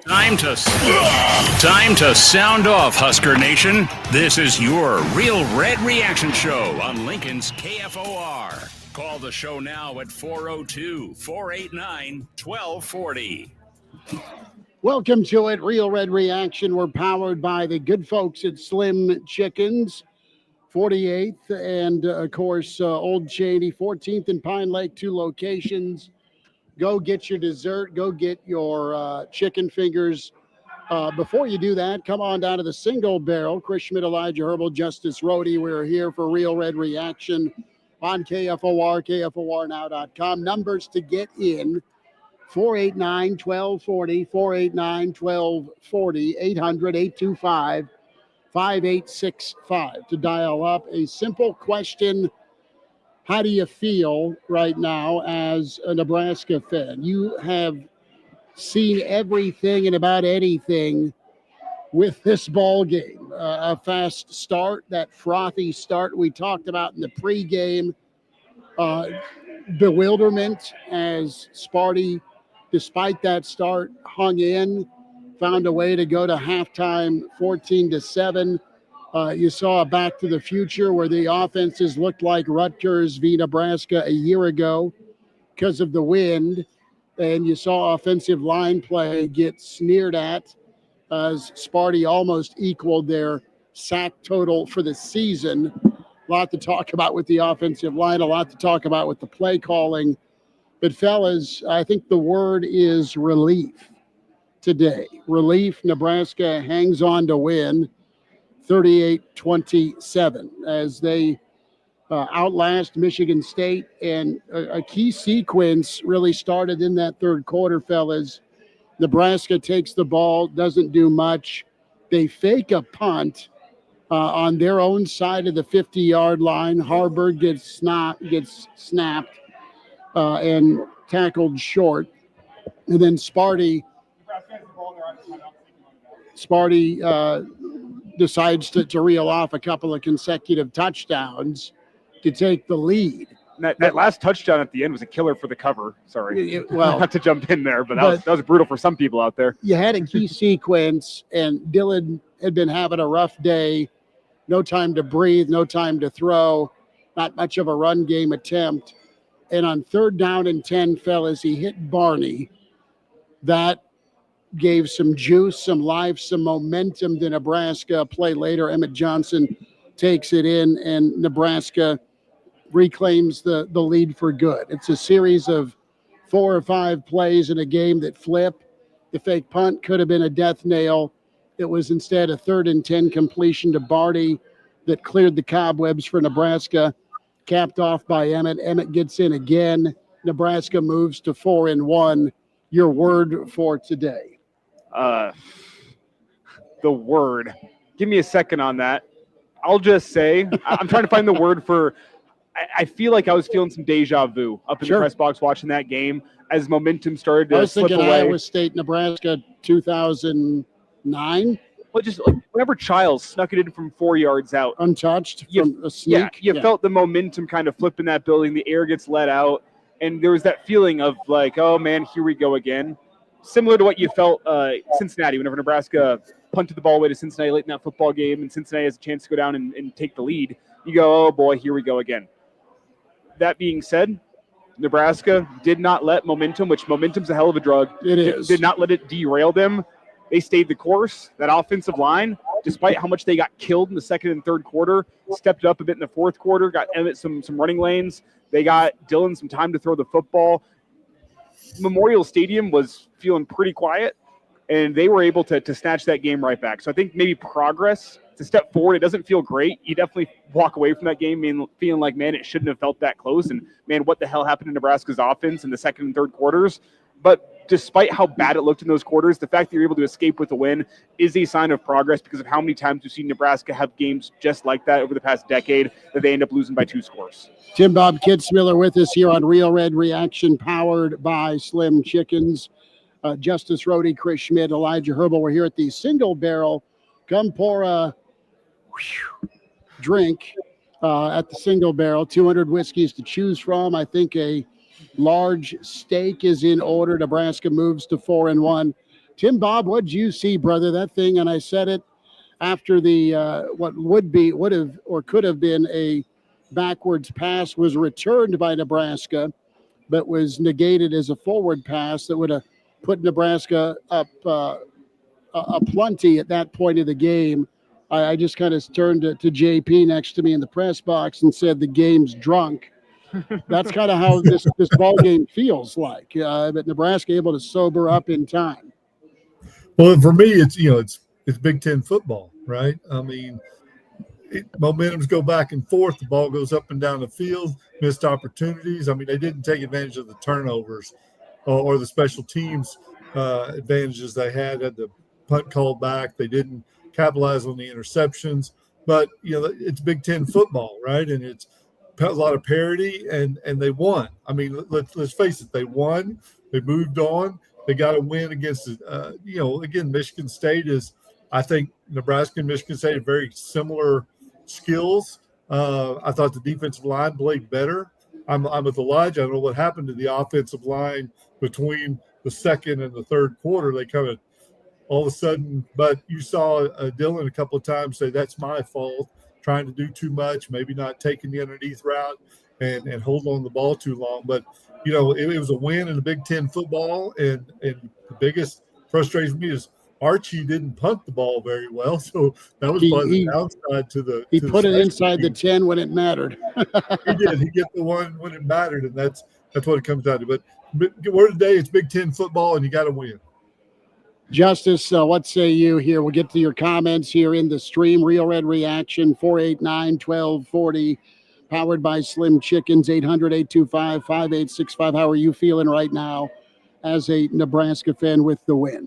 Time to sound off, Husker Nation. This is your Real Red Reaction Show on Lincoln's KFOR. Call the show now at 402-489-1240. Welcome to it, Real Red Reaction. We're powered by the good folks at Slim Chickens, 48th and, of course, Old Cheney, 14th and Pine Lake, 2 locations. Go get your dessert. Go get your chicken fingers. Before you do that, come on down to the Single Barrel. Chris Schmidt, Elijah Herbal, Justice Rhodey. We're here for Real Red Reaction on KFOR, KFORnow.com. Numbers to get in, 489-1240, 489-1240, 800-825-5865 to dial up. A simple question: how do you feel right now as a Nebraska fan? You have seen everything and about anything with this ball game. A fast start, that frothy start we talked about in the pregame. Bewilderment as Sparty, despite that start, hung in, found a way to go to halftime 14-7. You saw a Back to the Future where the offenses looked like Rutgers v. Nebraska a year ago because of the wind. And you saw offensive line play get sneered at as Sparty almost equaled their sack total for the season. A lot to talk about with the offensive line, a lot to talk about with the play calling. But, fellas, I think the word is relief today. Relief. Nebraska hangs on to win 38-27 as they outlast Michigan State. And a key sequence really started in that third quarter, fellas. Nebraska takes the ball, doesn't do much. They fake a punt on their own side of the 50-yard line. Harburg gets snapped and tackled short. And then Sparty decides to reel off a couple of consecutive touchdowns to take the lead. That last touchdown at the end was a killer for the cover. Sorry, well, not to jump in there, but that was brutal for some people out there. You had a key sequence, and Dylan had been having a rough day. No time to breathe, no time to throw, not much of a run game attempt. And on 3rd down and 10, fellas, he hit Barney. That gave some juice, some life, some momentum to Nebraska. A play later, Emmett Johnson takes it in, and Nebraska reclaims the lead for good. It's a series of 4 or 5 plays in a game that flip. The fake punt could have been a death nail. It was instead a 3rd and 10 completion to Barty that cleared the cobwebs for Nebraska, capped off by Emmett. Emmett gets in again. Nebraska moves to 4-1. Your word for today? The word. Give me a second on that. I'll just say, I'm trying to find the word for, I feel like I was feeling some deja vu up in the press box watching that game as momentum started to slip away. Iowa State, Nebraska, 2009. Well, just like whenever Childs snuck it in from 4 yards out. Untouched from a sneak. You felt the momentum kind of flip in that building. The air gets let out. And there was that feeling of like, oh, man, here we go again. Similar to what you felt Cincinnati whenever Nebraska punted the ball away to Cincinnati late in that football game and Cincinnati has a chance to go down and take the lead. You go, oh, boy, here we go again. That being said, Nebraska did not let momentum, which momentum's a hell of a drug. It is. Did not let it derail them. They stayed the course. That offensive line, despite how much they got killed in the second and third quarter, stepped up a bit in the fourth quarter, got Emmett some running lanes. They got Dylan some time to throw the football. Memorial Stadium was feeling pretty quiet, and they were able to snatch that game right back. So I think maybe progress, it's a step forward. It doesn't feel great. You definitely walk away from that game feeling like, man, it shouldn't have felt that close. And, man, what the hell happened to Nebraska's offense in the second and third quarters? But despite how bad it looked in those quarters, the fact that you're able to escape with a win is a sign of progress because of how many times we've seen Nebraska have games just like that over the past decade that they end up losing by 2 scores. Tim Bob Kitzmiller with us here on Real Red Reaction, powered by Slim Chickens. Justice Rhodey, Chris Schmidt, Elijah Herbal. We're here at the Single Barrel. Come pour a drink at the Single Barrel. 200 whiskeys to choose from. I think a large steak is in order. Nebraska moves to 4-1. Tim Bob, what did you see, brother? That thing, and I said it after the what would have or could have been a backwards pass was returned by Nebraska, but was negated as a forward pass that would have put Nebraska up a plenty at that point of the game. I just kind of turned to JP next to me in the press box and said, the game's drunk. That's kind of how this ball game feels like. But Nebraska able to sober up in time. Well, for me, it's Big Ten football, right? I mean, momentums go back and forth. The ball goes up and down the field. Missed opportunities. I mean, they didn't take advantage of the turnovers or the special teams advantages they had the punt called back. They didn't capitalize on the interceptions. But it's Big Ten football, right? And it's a lot of parity, and they won. I mean, let's face it, they won. They moved on. They got a win against, again, Michigan State is, I think Nebraska and Michigan State are very similar skills. I thought the defensive line played better. I'm with Elijah. I don't know what happened to the offensive line between the second and the third quarter. They kind of all of a sudden, but you saw Dylan a couple of times say, that's my fault, trying to do too much, maybe not taking the underneath route and hold on the ball too long. But, it was a win in the Big Ten football. And the biggest frustration for me is Archie didn't punt the ball very well. So that was probably the downside to the – He put it inside the 10 when it mattered. He did. He get the one when it mattered, and that's what it comes down to. But word today, it's Big Ten football, and you got to win. Justice, what say you here? We'll get to your comments here in the stream. Real Red Reaction, 489-1240, powered by Slim Chickens, 800-825-5865. How are you feeling right now as a Nebraska fan with the win?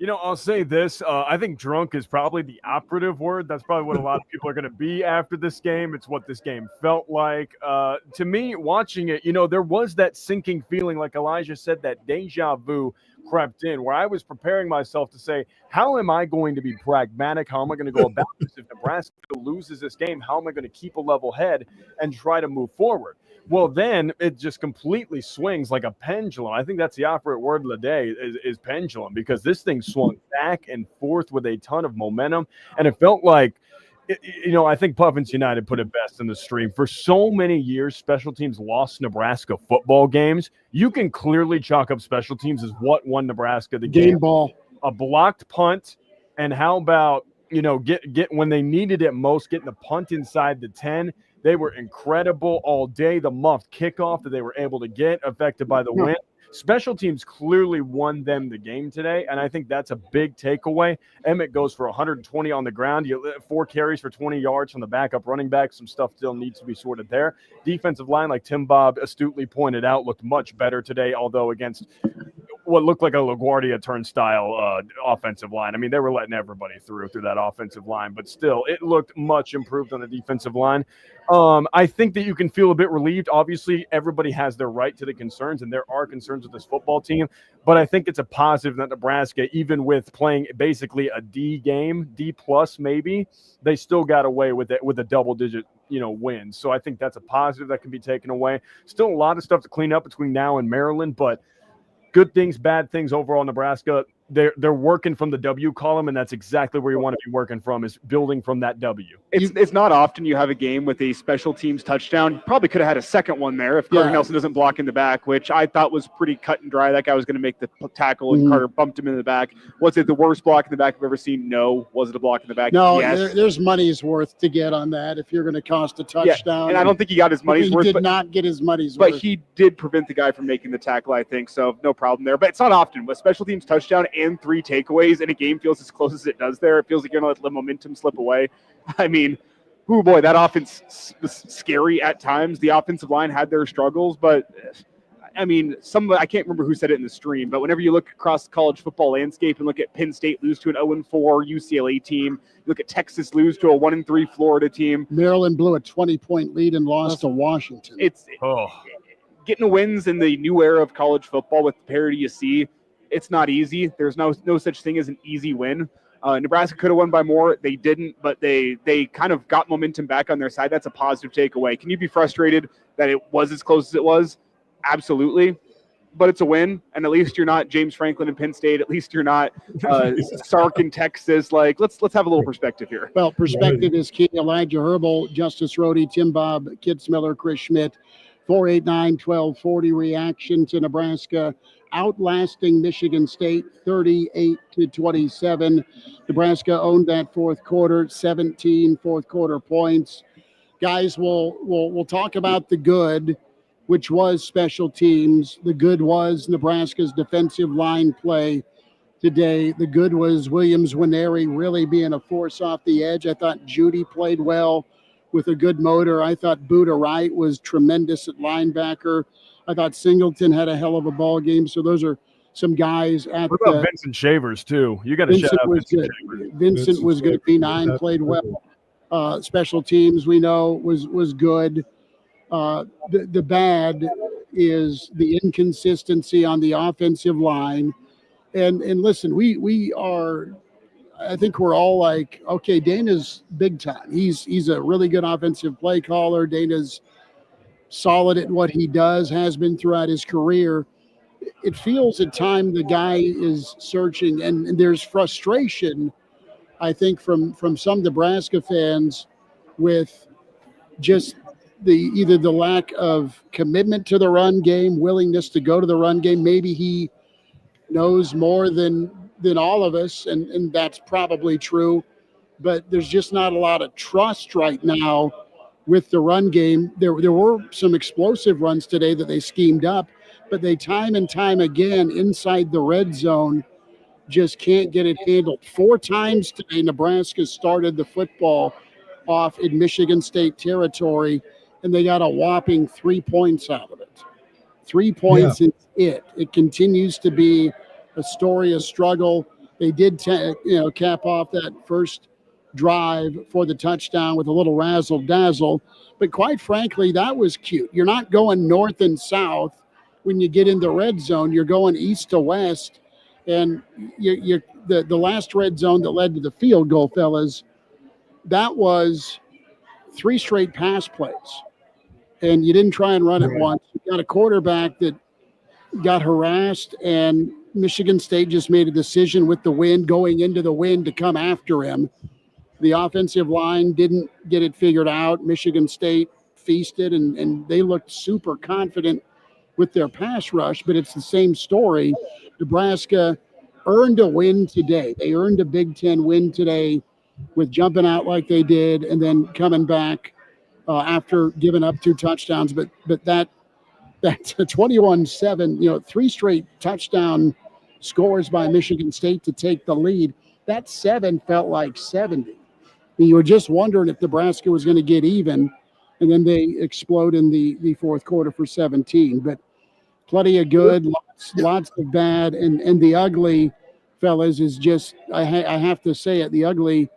I'll say this. I think drunk is probably the operative word. That's probably what a lot of people are going to be after this game. It's what this game felt like. To me, watching it, there was that sinking feeling, like Elijah said, that deja vu crept in, where I was preparing myself to say, how am I going to be pragmatic? How am I going to go about this? If Nebraska loses this game, how am I going to keep a level head and try to move forward? Well, then it just completely swings like a pendulum. I think that's the operative word of the day is pendulum, because this thing swung back and forth with a ton of momentum. And it felt like, I think Puffins United put it best in the stream. For so many years, special teams lost Nebraska football games. You can clearly chalk up special teams as what won Nebraska the game. Ball. A blocked punt, and how about, get when they needed it most, getting the punt inside the 10. They were incredible all day. The muffed kickoff that they were able to get, affected by the wind. Special teams clearly won them the game today, and I think that's a big takeaway. Emmett goes for 120 on the ground. 4 carries for 20 yards from the backup running back. Some stuff still needs to be sorted there. Defensive line, like Tim Bob astutely pointed out, looked much better today, although against what looked like a LaGuardia turnstile offensive line. I mean, they were letting everybody through that offensive line, but still, it looked much improved on the defensive line. I think that you can feel a bit relieved. Obviously, everybody has their right to the concerns, and there are concerns with this football team. But I think it's a positive that Nebraska, even with playing basically a D game, D plus maybe, they still got away with it with a double-digit, win. So I think that's a positive that can be taken away. Still a lot of stuff to clean up between now and Maryland, but good things, bad things overall. Nebraska, they're working from the W column, and that's exactly where you want to be working from, is building from that W. It's not often you have a game with a special teams touchdown. Probably could have had a second one there if Carter Nelson doesn't block in the back, which I thought was pretty cut and dry. That guy was going to make the tackle, and Carter bumped him in the back. Was it the worst block in the back I've ever seen? No. Was it a block in the back? No, yes. There's money's worth to get on that if you're going to cost a touchdown. And I don't think he got his money's worth. He did not get his money's worth. But he did prevent the guy from making the tackle, I think, so no problem there. But it's not often. With special teams touchdown and 3 takeaways, and a game feels as close as it does there. It feels like you're going to let the momentum slip away. I mean, oh boy, that offense was scary at times. The offensive line had their struggles, but I mean, I can't remember who said it in the stream, but whenever you look across the college football landscape and look at Penn State lose to an 0-4 UCLA team, you look at Texas lose to a 1-3 Florida team. Maryland blew a 20-point lead and lost to Washington. Getting wins in the new era of college football with the parity you see. It's not easy. There's no such thing as an easy win. Nebraska could have won by more. They didn't, but they kind of got momentum back on their side. That's a positive takeaway. Can you be frustrated that it was as close as it was? Absolutely. but it's a win, and at least you're not James Franklin in Penn State. At least you're not Sark in Texas. Like, let's have a little perspective here. Well, perspective is key. Elijah Herbal, Justice Rhodey, Tim Bob, Kitzmiller, Chris Schmidt, 489-1240 reaction to Nebraska outlasting Michigan State 38-27. Nebraska owned that fourth quarter, 17 fourth quarter points. Guys, we'll talk about the good, which was special teams. The good was Nebraska's defensive line play today. The good was Williams-Nwaneri really being a force off the edge. I thought Judy played well with a good motor. I thought Buda Wright was tremendous at linebacker. I thought Singleton had a hell of a ball game. So those are some guys at what about Vincent Shavers too? You got to shout out Vincent Shavers. Vincent was good. B9 played well. Special teams we know was good. The bad is the inconsistency on the offensive line. And listen, we are, I think we're all like, okay, Dana's big time. He's a really good offensive play caller. Dana's solid at what he does, has been throughout his career. It feels at times the guy is searching, and there's frustration, I think, from some Nebraska fans with just either the lack of commitment to the run game, willingness to go to the run game. Maybe he knows more than all of us, and that's probably true. But there's just not a lot of trust right now with the run game. There were some explosive runs today that they schemed up, but they time and time again inside the red zone just can't get it handled. 4 times today, Nebraska started the football off in Michigan State territory, and they got a whopping 3 points out of it. 3 points is it. It continues to be a story, a struggle. They did, cap off that first drive for the touchdown with a little razzle-dazzle. But quite frankly, that was cute. You're not going north and south when you get in the red zone. You're going east to west. And the last red zone that led to the field goal, fellas, that was 3 straight pass plays. And you didn't try and run it once. You got a quarterback that got harassed, and Michigan State just made a decision with the wind, going into the wind, to come after him. The offensive line didn't get it figured out. Michigan State feasted, and they looked super confident with their pass rush, but it's the same story. Nebraska earned a win today. They earned a Big Ten win today with jumping out like they did and then coming back after giving up 2 touchdowns. But that's a 21-7, 3 straight touchdown scores by Michigan State to take the lead. That 7 felt like 70. You were just wondering if Nebraska was going to get even, and then they explode in the fourth quarter for 17. But plenty of good, lots of bad, and the ugly, fellas, is just, I have to say it, the ugly,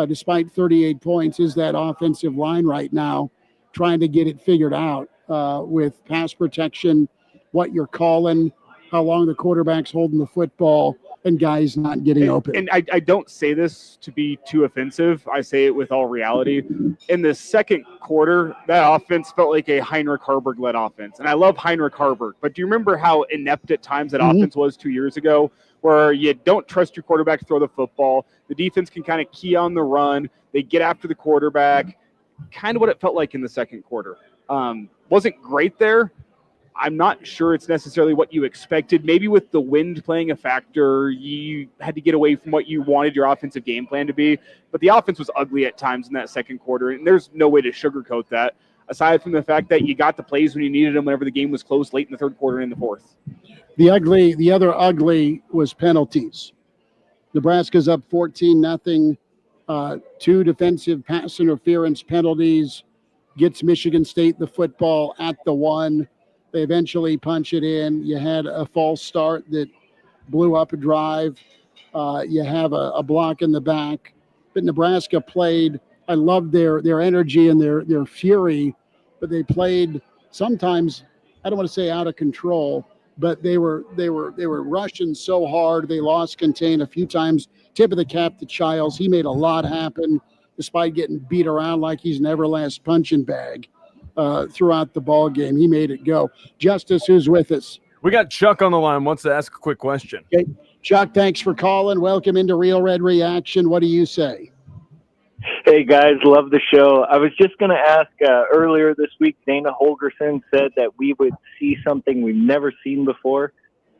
despite 38 points, is that offensive line right now, trying to get it figured out with pass protection, what you're calling, how long the quarterback's holding the football, and guys not getting open. And I don't say this to be too offensive. I say it with all reality. In the second quarter, that offense felt like a Heinrich Harburg-led offense. And I love Heinrich Harburg. But do you remember how inept at times that offense was 2 years ago, where you don't trust your quarterback to throw the football? The defense can kind of key on the run. They get after the quarterback. Kind of what it felt like in the second quarter. Wasn't great there. I'm not sure it's necessarily what you expected. Maybe with the wind playing a factor, you had to get away from what you wanted your offensive game plan to be. But the offense was ugly at times in that second quarter, and there's no way to sugarcoat that, aside from the fact that you got the plays when you needed them whenever the game was close late in the third quarter and in the fourth. The other ugly was penalties. Nebraska's up 14-0. 2 defensive pass interference penalties, gets Michigan State the football at the 1. They eventually punch it in. You had a false start that blew up a drive. You have a block in the back. But Nebraska played, I loved their energy and their fury, but they played sometimes, I don't want to say out of control, but they were rushing so hard. They lost contain a few times. Tip of the cap to Childs. He made a lot happen despite getting beat around like he's an Everlast punching bag. Throughout the ball game. He made it go. Justice, who's with us? We got Chuck on the line, wants to ask a quick question. Okay. Chuck, thanks for calling. Welcome into Real Red Reaction. What do you say? Hey, guys, love the show. I was just going to ask, earlier this week, Dana Holgerson said that we would see something we've never seen before.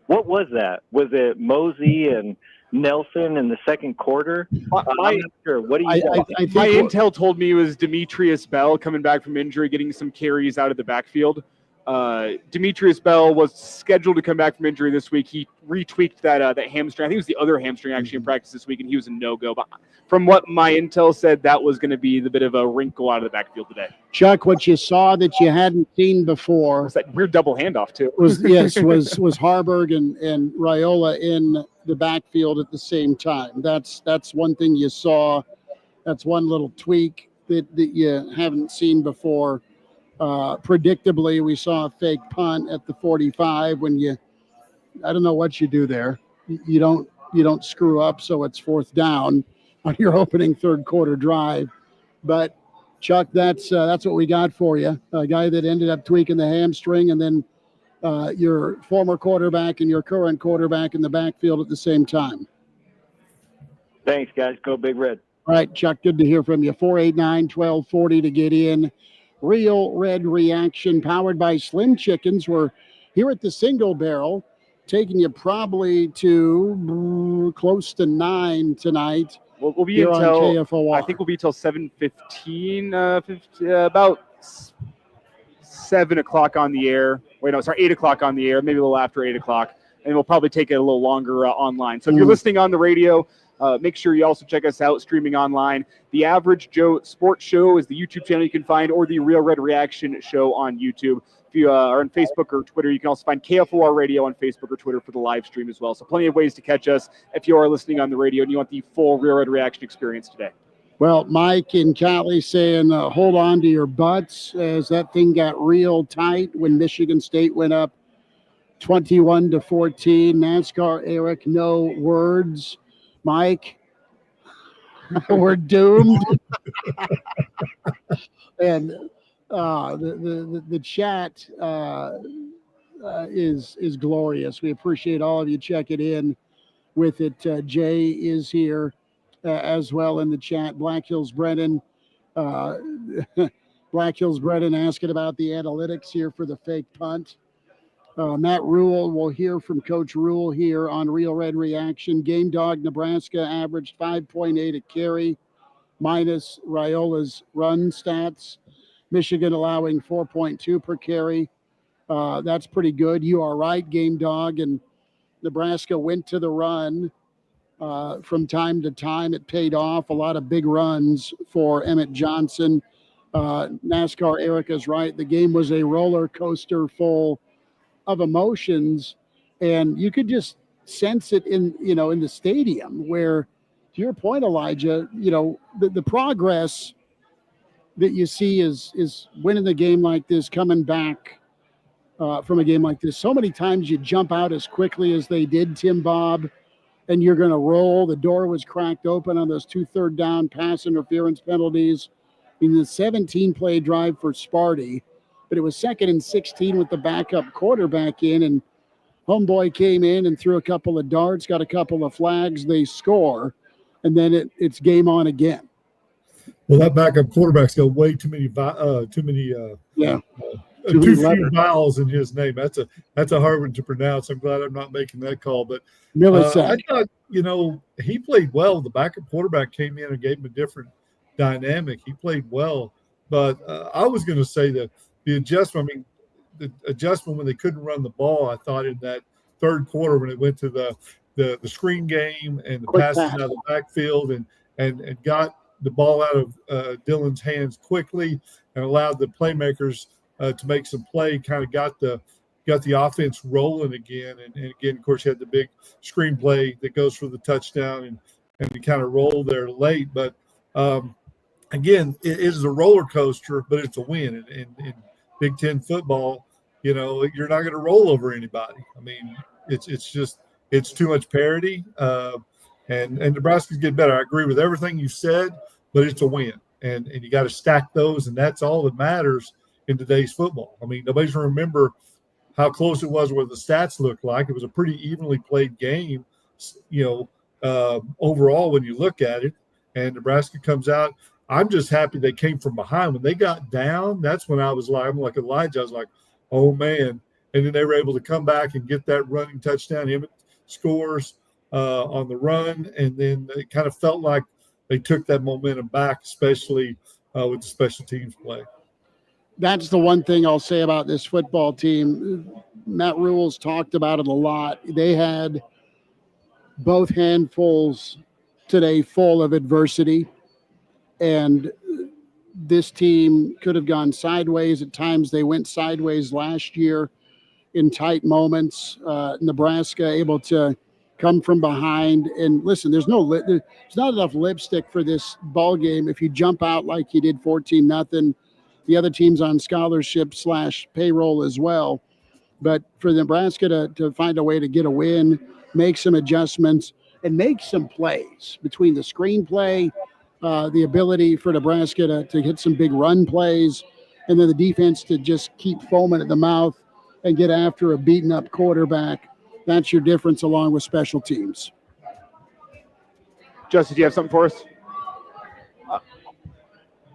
What was that? Was it Mosey and Nelson in the second quarter? I'm not sure. What do you I think My intel told me it was Demetrius Bell coming back from injury, getting some carries out of the backfield. Demetrius Bell was scheduled to come back from injury this week. He retweaked that hamstring. I think it was the other hamstring actually in practice this week, and he was a no-go. But from what my intel said, that was going to be the bit of a wrinkle out of the backfield today. Chuck, what you saw that you hadn't seen before Was that weird double handoff too? was Harburg and Raiola in the backfield at the same time. That's one thing you saw. That's one little tweak that you haven't seen before. Predictably, we saw a fake punt at the 45 when I don't know what you do there. You don't screw up, so it's fourth down on your opening third quarter drive. But Chuck, that's what we got for you. A guy that ended up tweaking the hamstring, and then your former quarterback and your current quarterback in the backfield at the same time. Thanks, guys. Go Big Red. All right, Chuck, good to hear from you. 489-1240 to get in. Real Red Reaction, powered by Slim Chickens. We're here at the Single Barrel, taking you probably to close to 9 tonight. We'll be here until on KFOR. I think we'll be till 7:15, about 7 o'clock on the air. Wait, no, sorry, 8 o'clock on the air, maybe a little after 8 o'clock. And we'll probably take it a little longer online. So if you're listening on the radio, make sure you also check us out streaming online. The Average Joe Sports Show is the YouTube channel you can find, or the Real Red Reaction Show on YouTube. If you are on Facebook or Twitter, you can also find KFOR Radio on Facebook or Twitter for the live stream as well. So plenty of ways to catch us if you are listening on the radio and you want the full Real Red Reaction experience today. Well, Mike and Callie saying hold on to your butts as that thing got real tight when Michigan State went up 21-14. NASCAR Eric, no words. Mike, we're doomed. And the chat is glorious. We appreciate all of you checking in with it. Jay is here as well in the chat. Black Hills Brennan asking about the analytics here for the fake punt. Matt Rule, we'll hear from Coach Rule here on Real Red Reaction. Game Dog Nebraska averaged 5.8 a carry, minus Raiola's run stats. Michigan allowing 4.2 per carry. That's pretty good. You are right, Game Dog. And Nebraska went to the run from time to time. It paid off. A lot of big runs for Emmett Johnson. NASCAR Erica's right. The game was a roller coaster full of emotions, and you could just sense it in the stadium where, to your point, Elijah, the progress that you see is winning the game like this, coming back from a game like this. So many times you jump out as quickly as they did, Tim Bob, and you're going to roll. The door was cracked open on those 2 third down pass interference penalties in the 17-play drive for Sparty. But it was 2nd and 16 with the backup quarterback in, and homeboy came in and threw a couple of darts, got a couple of flags. They score, and then it's game on again. Well, that backup quarterback's got way too many too few vowels in his name. That's a hard one to pronounce. I'm glad I'm not making that call. But I thought, he played well. The backup quarterback came in and gave him a different dynamic. He played well. But I was going to say that the adjustment when they couldn't run the ball, I thought in that third quarter when it went to the screen game and the passes out of the backfield and got the ball out of Dylan's hands quickly and allowed the playmakers to make some play, kind of got the offense rolling again. And again, of course, you had the big screen play that goes for the touchdown and to kind of roll there late. But again, it is a roller coaster, but it's a win. In Big Ten football, you're not going to roll over anybody. I mean, it's too much parity. And Nebraska's getting better. I agree with everything you said, but it's a win. And you got to stack those, and that's all that matters in today's football. I mean, nobody's going to remember how close it was, what the stats looked like. It was a pretty evenly played game, overall when you look at it. And Nebraska comes out. I'm just happy they came from behind. When they got down, that's when I'm like Elijah. I was like, oh, man. And then they were able to come back and get that running touchdown. Emmett scores on the run, and then it kind of felt like they took that momentum back, especially with the special teams play. That's the one thing I'll say about this football team. Matt Rule's talked about it a lot. They had both handfuls today full of adversity, and this team could have gone sideways. At times they went sideways last year in tight moments. Nebraska able to come from behind. And listen, there's not enough lipstick for this ball game if you jump out like you did 14-0. The other team's on scholarship / payroll as well. But for Nebraska to find a way to get a win, make some adjustments, and make some plays between the screenplay, the ability for Nebraska to hit some big run plays, and then the defense to just keep foaming at the mouth and get after a beaten-up quarterback. That's your difference along with special teams. Justin, do you have something for us?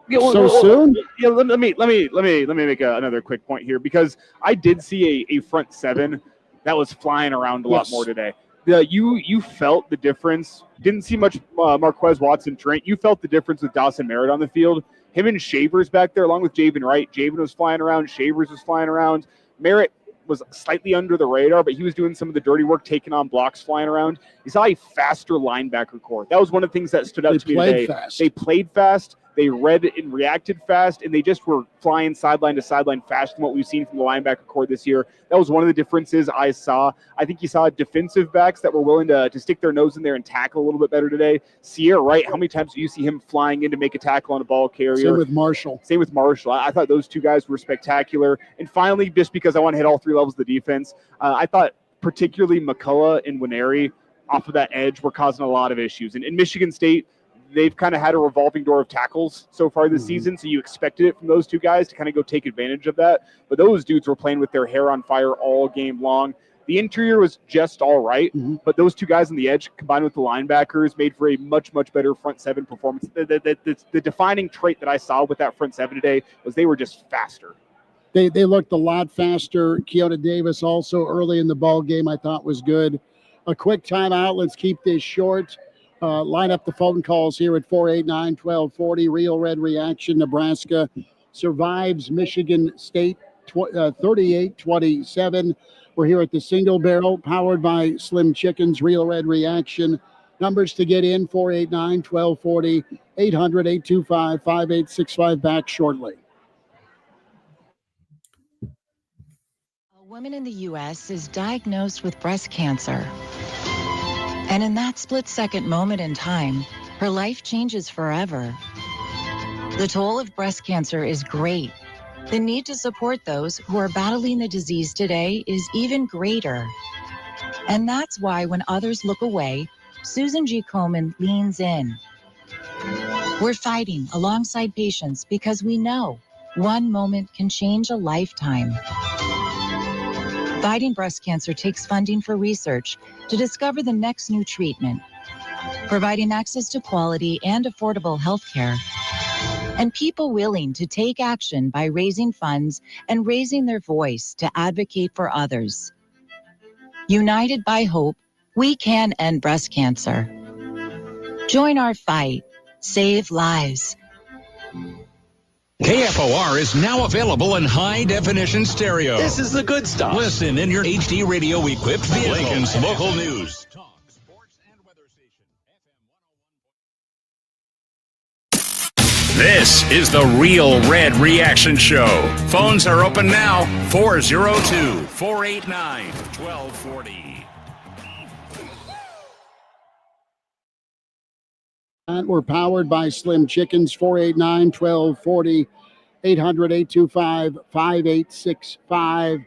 Soon? Yeah, let me make another quick point here, because I did see a front seven that was flying around a lot more today. You felt the difference. Didn't see much Marquez Watson Trent. You felt the difference with Dawson Merritt on the field. Him and Shavers back there, along with Javen Wright. Javen was flying around. Shavers was flying around. Merritt was slightly under the radar, but he was doing some of the dirty work, taking on blocks, flying around. You saw a faster linebacker core. That was one of the things that stood out to me today. They played fast. They read and reacted fast, and they just were flying sideline to sideline faster than what we've seen from the linebacker core this year. That was one of the differences I saw. I think you saw defensive backs that were willing to stick their nose in there and tackle a little bit better today. Sierra Wright, how many times do you see him flying in to make a tackle on a ball carrier? Same with Marshall. I thought those two guys were spectacular. And finally, just because I want to hit all three levels of the defense, I thought particularly McCullough and Winery off of that edge were causing a lot of issues. And in Michigan State, they've kind of had a revolving door of tackles so far this season, so you expected it from those two guys to kind of go take advantage of that. But those dudes were playing with their hair on fire all game long. The interior was just all right, but those two guys on the edge combined with the linebackers made for a much, much better front seven performance. The defining trait that I saw with that front seven today was they were just faster. They looked a lot faster. Keona Davis also early in the ball game I thought was good. A quick timeout. Let's keep this short. Line up the phone calls here at 489-1240. Real Red Reaction. Nebraska survives Michigan State 38-27. We're here at the Single Barrel, powered by Slim Chickens. Real Red Reaction. Numbers to get in, 489-1240, 800-825-5865. Back shortly. A woman in the U.S. is diagnosed with breast cancer. And in that split-second moment in time, her life changes forever. The toll of breast cancer is great. The need to support those who are battling the disease today is even greater. And that's why when others look away, Susan G. Komen leans in. We're fighting alongside patients because we know one moment can change a lifetime. Fighting breast cancer takes funding for research to discover the next new treatment, providing access to quality and affordable health care, and people willing to take action by raising funds and raising their voice to advocate for others. United by hope, we can end breast cancer. Join our fight. Save lives. KFOR is now available in high-definition stereo. This is the good stuff. Listen in your HD radio-equipped vehicle. Lincoln's local news. Talk, sports, and weather station. This is the Real Red Reaction Show. Phones are open now. 402-489-1240. We're powered by Slim Chickens, 489-1240, 800-825-5865.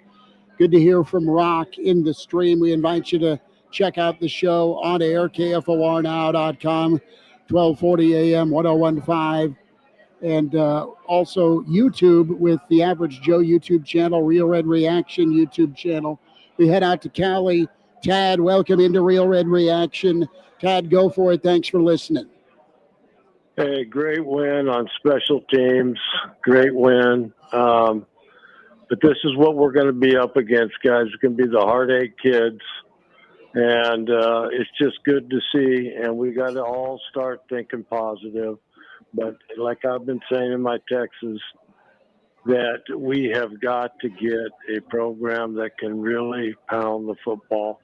Good to hear from Rock in the stream. We invite you to check out the show on air, KFORnow.com, 1240 AM, 1015. and also YouTube with the Average Joe YouTube channel, Real Red Reaction YouTube channel. We head out to Cali. Tad, welcome into Real Red Reaction. Tad, go for it. Thanks for listening. Hey, great win on special teams. Great win. But this is what we're going to be up against, guys. It's going to be the heartache kids. And it's just good to see. And we got to all start thinking positive. But like I've been saying in my texts, that we have got to get a program that can really pound the football.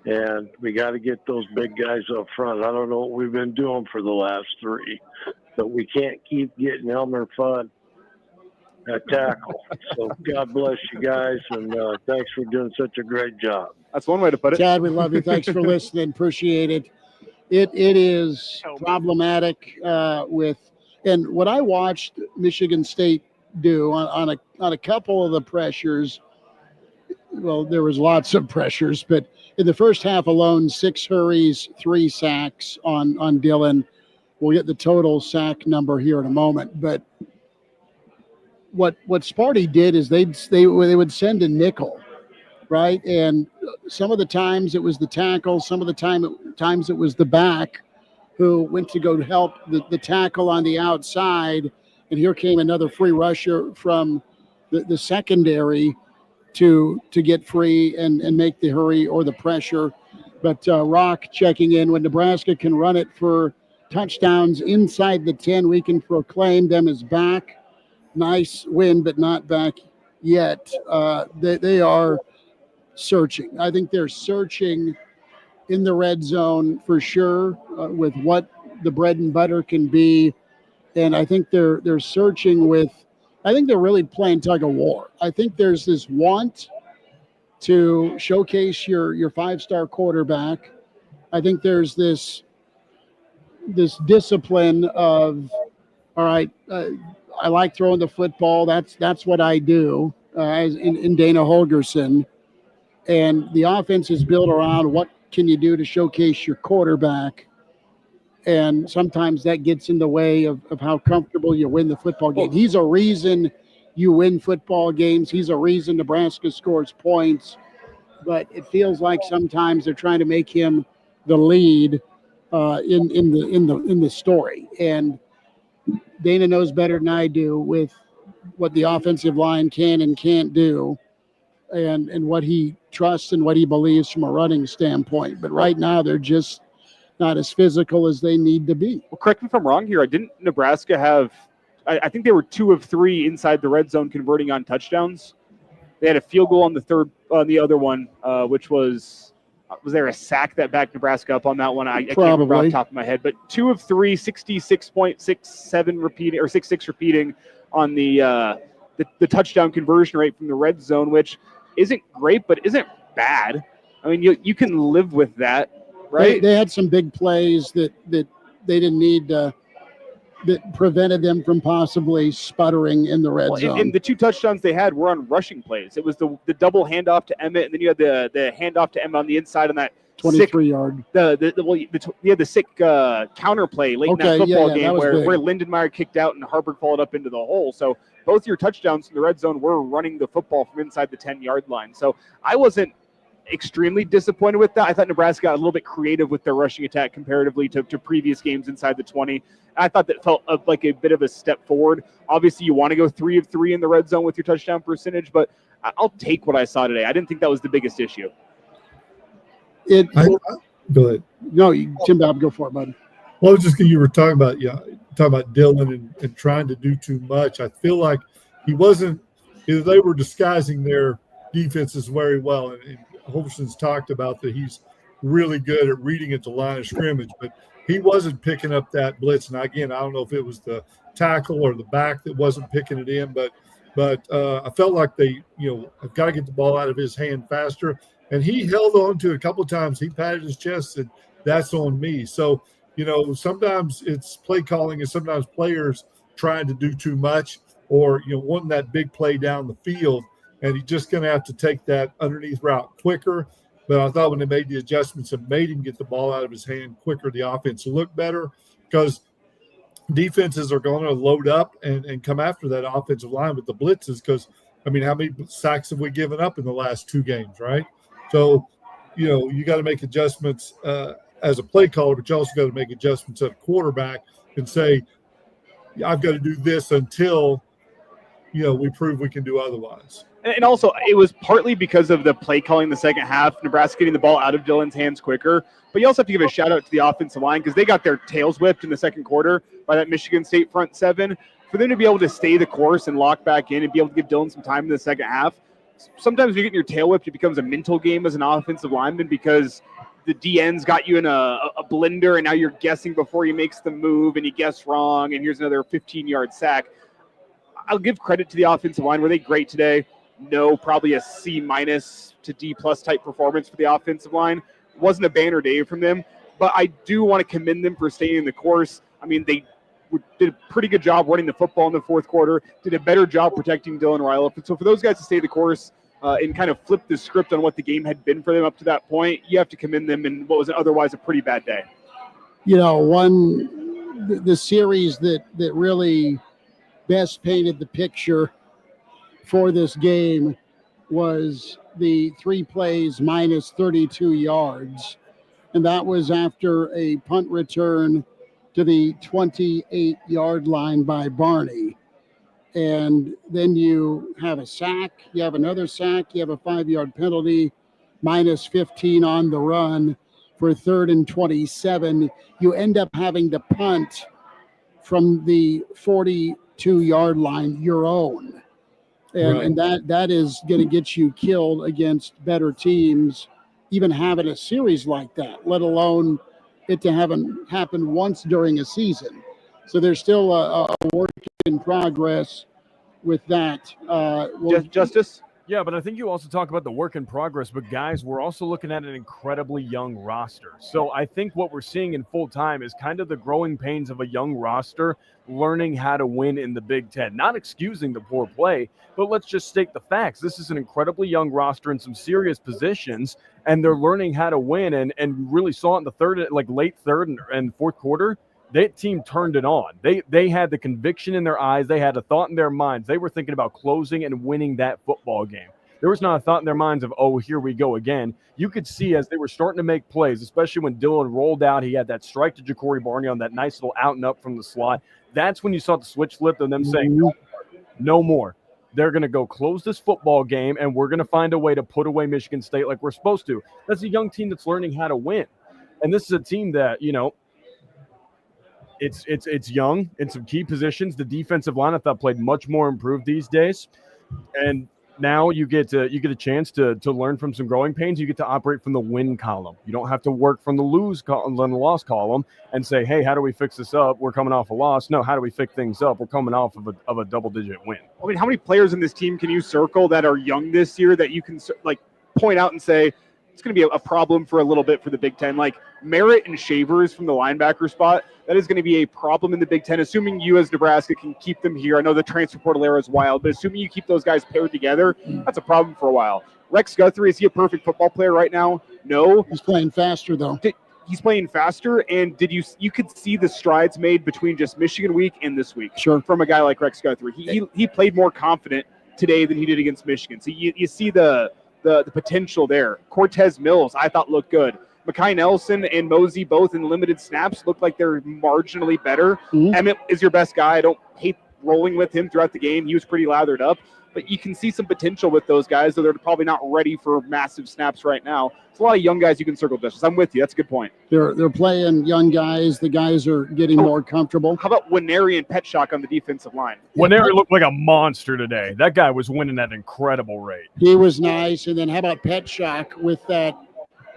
And we got to get those big guys up front. I don't know what we've been doing for the last 3, but we can't keep getting Elmer Fudd at tackle. So God bless you guys, and thanks for doing such a great job. That's one way to put it. Chad, we love you. Thanks for listening. Appreciate it. It is problematic and what I watched Michigan State do on a couple of the pressures. Well, there was lots of pressures, but in the first half alone, 6 hurries, 3 sacks on Dillon. We'll get the total sack number here in a moment. But what Sparty did is they would send a nickel, right? And some of the times it was the tackle, some of the times it was the back who went to go help the tackle on the outside. And here came another free rusher from the secondary to get free and make the hurry or the pressure. But Rock checking in, when Nebraska can run it for touchdowns inside the 10, we can proclaim them as back. Nice win, but not back yet. They are searching. I think they're searching in the red zone for sure with what the bread and butter can be. And I think they're searching with, I think they're really playing tug of war. I think there's this want to showcase your 5-star quarterback. I think there's this discipline of, all right, I like throwing the football. That's what I do as in Dana Holgerson. And the offense is built around what can you do to showcase your quarterback. And sometimes that gets in the way of how comfortable you win the football game. He's a reason you win football games. He's a reason Nebraska scores points. But it feels like sometimes they're trying to make him the lead in the story. And Dana knows better than I do with what the offensive line can and can't do, and what he trusts and what he believes from a running standpoint. But right now they're just not as physical as they need to be. Well, correct me if I'm wrong here. Didn't Nebraska have, I think they were 2 of 3 inside the red zone converting on touchdowns. They had a field goal on the other one, which was there a sack that backed Nebraska up on that one? I can't remember off the top of my head, but 2 of 3, 66.67 repeating, or 66 repeating on the touchdown conversion rate from the red zone, which isn't great, but isn't bad. I mean, you can live with that. Right. They had some big plays that they didn't need that prevented them from possibly sputtering in the red zone. And the 2 touchdowns they had were on rushing plays. It was the double handoff to Emmett, and then you had the handoff to Emmett on the inside on that 23-yard. The sick counter play late in that football game where Lindenmeyer kicked out and Harburg followed up into the hole. So both your touchdowns in the red zone were running the football from inside the 10-yard line. So I wasn't extremely disappointed with that. I thought Nebraska got a little bit creative with their rushing attack comparatively to previous games inside the 20. I thought that felt like a bit of a step forward. Obviously, you want to go 3 of 3 in the red zone with your touchdown percentage, but I'll take what I saw today. I didn't think that was the biggest issue. Go ahead. No, Tim Bob, go for it, bud. Well, you were talking about Dillon and trying to do too much. I feel like they were disguising their defenses very well, and Holgerson's talked about that he's really good at reading at the line of scrimmage, but he wasn't picking up that blitz. And again, I don't know if it was the tackle or the back that wasn't picking it in, but I felt like they, have got to get the ball out of his hand faster. And he held on to it a couple of times. He patted his chest and said, "That's on me." So, sometimes it's play calling and sometimes players trying to do too much or, wanting that big play down the field. And he's just going to have to take that underneath route quicker. But I thought when they made the adjustments and made him get the ball out of his hand quicker, the offense looked better because defenses are going to load up and come after that offensive line with the blitzes because, I mean, how many sacks have we given up in the last 2 games, right? So, you got to make adjustments as a play caller, but you also got to make adjustments at a quarterback and say, I've got to do this until, we prove we can do otherwise. And also, it was partly because of the play calling in the second half, Nebraska getting the ball out of Dillon's hands quicker. But you also have to give a shout out to the offensive line because they got their tails whipped in the second quarter by that Michigan State front 7. For them to be able to stay the course and lock back in and be able to give Dillon some time in the second half, sometimes when you're getting your tail whipped, it becomes a mental game as an offensive lineman because the DN's got you in a blender and now you're guessing before he makes the move and he guessed wrong and here's another 15-yard sack. I'll give credit to the offensive line. Were they great today? No, probably a C- to D+ type performance for the offensive line. It wasn't a banner day from them, but I do want to commend them for staying the course. I mean, they did a pretty good job running the football in the fourth quarter, did a better job protecting Dylan Rylop. So for those guys to stay the course and kind of flip the script on what the game had been for them up to that point, you have to commend them in what was otherwise a pretty bad day. The series that really best painted the picture for this game was the 3 plays minus 32 yards. And that was after a punt return to the 28-yard line by Barney. And then you have a sack, you have another sack, you have a 5-yard penalty, minus 15 on the run for 3rd and 27. You end up having to punt from the 42-yard line, your own. And that is going to get you killed against better teams, even having a series like that, let alone it to happen once during a season. So there's still a work in progress with that. Justice? Yeah, but I think you also talk about the work in progress, but guys, we're also looking at an incredibly young roster. So I think what we're seeing in full time is kind of the growing pains of a young roster learning how to win in the Big Ten. Not excusing the poor play, but let's just state the facts. This is an incredibly young roster in some serious positions, and they're learning how to win. And really saw it in the late third and fourth quarter. That team turned it on. They had the conviction in their eyes. They had a thought in their minds. They were thinking about closing and winning that football game. There was not a thought in their minds of, oh, here we go again. You could see as they were starting to make plays, especially when Dillon rolled out, he had that strike to Ja'Cory Barney on that nice little out and up from the slot. That's when you saw the switch flip and them saying, no more. They're going to go close this football game, and we're going to find a way to put away Michigan State like we're supposed to. That's a young team that's learning how to win. And this is a team that, it's young in some key positions. The defensive line I thought played much more improved these days, and now you get a chance to learn from some growing pains. You get to operate from the win column. You don't have to work from the loss column and say, hey, how do we fix this up? We're coming off a loss. No, how do we fix things up? We're coming off of a double-digit win. I mean, how many players in this team can you circle that are young this year that you can point out and say it's going to be a problem for a little bit for the Big Ten? Like Merritt and Shavers from the linebacker spot, that is going to be a problem in the Big Ten, assuming you as Nebraska can keep them here. I know the transfer portal era is wild, but assuming you keep those guys paired together, that's a problem for a while. Rex Guthrie, is he a perfect football player right now? No. He's playing faster, though. He's playing faster, and you could see the strides made between just Michigan week and this week from a guy like Rex Guthrie. He played more confident today than he did against Michigan. So you see the potential there. Cortez Mills, I thought, looked good. Mekhi Nelson and Mosey, both in limited snaps, look like they're marginally better. Mm-hmm. Emmett is your best guy. I don't hate rolling with him throughout the game. He was pretty lathered up. But you can see some potential with those guys, though they're probably not ready for massive snaps right now. It's a lot of young guys you can circle, Justice. I'm with you. That's a good point. They're playing young guys. The guys are getting more comfortable. How about Winery and Petschak on the defensive line? Winery looked like a monster today. That guy was winning at an incredible rate. He was nice. And then how about Petschak with that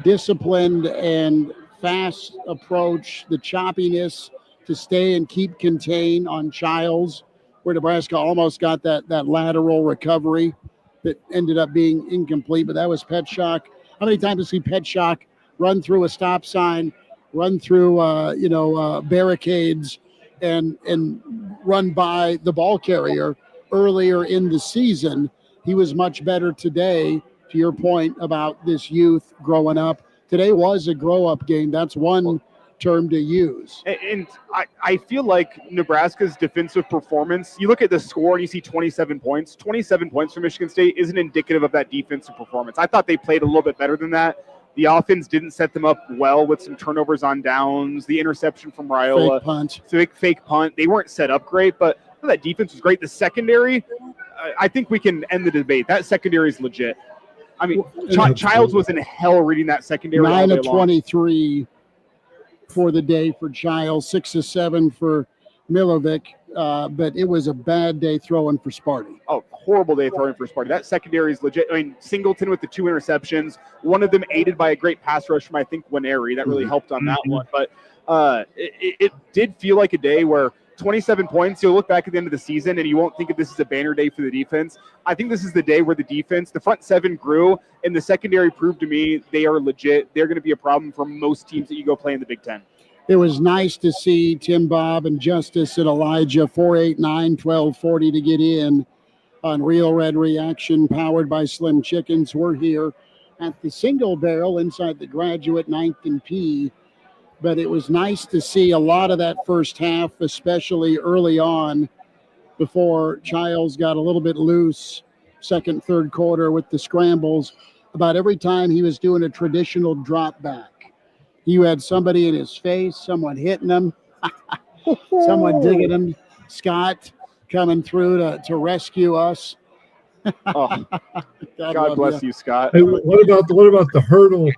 disciplined and fast approach, the choppiness to stay and keep contained on Childs, where Nebraska almost got that lateral recovery that ended up being incomplete, but that was Petschak. How many times do you see Petschak run through a stop sign, run through barricades, and run by the ball carrier earlier in the season? He was much better today, to your point about this youth growing up. Today was a grow-up game. That's one term to use. And I feel like Nebraska's defensive performance, you look at the score and you see 27 points. 27 points for Michigan State isn't indicative of that defensive performance. I thought they played a little bit better than that. The offense didn't set them up well with some turnovers on downs, the interception from Raiola. Fake punt. Fake punt. They weren't set up great, but that defense was great. The secondary, I think we can end the debate. That secondary is legit. I mean, Childs was in hell reading that secondary. 9 of 23 for the day for Childs, 6 of 7 for Milovic, but it was a bad day throwing for Sparty. Oh, horrible day throwing for Sparty. That secondary is legit. I mean, Singleton with the 2 interceptions, one of them aided by a great pass rush from, I think, Winery. That really helped on that one. But it did feel like a day where 27 points, you'll look back at the end of the season and you won't think of this as a banner day for the defense. I think this is the day where the defense, the front 7 grew, and the secondary proved to me they are legit. They're going to be a problem for most teams that you go play in the Big Ten. It was nice to see Tim Bob and Justice and Elijah 489-1240 to get in on Real Red Reaction, powered by Slim Chickens. We're here at the Single Barrel inside the Graduate 9th and P. But it was nice to see a lot of that first half, especially early on, before Childs got a little bit loose, second, third quarter with the scrambles. About every time he was doing a traditional drop back, you had somebody in his face, someone hitting him, someone digging him. Scott coming through to rescue us. Oh, God bless you, Scott. Hey, what about the hurdle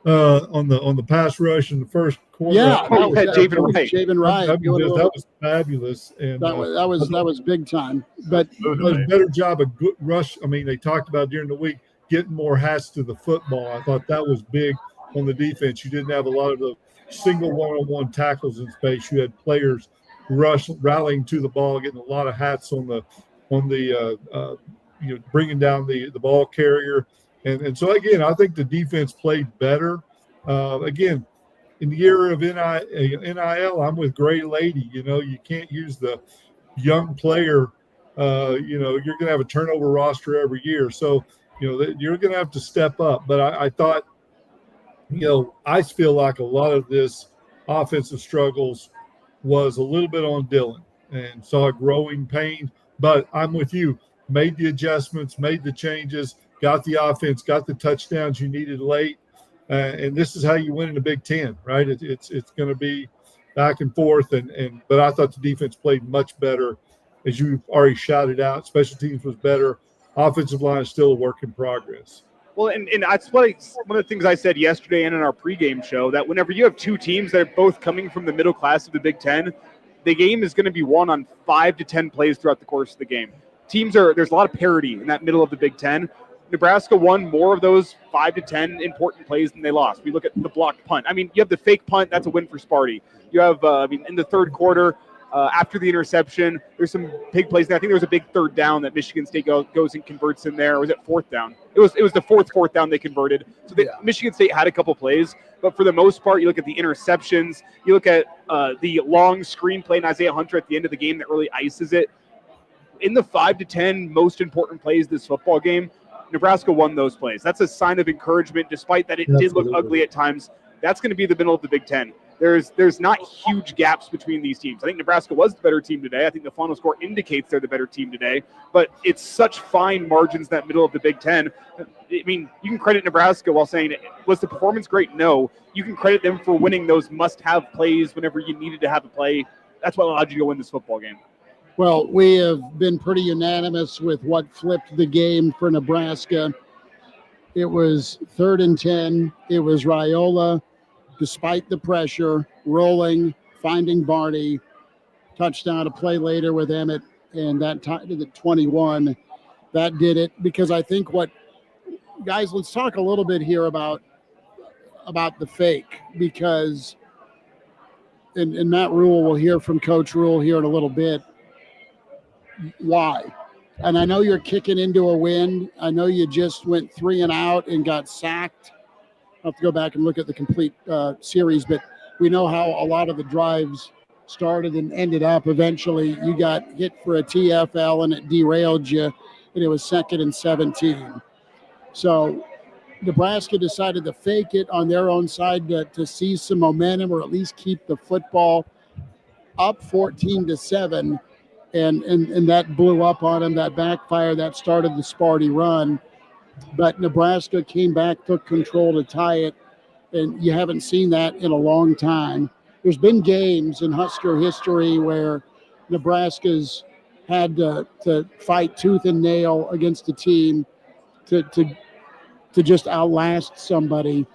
on the pass rush in the first quarter? Yeah, Javen Wright. That was fabulous, and that was big time. But it was a better job of good rush. I mean, they talked about during the week getting more hats to the football. I thought that was big on the defense. You didn't have a lot of the single one-on-one tackles in space. You had players rallying to the ball, getting a lot of hats on the bringing down the ball carrier. And so, again, I think the defense played better. Again, in the era of NIL, I'm with Gray Lady. You can't use the young player. You're going to have a turnover roster every year. So, you're going to have to step up. But I thought, I feel like a lot of this offensive struggles was a little bit on Dylan and saw a growing pain. But I'm with you. Made the adjustments, made the changes, got the offense, got the touchdowns you needed late. And this is how you win in the Big Ten, right? It's going to be back and forth. But I thought the defense played much better, as you've already shouted out. Special teams was better. Offensive line is still a work in progress. Well, and that's one of the things I said yesterday and in our pregame show, that whenever you have two teams that are both coming from the middle class of the Big Ten, the game is going to be won on 5 to 10 plays throughout the course of the game. There's a lot of parity in that middle of the Big Ten. Nebraska won more of those 5 to 10 important plays than they lost. We look at the blocked punt. I mean, you have the fake punt. That's a win for Sparty. You have, in the third quarter, after the interception, there's some big plays. I think there was a big third down that Michigan State goes and converts in there. Or was it fourth down? It was the fourth down they converted. So Michigan State had a couple plays. But for the most part, you look at the interceptions. You look at the long screen play in Isaiah Hunter at the end of the game that really ices it. In the 5 to 10 most important plays this football game, Nebraska won those plays. That's a sign of encouragement, despite that it did look ugly at times. That's going to be the middle of the Big Ten. There's not huge gaps between these teams. I think Nebraska was the better team today. I think the final score indicates they're the better team today. But it's such fine margins that middle of the Big Ten. I mean, you can credit Nebraska while saying, was the performance great? No. You can credit them for winning those must-have plays whenever you needed to have a play. That's what allowed you to win this football game. Well, we have been pretty unanimous with what flipped the game for Nebraska. It was 3rd and 10. It was Raiola, despite the pressure, rolling, finding Barney, touchdown, a play later with Emmett, and that tied to the 21. That did it, because I think guys, let's talk a little bit here about the fake, because and Matt Rule, will hear from Coach Rule here in a little bit. Why? And I know you're kicking into a wind. I know you just went 3 and out and got sacked. I'll have to go back and look at the complete series, but we know how a lot of the drives started and ended up. Eventually, you got hit for a TFL and it derailed you, and it was 2nd and 17. So Nebraska decided to fake it on their own side to seize some momentum or at least keep the football up 14-7. And that blew up on them. That backfire, that started the Sparty run. But Nebraska came back, took control to tie it, and you haven't seen that in a long time. There's been games in Husker history where Nebraska's had to fight tooth and nail against a team to just outlast somebody,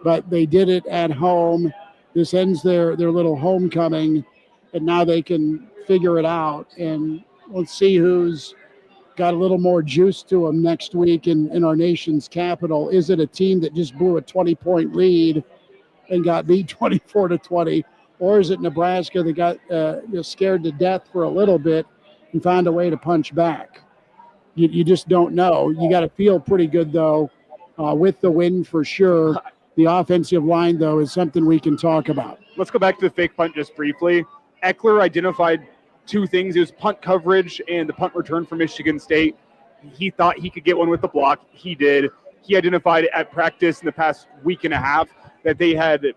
but they did it at home. This ends their little homecoming, and now they can figure it out. And let's see who's got a little more juice to them next week in our nation's capital. Is it a team that just blew a 20-point lead and got beat 24-20, or is it Nebraska that got scared to death for a little bit and found a way to punch back? You just don't know. You got to feel pretty good, though, with the win for sure. The offensive line, though, is something we can talk about. Let's go back to the fake punt just briefly. Eckler identified two things. It was punt coverage and the punt return for Michigan State. He thought he could get one with the block. He did. He identified at practice in the past week and a half that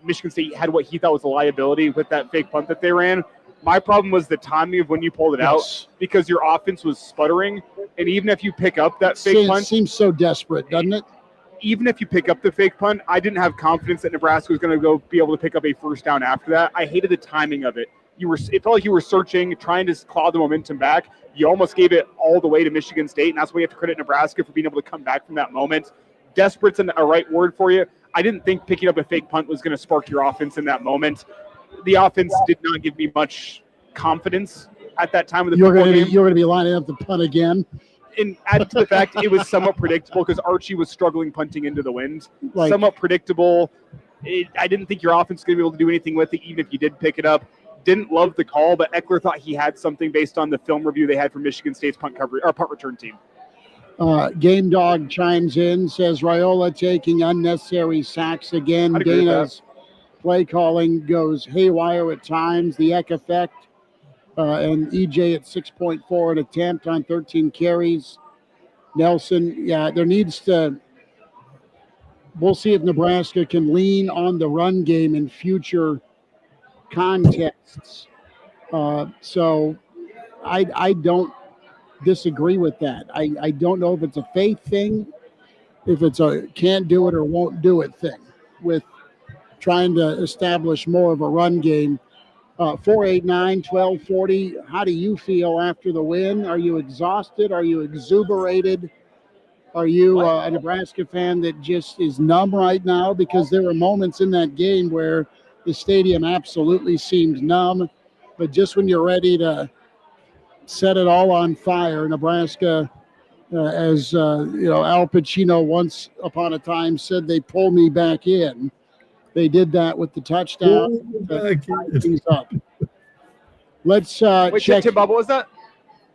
Michigan State had what he thought was a liability with that fake punt that they ran. My problem was the timing of when you pulled it out, because your offense was sputtering. And even if you pick up that fake punt, seems so desperate, doesn't it? Even if you pick up the fake punt, I didn't have confidence that Nebraska was going to be able to pick up a first down after that. I hated the timing of it. It felt like you were searching, trying to claw the momentum back. You almost gave it all the way to Michigan State, and that's why you have to credit Nebraska for being able to come back from that moment. Desperate's a right word for you. I didn't think picking up a fake punt was going to spark your offense in that moment. The offense did not give me much confidence at that time of the football game. You're going to be lining up the punt again. And add to the fact it was somewhat predictable because Archie was struggling punting into the wind. Somewhat predictable. I didn't think your offense was going to be able to do anything with it, even if you did pick it up. Didn't love the call, but Eckler thought he had something based on the film review they had from Michigan State's punt return team. Game Dog chimes in, says Raiola taking unnecessary sacks again. Dana's play calling goes haywire at times. The Eck effect. And EJ at 6.4 an attempt on 13 carries. Nelson, there needs to – we'll see if Nebraska can lean on the run game in future contests. So I don't disagree with that. I don't know if it's a faith thing, if it's a can't do it or won't do it thing with trying to establish more of a run game. 489-1240. How do you feel after the win? Are you exhausted? Are you exuberated? Are you a Nebraska fan that just is numb right now? Because there were moments in that game where the stadium absolutely seemed numb, but just when you're ready to set it all on fire, Nebraska, as Al Pacino once upon a time said, they pull me back in. They did that with the touchdown. Things up. Let's check. Tim Bob, what was that?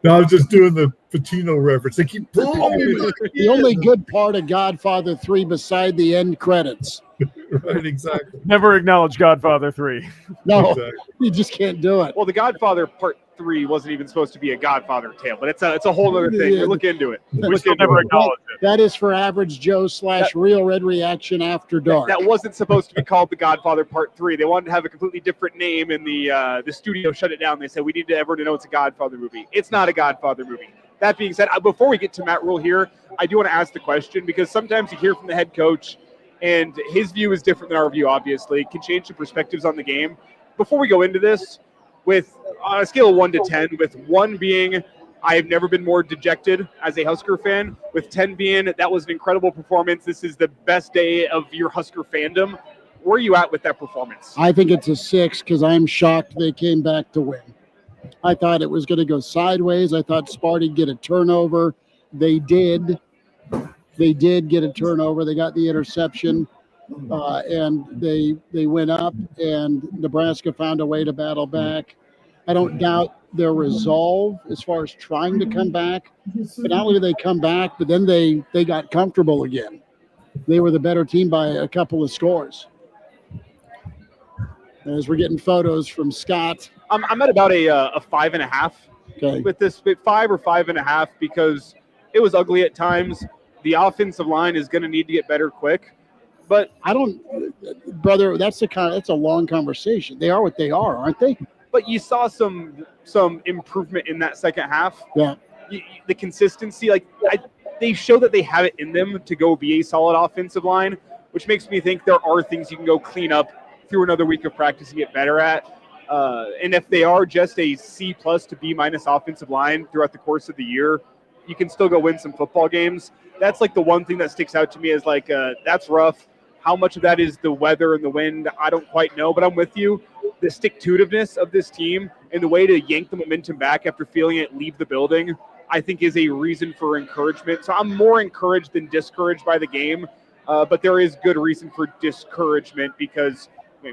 No, I was just doing the Pacino reference. They keep pulling me back in. The only good part of Godfather 3 beside the end credits. Right, exactly. Never acknowledge Godfather 3. No, Exactly. You just can't do it. Well, the Godfather Part 3 wasn't even supposed to be a Godfather tale, but it's a whole other thing. Yeah. Look into it. We still never acknowledge it. That is for Average Joe / Real Red Reaction After Dark. That wasn't supposed to be called The Godfather Part 3. They wanted to have a completely different name, and the studio shut it down. They said, we need everyone to know it's a Godfather movie. It's not a Godfather movie. That being said, before we get to Matt Rule here, I do want to ask the question, because sometimes you hear from the head coach, and his view is different than our view, obviously. It can change the perspectives on the game. Before we go into this, on a scale of 1 to 10, with 1 being I have never been more dejected as a Husker fan, with 10 being that was an incredible performance, this is the best day of your Husker fandom, where are you at with that performance? I think it's a 6 because I'm shocked they came back to win. I thought it was going to go sideways. I thought Sparty'd get a turnover. They did. They did get a turnover. They got the interception, and they went up, and Nebraska found a way to battle back. I don't doubt their resolve as far as trying to come back. But not only did they come back, but then they got comfortable again. They were the better team by a couple of scores. As we're getting photos from Scott. I'm at about a 5.5 with this, 5 or 5.5, because it was ugly at times. the offensive line is going to need to get better quick. But I don't, brother. That's a long conversation. They are what they are, aren't they? But you saw some improvement in that second half. Yeah. The consistency, they show that they have it in them to go be a solid offensive line, which makes me think there are things you can go clean up through another week of practice and get better at. And if they are just a C+ to B- offensive line throughout the course of the year, you can still go win some football games. That's like the one thing that sticks out to me is that's rough. How much of that is the weather and the wind, I don't quite know, but I'm with you. The stick-to-itiveness of this team and the way to yank the momentum back after feeling it leave the building, I think is a reason for encouragement. So I'm more encouraged than discouraged by the game, but there is good reason for discouragement because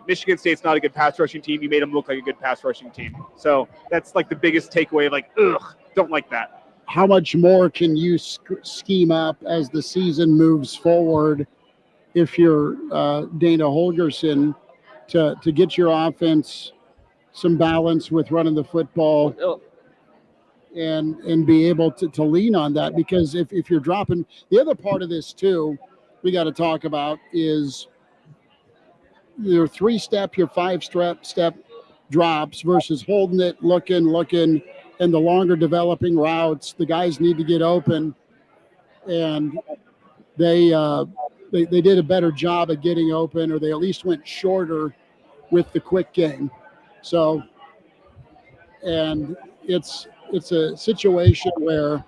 Michigan State's not a good pass rushing team. You made them look like a good pass rushing team. So that's like the biggest takeaway of don't like that. How much more can you scheme up as the season moves forward if you're Dana Holgorsen to get your offense some balance with running the football and be able to lean on that? Because if you're dropping, the other part of this too we got to talk about is your 3-step, your 5-step drops versus holding it, looking, and the longer developing routes. The guys need to get open, and they did a better job of getting open, or they at least went shorter with the quick game. So, and it's a situation where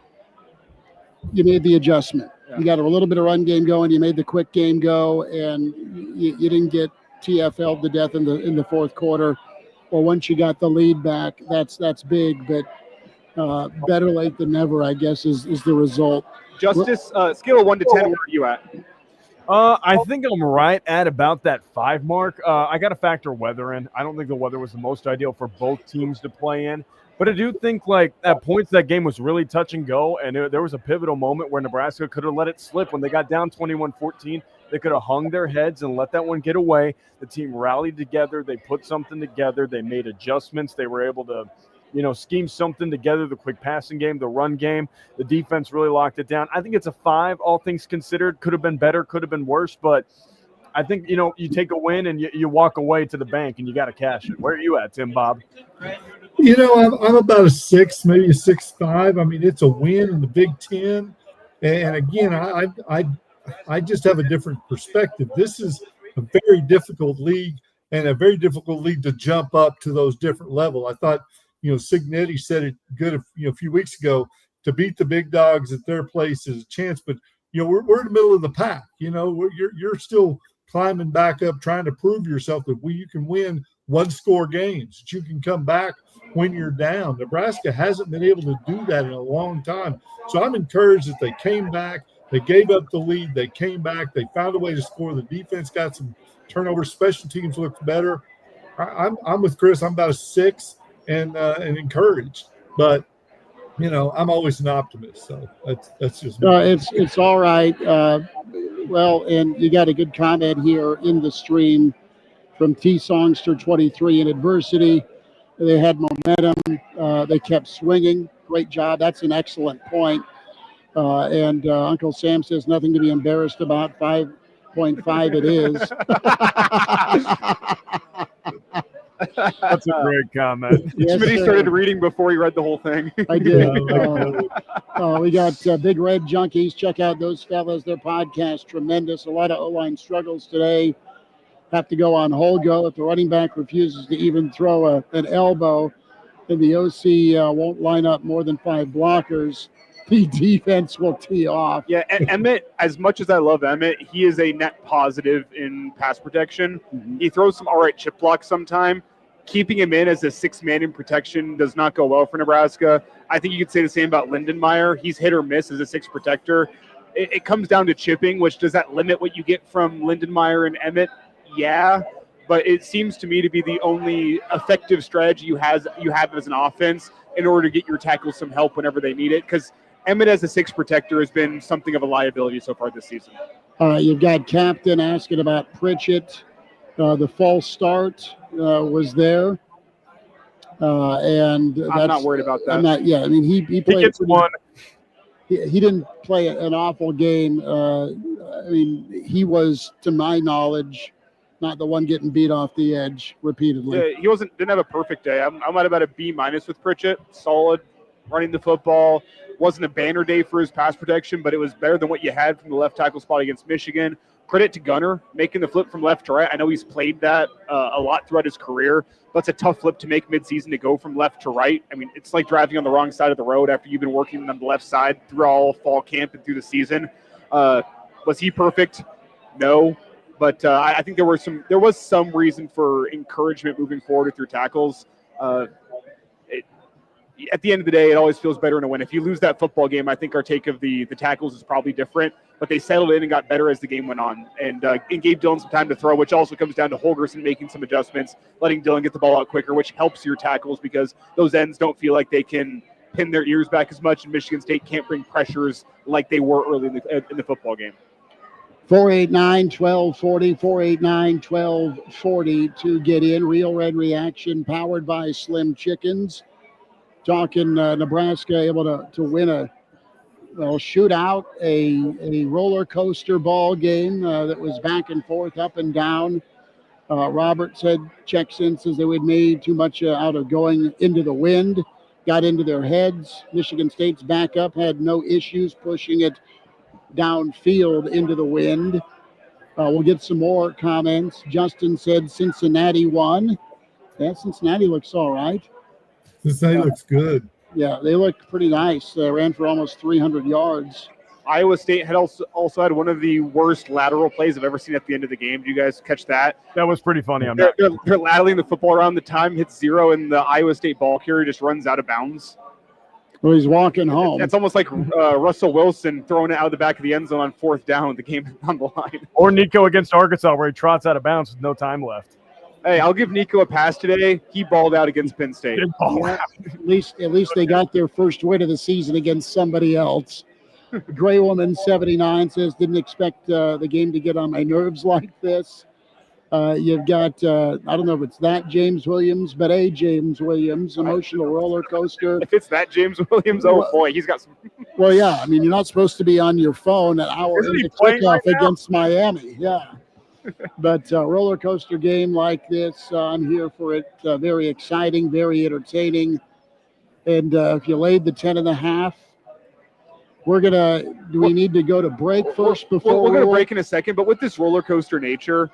you made the adjustment. Yeah. You got a little bit of run game going. You made the quick game go, and you didn't get TFL'd to death in the fourth quarter. Or once you got the lead back, that's big. But better late than never, I guess, is the result. Justice, scale of 1 to 10, where are you at? I think I'm right at about that 5 mark. I got to factor weather in. I don't think the weather was the most ideal for both teams to play in. But I do think, at points, that game was really touch and go, and there was a pivotal moment where Nebraska could have let it slip. When they got down 21-14, they could have hung their heads and let that one get away. The team rallied together. They put something together. They made adjustments. They were able to, scheme something together, the quick passing game, the run game. The defense really locked it down. I think it's a 5, all things considered. Could have been better, could have been worse, but I think, you take a win and you walk away to the bank and you got to cash it. Where are you at, Tim Bob? I'm about a 6, maybe a 6.5. I mean, it's a win in the Big Ten. And again, I just have a different perspective. This is a very difficult league and a very difficult league to jump up to those different levels. I thought, Signetti said it good a few weeks ago, to beat the big dogs at their place is a chance. But, we're in the middle of the pack. You're still climbing back up, trying to prove yourself that you can win 1-score games, that you can come back when you're down. Nebraska hasn't been able to do that in a long time. So I'm encouraged that they came back. They gave up the lead. They came back. They found a way to score. The defense got some turnovers. Special teams looked better. I'm with Chris. I'm about a 6 and encouraged. But, I'm always an optimist. So that's just me. It's all right. Well, and you got a good comment here in the stream from T-Songster 23. In adversity, they had momentum. They kept swinging. Great job. That's an excellent point. And Uncle Sam says nothing to be embarrassed about. 5.5 it is. That's a great comment. Yes, Smitty started reading before he read the whole thing. I did. We got Big Red Junkies. Check out those fellas. Their podcast, tremendous. A lot of O-line struggles today. Have to go on Holgo if the running back refuses to even throw an elbow, and the OC won't line up more than 5 blockers. The defense will tee off. Yeah, Emmett, as much as I love Emmett, he is a net positive in pass protection. Mm-hmm. He throws some all right chip blocks sometime. Keeping him in as a 6-man in protection does not go well for Nebraska. I think you could say the same about Lindenmeyer. He's hit or miss as a 6 protector. It comes down to chipping, which does that limit what you get from Lindenmeyer and Emmett? Yeah, but it seems to me to be the only effective strategy you have as an offense in order to get your tackles some help whenever they need it, because Emmett as a 6 protector has been something of a liability so far this season. You've got Captain asking about Pritchett. The false start was there. And I'm not worried about that. I'm not. Yeah, I mean he played. He gets one. he didn't play an awful game. I mean, he was, to my knowledge, not the one getting beat off the edge repeatedly. Yeah, he didn't have a perfect day. I'm at about a B- with Pritchett. Solid, running the football. Wasn't a banner day for his pass protection, but it was better than what you had from the left tackle spot against Michigan. Credit to Gunner making the flip from left to right. I know he's played that a lot throughout his career, but it's a tough flip to make midseason to go from left to right. I mean, it's like driving on the wrong side of the road after you've been working on the left side through all fall camp and through the season. Was he perfect? No. But I think there was some reason for encouragement moving forward through tackles. At the end of the day, it always feels better in a win. If you lose that football game, I think our take of the tackles is probably different. But they settled in and got better as the game went on, and gave Dylan some time to throw, which also comes down to Holgerson making some adjustments, letting Dylan get the ball out quicker, which helps your tackles because those ends don't feel like they can pin their ears back as much, and Michigan State can't bring pressures like they were early in the football game. 489-1240, 489-1240 to get in. Real Red Reaction powered by Slim Chickens. Talking Nebraska able to win a shootout, a roller coaster ball game that was back and forth, up and down. Robert said checks in, says they would made too much out of going into the wind, got into their heads. Michigan State's backup had no issues pushing it downfield into the wind. We'll get some more comments. Justin said Cincinnati won. Yeah, Cincinnati looks all right. Cincinnati looks good. Yeah, they look pretty nice. Ran for almost 300 yards. Iowa State had also had one of the worst lateral plays I've ever seen at the end of the game. Did you guys catch that? That was pretty funny. They're ladling the football around, the time hits zero, and the Iowa State ball carrier just runs out of bounds. Well, he's walking home. It's almost like Russell Wilson throwing it out of the back of the end zone on fourth down. The game on the line. Or Nico against Arkansas, where he trots out of bounds with no time left. Hey, I'll give Nico a pass today. He balled out against Penn State. Yeah, at least they got their first win of the season against somebody else. Gray Woman 79 says, didn't expect the game to get on my nerves like this. You've got, I don't know if it's that James Williams, but a James Williams, emotional roller coaster. If it's that James Williams, oh boy, he's got some. Well, yeah, I mean, you're not supposed to be on your phone an hour into kickoff against Miami. Yeah. But roller coaster game like this, I'm here for it. Very exciting, very entertaining. And if you laid the 10.5, do we need to go to break first before we're going to break in a second, but with this roller coaster nature,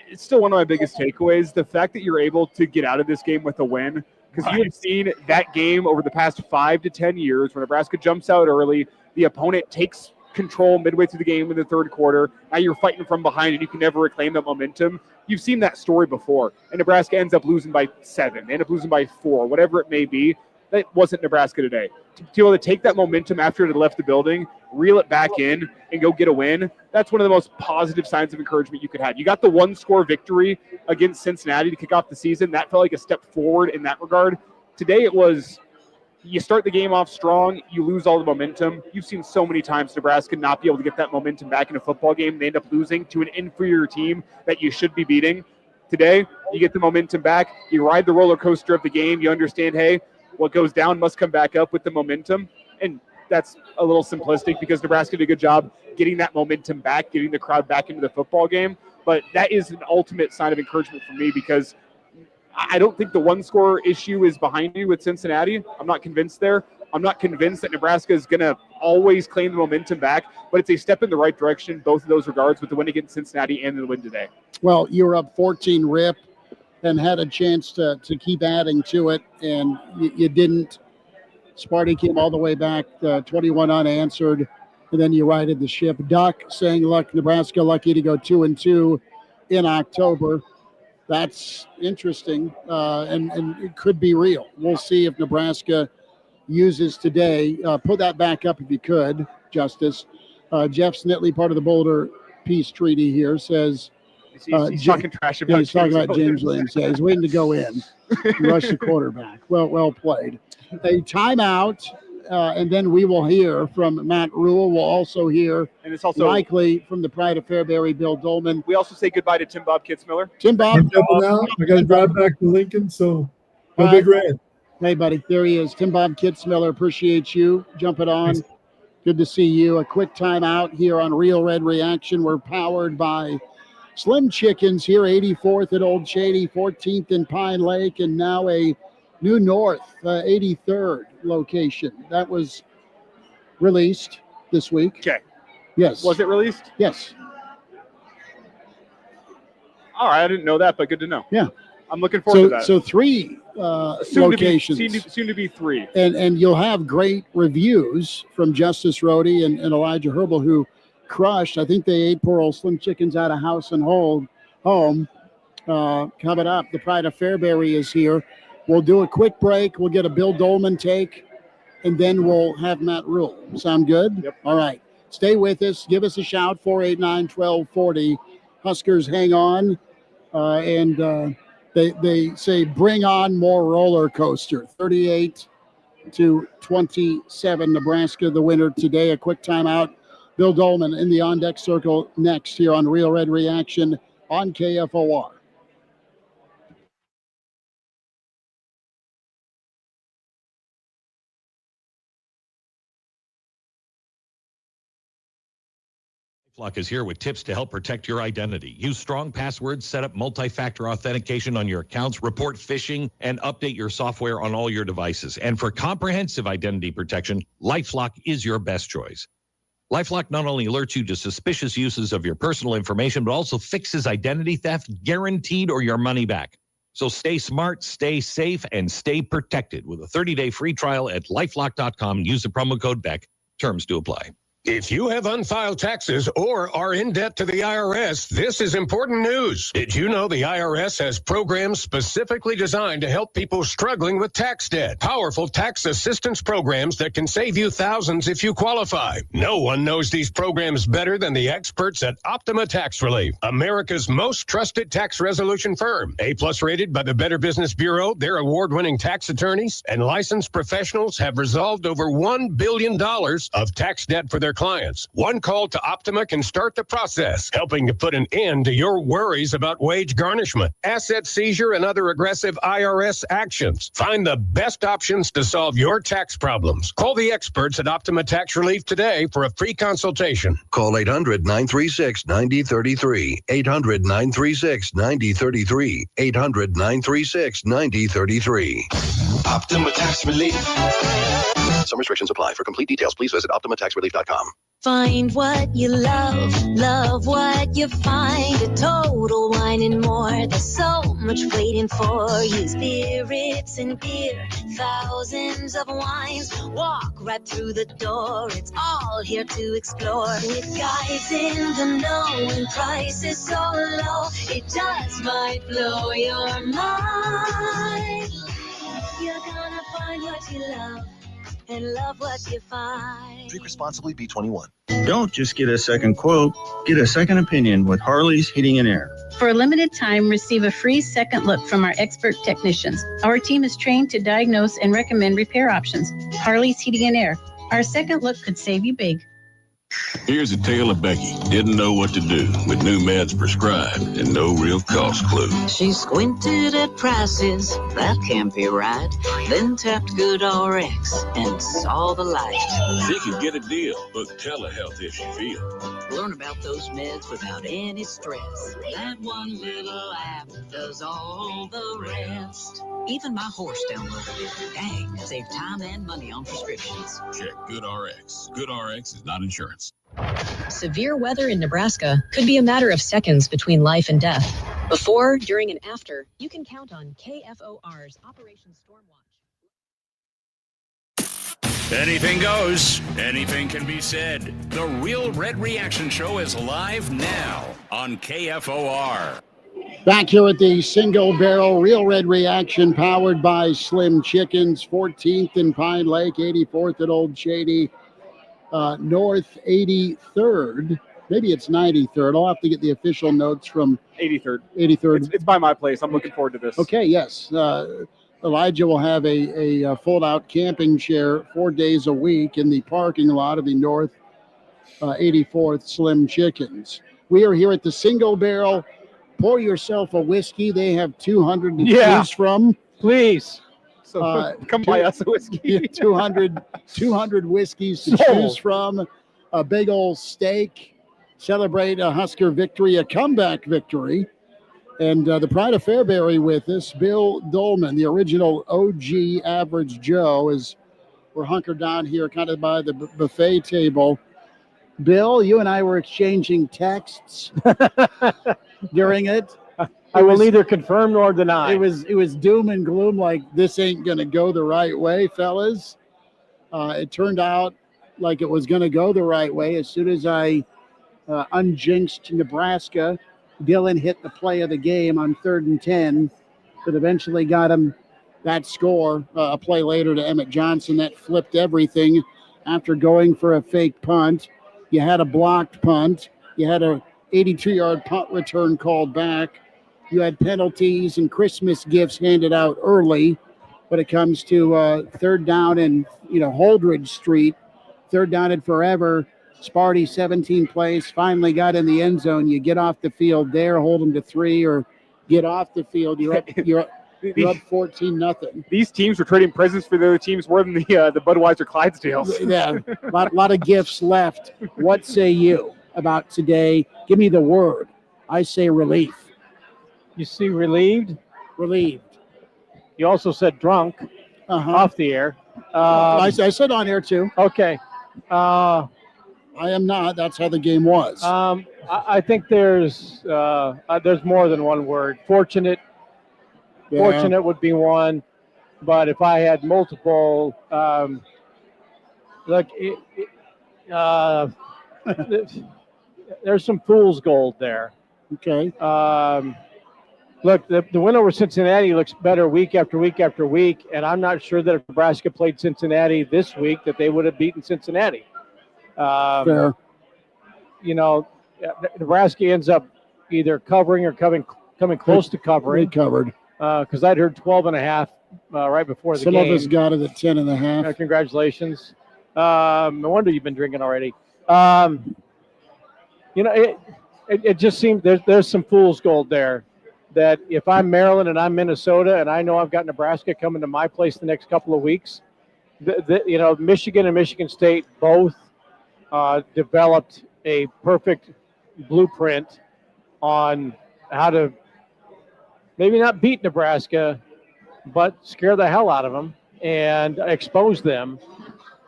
it's still one of my biggest takeaways. The fact that you're able to get out of this game with a win, because you have seen that game over the past 5 to 10 years where Nebraska jumps out early, the opponent takes control midway through the game in the third quarter. Now you're fighting from behind and you can never reclaim that momentum. You've seen that story before. And Nebraska ends up losing by 7, they end up losing by 4, whatever it may be. That wasn't Nebraska today. To be able to take that momentum after they left the building, reel it back in, and go get a win, that's one of the most positive signs of encouragement you could have. You got the 1-score victory against Cincinnati to kick off the season. That felt like a step forward in that regard. Today it was, you start the game off strong, you lose all the momentum. You've seen so many times Nebraska not be able to get that momentum back in a football game. They end up losing to an inferior team that you should be beating. Today, you get the momentum back. You ride the roller coaster of the game. You understand, hey, what goes down must come back up with the momentum. And that's a little simplistic because Nebraska did a good job getting that momentum back, getting the crowd back into the football game. But that is an ultimate sign of encouragement for me because I don't think the 1-score issue is behind you with Cincinnati. I'm not convinced there. I'm not convinced that Nebraska is going to always claim the momentum back, but it's a step in the right direction, both of those regards, with the win against Cincinnati and the win today. Well, you were up 14 rip and had a chance to keep adding to it, and you didn't. Sparty came all the way back, 21 unanswered, and then you righted the ship. Duck saying, look, Nebraska lucky to go 2-2 in October. That's interesting, and it could be real. We'll see if Nebraska uses today. Put that back up if you could, Justice. Jeff Snitley, part of the Boulder Peace Treaty here, says he's talking trash about, he's talking about James Williams. Yeah, he's waiting to go in. Rush the quarterback. Well played. A timeout, and then we will hear from Matt Rule. We'll also hear, and it's also likely from the Pride of Fairbury, Bill Dolman. We also say goodbye to Tim Bob Kitzmiller. Tim Bob. I'm jumping out. I got to drive back to Lincoln, so go Big Red. Hey, buddy, there he is. Tim Bob Kitzmiller, appreciate you jumping on. Good to see you. A quick timeout here on Real Red Reaction. We're powered by Slim Chickens here, 84th at Old Shady, 14th in Pine Lake, and now a new North, 83rd location. That was released this week. Okay. Yes. Was it released? Yes. All right, I didn't know that, but good to know. Yeah. I'm looking forward to that. So 3 locations. Soon to be 3. And you'll have great reviews from Justice Rhodey and Elijah Herbal, who crushed. I think they ate poor old Slim Chickens out of house and home. Coming up, the Pride of Fairbury is here. We'll do a quick break. We'll get a Bill Dolman take, and then we'll have Matt Rule. Sound good? Yep. All right. Stay with us. Give us a shout, 489-1240. Huskers hang on. They say bring on more roller coaster. 38-27, Nebraska the winner today. A quick timeout. Bill Dolman in the on-deck circle next here on Real Red Reaction on KFOR. LifeLock is here with tips to help protect your identity. Use strong passwords, set up multi-factor authentication on your accounts, report phishing, and update your software on all your devices. And for comprehensive identity protection, LifeLock is your best choice. LifeLock not only alerts you to suspicious uses of your personal information, but also fixes identity theft, guaranteed, or your money back. So stay smart, stay safe, and stay protected with a 30-day free trial at LifeLock.com. Use the promo code BECK. Terms to apply. If you have unfiled taxes or are in debt to the IRS, this is important news. Did you know the IRS has programs specifically designed to help people struggling with tax debt? Powerful tax assistance programs that can save you thousands if you qualify. No one knows these programs better than the experts at Optima Tax Relief, America's most trusted tax resolution firm. A-plus rated by the Better Business Bureau, their award-winning tax attorneys and licensed professionals have resolved over $1 billion of tax debt for their clients. One call to Optima can start the process, helping to put an end to your worries about wage garnishment, asset seizure, and other aggressive IRS actions. Find the best options to solve your tax problems. Call the experts at Optima Tax Relief today for a free consultation. Call 800-936-9033. 800-936-9033. 800-936-9033. Optima Tax Relief. Some restrictions apply. For complete details, please visit OptimaTaxRelief.com. Find what you love what you find. A Total Wine and More. There's so much waiting for you. Spirits and beer, thousands of wines. Walk right through the door. It's all here to explore. With guys in the know and prices so low, it just might blow your mind. You're gonna find what you love and love what you find. Drink responsibly, B21. Don't just get a second quote, get a second opinion with Harley's Heating and Air. For a limited time, receive a free second look from our expert technicians. Our team is trained to diagnose and recommend repair options. Harley's Heating and Air. Our second look could save you big. Here's a tale of Becky. Didn't know what to do with new meds prescribed and no real cost clue. She squinted at prices, that can't be right. Then tapped GoodRx and saw the light. She could get a deal, book telehealth if she feels. Learn about those meds without any stress. That one little app does all the rest. Even my horse downloaded it. Dang, save time and money on prescriptions. Check GoodRx. GoodRx is not insurance. Severe weather in Nebraska could be a matter of seconds between life and death. Before, during, and after, you can count on KFOR's Operation Stormwatch. Anything goes. Anything can be said. The Real Red Reaction Show is live now on KFOR. Back here at the Single Barrel Real Red Reaction, powered by Slim Chickens, 14th in Pine Lake, 84th at Old Shady. North 83rd, maybe it's 93rd. I'll have to get the official notes from 83rd. 83rd. It's by my place. I'm looking forward to this. Okay, yes. Elijah will have a fold-out camping chair 4 days a week in the parking lot of the North 84th Slim Chickens. We are here at the Single Barrel. Pour yourself a whiskey. They have 200 to choose from. Please. So come buy us a whiskey. 200 whiskeys to choose from. A big old steak. Celebrate a Husker victory, a comeback victory. And the Pride of Fairbury with us, Bill Dolman, the original OG Average Joe, as we're hunkered down here kind of by the buffet table. Bill, you and I were exchanging texts during it. I will neither confirm nor deny. It was doom and gloom, like this ain't going to go the right way, fellas. It turned out like it was going to go the right way. As soon as I unjinxed Nebraska, Dylan hit the play of the game on 3rd and 10 that eventually got him that score. A play later to Emmett Johnson that flipped everything after going for a fake punt. You had a blocked punt. You had a 82-yard punt return called back. You had penalties and Christmas gifts handed out early. When it comes to 3rd down and Holdridge Street, 3rd down and forever. Sparty 17 plays, finally got in the end zone. You get off the field there, hold them to 3, or get off the field. You're up 14-0. These teams were trading presents for the other teams more than the Budweiser Clydesdales. Yeah, a lot of gifts left. What say you about today? Give me the word. I say relief. You see relieved? Relieved. You also said drunk off the air. I said on air too. Okay. I am not. That's how the game was. I think there's more than one word. Fortunate. Yeah. Fortunate would be one, but if I had multiple, there's some fool's gold there. Okay. Look, the win over Cincinnati looks better week after week after week, and I'm not sure that if Nebraska played Cincinnati this week that they would have beaten Cincinnati. Fair. Nebraska ends up either covering or coming close to covering. They covered. Because I'd heard 12.5 right before the game. Some of us got it at 10.5. Congratulations. No wonder you've been drinking already. It just seems there's some fool's gold there. That if I'm Maryland and I'm Minnesota and I know I've got Nebraska coming to my place the next couple of weeks, Michigan and Michigan State both developed a perfect blueprint on how to maybe not beat Nebraska, but scare the hell out of them and expose them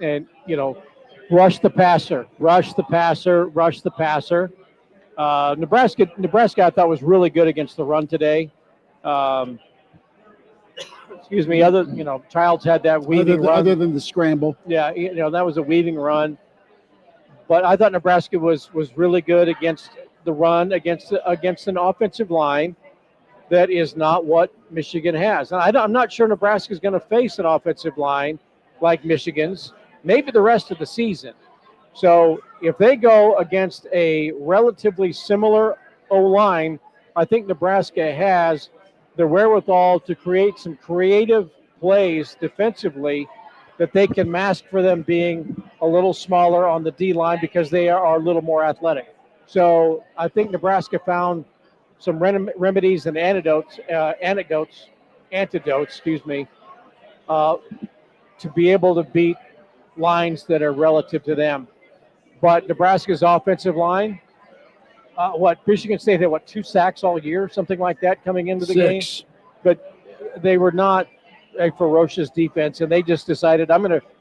and, rush the passer. Nebraska, I thought, was really good against the run today. Childs had that weaving run. Other than the scramble. Yeah, that was a weaving run. But I thought Nebraska was really good against the run, against an offensive line that is not what Michigan has. And I'm not sure Nebraska is going to face an offensive line like Michigan's, maybe the rest of the season. So if they go against a relatively similar O-line, I think Nebraska has the wherewithal to create some creative plays defensively that they can mask for them being a little smaller on the D-line because they are a little more athletic. So I think Nebraska found some remedies and antidotes, to be able to beat lines that are relative to them. But Nebraska's offensive line, Michigan State had 2 sacks all year, something like that coming into the 6. game. But they were not a ferocious defense, and they just decided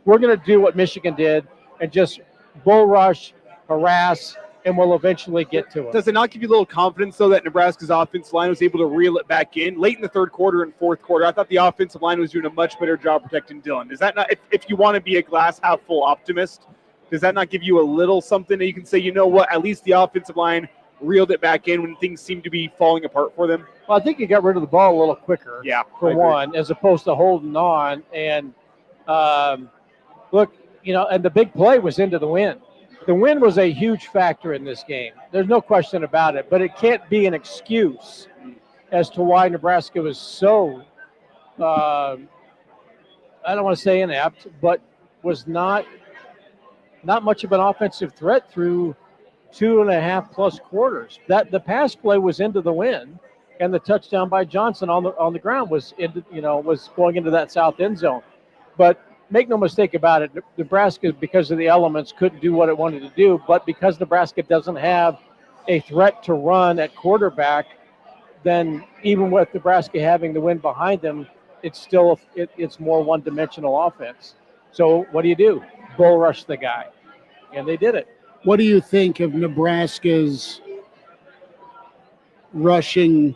we're gonna do what Michigan did and just bull rush, harass, and we'll eventually get to it. Does it not give you a little confidence, though, that Nebraska's offensive line was able to reel it back in late in the 3rd quarter and 4th quarter? I thought the offensive line was doing a much better job protecting Dylan. Is that not, if you want to be a glass half full optimist, does that not give you a little something that you can say, you know what, at least the offensive line reeled it back in when things seem to be falling apart for them? Well, I think you got rid of the ball a little quicker, for one, as opposed to holding on. And and the big play was into the wind. The wind was a huge factor in this game. There's no question about it, but it can't be an excuse as to why Nebraska was so, I don't want to say inept, but was not much of an offensive threat through 2.5+ quarters. That the pass play was into the wind, and the touchdown by Johnson on the ground was going into that south end zone. But make no mistake about it, Nebraska, because of the elements, couldn't do what it wanted to do. But because Nebraska doesn't have a threat to run at quarterback, then even with Nebraska having the wind behind them, it's more one-dimensional offense. So what do? Bull rush the guy, and they did it. What do you think of Nebraska's rushing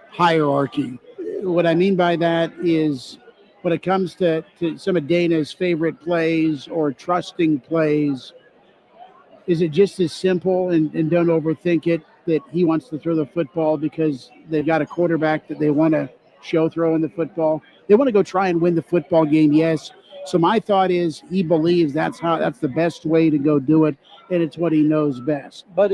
hierarchy? What I mean by that is when it comes to some of Dana's favorite plays or trusting plays, is it just as simple, and don't overthink it, that he wants to throw the football because they've got a quarterback that they want to show throwing the football? They want to go try and win the football game, yes. So my thought is he believes that's the best way to go do it, and it's what he knows best. But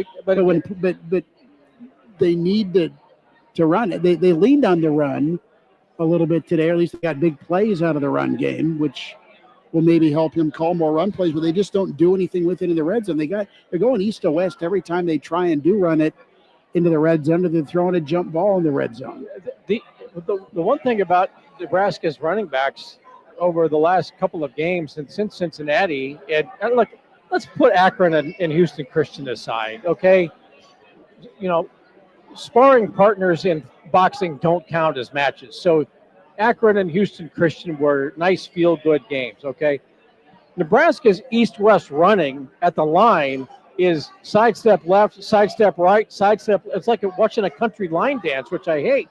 they need to run it. They leaned on the run a little bit today, or at least they got big plays out of the run game, which will maybe help him call more run plays, but they just don't do anything with it in the red zone. They're going east to west every time they try and do run it into the red zone, they're throwing a jump ball in the red zone. The one thing about Nebraska's running backs over the last couple of games and since Cincinnati, and look, let's put Akron and Houston Christian aside, okay? Sparring partners in boxing don't count as matches. So Akron and Houston Christian were nice feel-good games, okay? Nebraska's east-west running at the line is sidestep left, sidestep right, sidestep. It's like watching a country line dance, which I hate.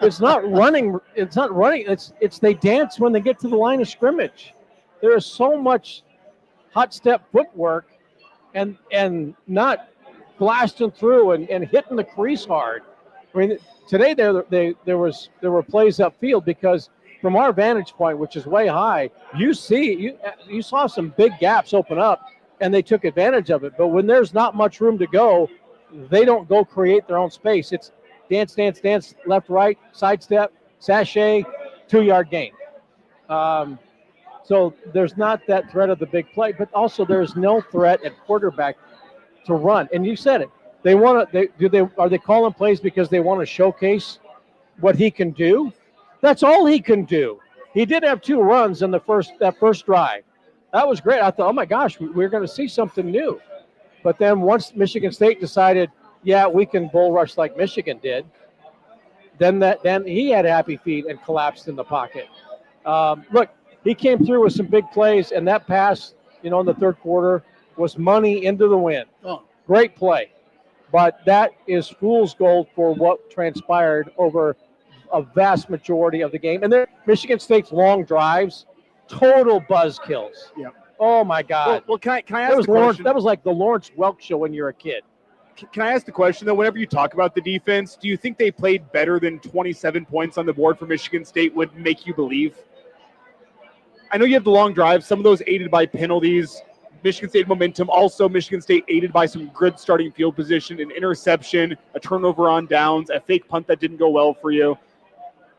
It's not running. It's not running. It's they dance when they get to the line of scrimmage. There is so much hot step footwork and not blasting through and hitting the crease hard. I mean, today there were plays upfield because from our vantage point, which is way high, you saw some big gaps open up, and they took advantage of it. But when there's not much room to go, they don't go create their own space. It's dance, dance, dance, left, right, sidestep, sachet, 2-yard gain. So there's not that threat of the big play, but also there's no threat at quarterback to run. And you said it. They want to. Are they calling plays because they want to showcase what he can do? That's all he can do. He did have 2 runs in that first drive. That was great. I thought, oh my gosh, we're going to see something new. But then once Michigan State decided, yeah, we can bull rush like Michigan did, then he had happy feet and collapsed in the pocket. Look, he came through with some big plays, and that pass, in the third quarter was money into the wind. Oh. Great play. But that is fool's gold for what transpired over a vast majority of the game. And then Michigan State's long drives, total buzzkills. Yeah. Oh, my God. Well, can I ask the question? That was like the Lawrence Welk show when you're a kid. Can I ask the question, though? Whenever you talk about the defense, do you think they played better than 27 points on the board for Michigan State would make you believe? I know you have the long drives, some of those aided by penalties. Michigan State momentum. Also, Michigan State aided by some good starting field position, an interception, a turnover on downs, a fake punt that didn't go well for you.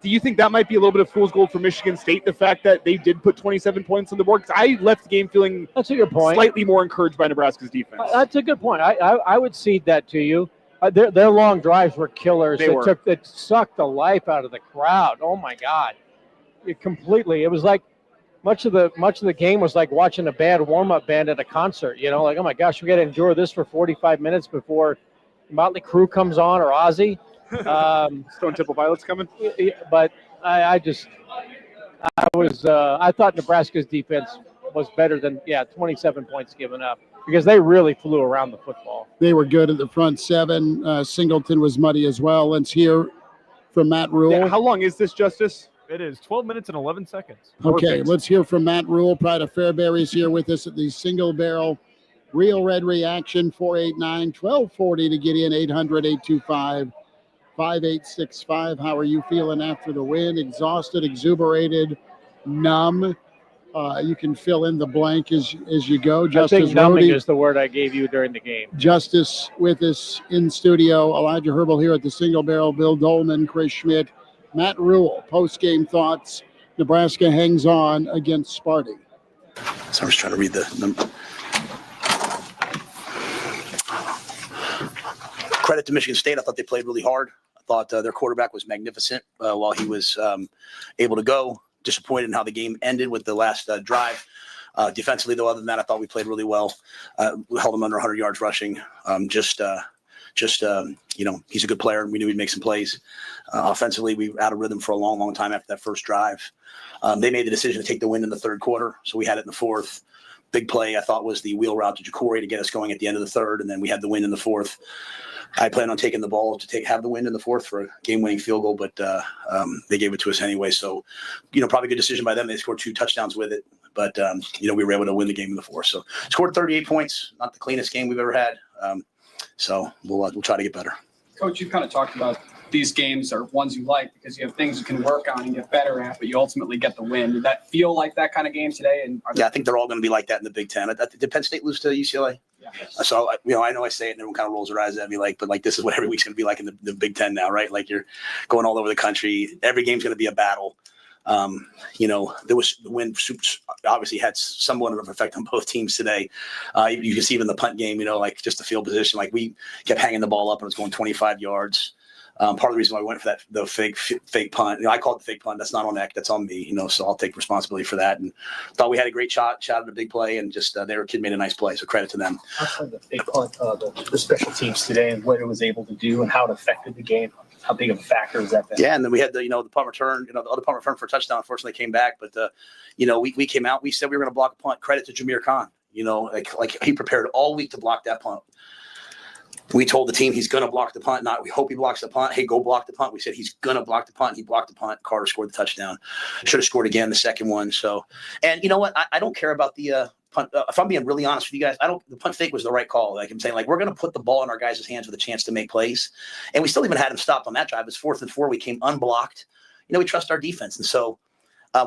Do you think that might be a little bit of fool's gold for Michigan State, the fact that they did put 27 points on the board? Because I left the game feeling that's a good point. Slightly more encouraged by Nebraska's defense. That's a good point. I would cede that to you. Their long drives were killers. It sucked the life out of the crowd. Oh, my God. It was like much of the game was like watching a bad warm-up band at a concert, like, oh my gosh, we got to endure this for 45 minutes before Motley Crue comes on or Ozzy. Stone Temple Pilots coming. But I thought Nebraska's defense was better than 27 points given up because they really flew around the football. They were good at the front 7. Singleton was muddy as well. Let's hear from Matt Rule. Yeah, how long is this, Justice? It is 12 minutes and 11 seconds. Okay, Perfect. Let's hear from Matt Rule. Pride of Fairbury's here with us at the Single Barrel Real Red Reaction. 489-1240 to get in. 800-825-5865. How are you feeling after the win? Exhausted, exuberated, numb? You can fill in the blank as you go. Justice, I think numbing is the word I gave you during the game. Justice with us in studio. Elijah Herbal here at the Single Barrel. Bill Dolman, Chris Schmidt. Matt Rule, post-game thoughts. Nebraska hangs on against Sparty. So I was trying to read the number. credit to Michigan State. I thought they played really hard. I thought their quarterback was magnificent while he was able to go. Disappointed in how the game ended with the last drive. Defensively, though, other than that, I thought we played really well. We held him under 100 yards rushing. He's a good player, and we knew he'd make some plays. Offensively, we were out of rhythm for a long, long time after that first drive. They made the decision to take the win in the third quarter, so we had it in the fourth. Big play, I thought, was the wheel route to Jacory to get us going at the end of the third, and then we had the win in the fourth. I planned on taking the ball to have the win in the fourth for a game-winning field goal, but they gave it to us anyway. So, probably a good decision by them. They scored 2 touchdowns with it, but we were able to win the game in the fourth. So, scored 38 points, not the cleanest game we've ever had. So we'll try to get better. Coach, you've kind of talked about these games are ones you like because you have things you can work on and get better at, but you ultimately get the win. Did that feel like that kind of game today? And I think they're all going to be like that in the Big Ten. Did Penn State lose to UCLA? Yeah. So, I know I say it and everyone kind of rolls their eyes at me but this is what every week's going to be like in the Big Ten now, right? Like you're going all over the country. Every game's going to be a battle. There was the win obviously had somewhat of an effect on both teams today. You can see even the punt game, just the field position, like we kept hanging the ball up and it was going 25 yards. Part of the reason why we went for the fake punt, I call it the fake punt. That's not on Eck. That's on me, so I'll take responsibility for that. And thought we had a great shot at a big play, and just their kid made a nice play. So credit to them. Outside the fake punt, the special teams today and what it was able to do and how it affected the game. How big of a factor is that? Yeah, and then we had the punt return. The other punt return for a touchdown. Unfortunately, came back, but we came out. We said we were going to block a punt. Credit to Jameer Khan. Like he prepared all week to block that punt. We told the team he's going to block the punt. We hope he blocks the punt. Hey, go block the punt. We said he's going to block the punt. He blocked the punt. Carter scored the touchdown. Should have scored again the second one. So, and you know what? I don't care about the punt. If I'm being really honest with you guys, the punt fake was the right call. Like I'm saying, we're going to put the ball in our guys' hands with a chance to make plays. And we still even had him stopped on that drive. It was 4th and 4. We came unblocked. We trust our defense. And so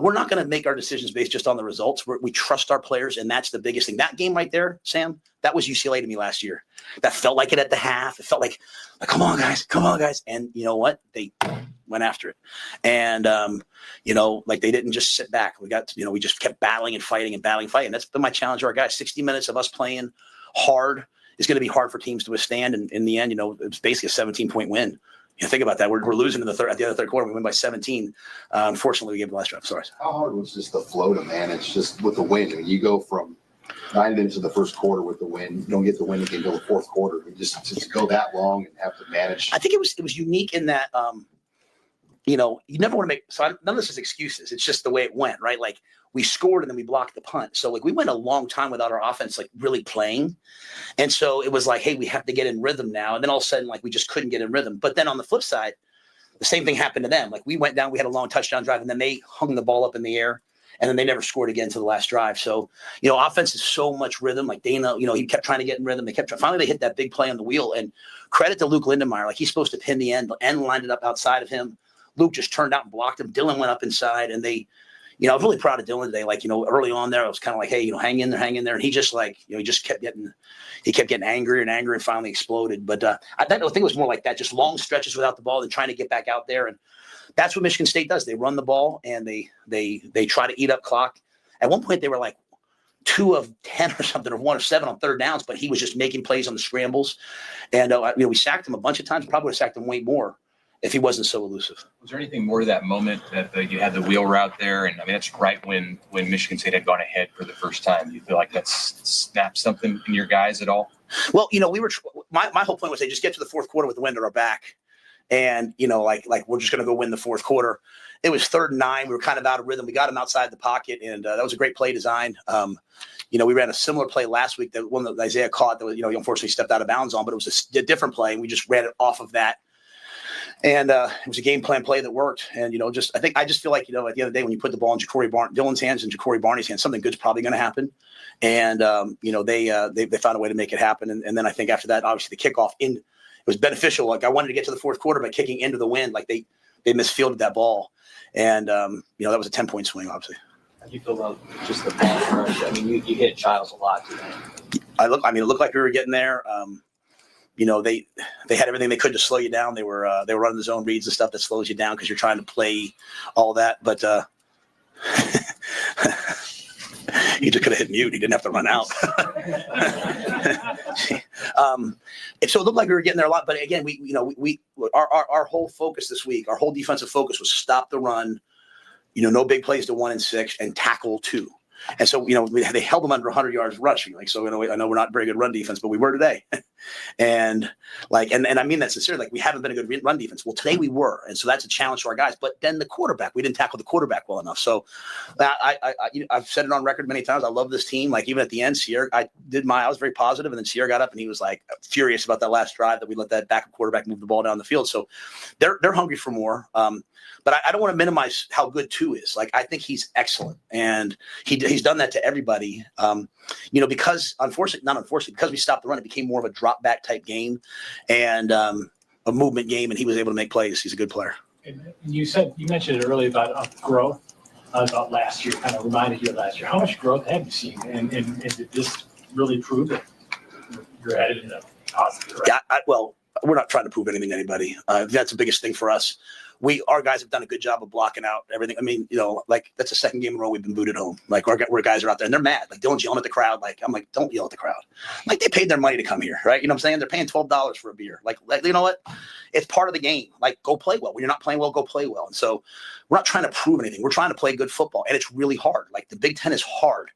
we're not going to make our decisions based just on the results. We trust our players, and that's the biggest thing. That game right there, Sam, that was UCLA to me last year. That felt like it at the half. It felt like come on, guys. And you know what? They went after it. And, they didn't just sit back. We just kept battling and fighting. That's been my challenge to our guys. 60 minutes of us playing hard is going to be hard for teams to withstand. And in the end, it's basically a 17-point win. Think about that. We're losing at the end of the third quarter. We win by 17. Unfortunately, we gave the last drive. Sorry. How hard was just the flow to manage just with the win? I mean, you go from 9 minutes of the first quarter with the win. You don't get the win again until the fourth quarter. Just go that long and have to manage. I think it was unique in that, you never want to make – so none of this is excuses. It's just the way it went, right? Like we scored and then we blocked the punt. So we went a long time without our offense really playing. And so it was like, hey, we have to get in rhythm now. And then all of a sudden, we just couldn't get in rhythm. But then on the flip side, the same thing happened to them. We went down, we had a long touchdown drive, and then they hung the ball up in the air. And then they never scored again to the last drive. So, offense is so much rhythm. Like Dana, he kept trying to get in rhythm. They kept trying. Finally, they hit that big play on the wheel. And credit to Luke Lindenmeyer. He's supposed to pin the end lined it up outside of him. Luke just turned out and blocked him. Dylan went up inside. And they, I was really proud of Dylan today. Early on there, I was kind of like, hey, hang in there. And he just he just kept getting angrier and angrier and finally exploded. But I think it was more like that, just long stretches without the ball and trying to get back out there. And that's what Michigan State does. They run the ball and they try to eat up clock. At one point, they were 2 of 10 or something, or 1 of 7 on third downs, but he was just making plays on the scrambles. And we sacked him a bunch of times. Probably would have sacked him way more if he wasn't so elusive. Was there anything more to that moment that you had the wheel route there? And that's right when Michigan State had gone ahead for the first time. Do you feel like that snapped something in your guys at all? Well, we were my whole point was they just get to the fourth quarter with the wind at our back. And, we're just going to go win the fourth quarter. It was 3rd and 9. We were kind of out of rhythm. We got him outside the pocket, and that was a great play design. We ran a similar play last week, that one that Isaiah caught that, he unfortunately stepped out of bounds on, but it was a different play, and we just ran it off of that. And it was a game plan play that worked. And, I just feel like, at the end of the day, when you put the ball in Dylan's hands and Jacory Barney's hands, something good's probably going to happen. And, they found a way to make it happen. And then I think after that, obviously the kickoff it was beneficial. I wanted to get to the fourth quarter by kicking into the wind. They misfielded that ball. And, that was a 10-point swing, obviously. How do you feel about just the pass rush? I mean, you hit Childs a lot today. It looked like we were getting there. They had everything they could to slow you down. They were running the zone reads and stuff that slows you down because you're trying to play all that. But He just could have hit mute. He didn't have to run out. And so it looked like we were getting there a lot. But again, our whole focus this week, our whole defensive focus was stop the run, no big plays to 1 and 6 and tackle 2. And so, they held them under 100 yards rushing. So, I know we're not very good run defense, but we were today. and I mean that sincerely. We haven't been a good run defense. Well, today we were. And so that's a challenge to our guys. But then the quarterback, we didn't tackle the quarterback well enough. So I've said it on record many times. I love this team. Even at the end, Sierra, I was very positive. And then Sierra got up and he was furious about that last drive that we let that backup quarterback move the ball down the field. So they're hungry for more. But I don't want to minimize how good 2 is. I think he's excellent. And he's done that to everybody. Because because we stopped the run, it became more of a drop back type game and a movement game, and he was able to make plays. He's a good player. And you mentioned it earlier about growth, about last year, kind of reminded you of last year. How much growth have you seen? And did this really prove that you're headed in a positive direction? Yeah, we're not trying to prove anything to anybody. That's the biggest thing for us. Our guys have done a good job of blocking out everything. I mean, that's the second game in a row we've been booted home. Our guys are out there and they're mad. Dylan's yelling at the crowd. I'm like, don't yell at the crowd. They paid their money to come here, right? You know what I'm saying? They're paying $12 for a beer. You know what? It's part of the game. Go play well. When you're not playing well, go play well. And so we're not trying to prove anything. We're trying to play good football, and it's really hard. The Big Ten is hard.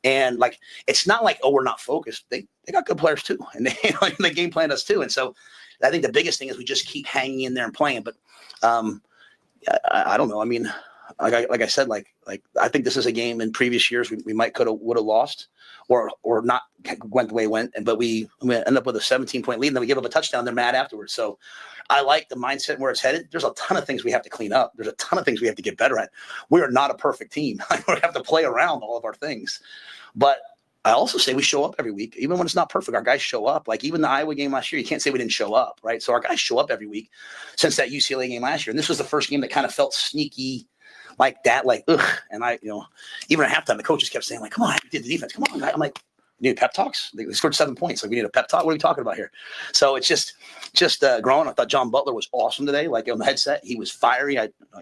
And it's not we're not focused. They got good players too, and they game planned us too. And so I think the biggest thing is we just keep hanging in there and playing. But I don't know. I mean, like I said, I think this is a game in previous years we might would have lost, or not went the way it went. But we end up with a 17-point lead, and then we give up a touchdown. They're mad afterwards. So I like the mindset and where it's headed. There's a ton of things we have to clean up. There's a ton of things we have to get better at. We are not a perfect team. We have to play around all of our things. But I also say we show up every week, even when it's not perfect. Our guys show up. Even the Iowa game last year, you can't say we didn't show up, right? So our guys show up every week since that UCLA game last year. And this was the first game that kind of felt sneaky like that, ugh. And even at halftime, the coaches kept saying, come on, you did the defense. Come on. I'm like, you need pep talks? They scored 7 points. We need a pep talk? What are we talking about here? So it's just growing. I thought John Butler was awesome today. On the headset, he was fiery.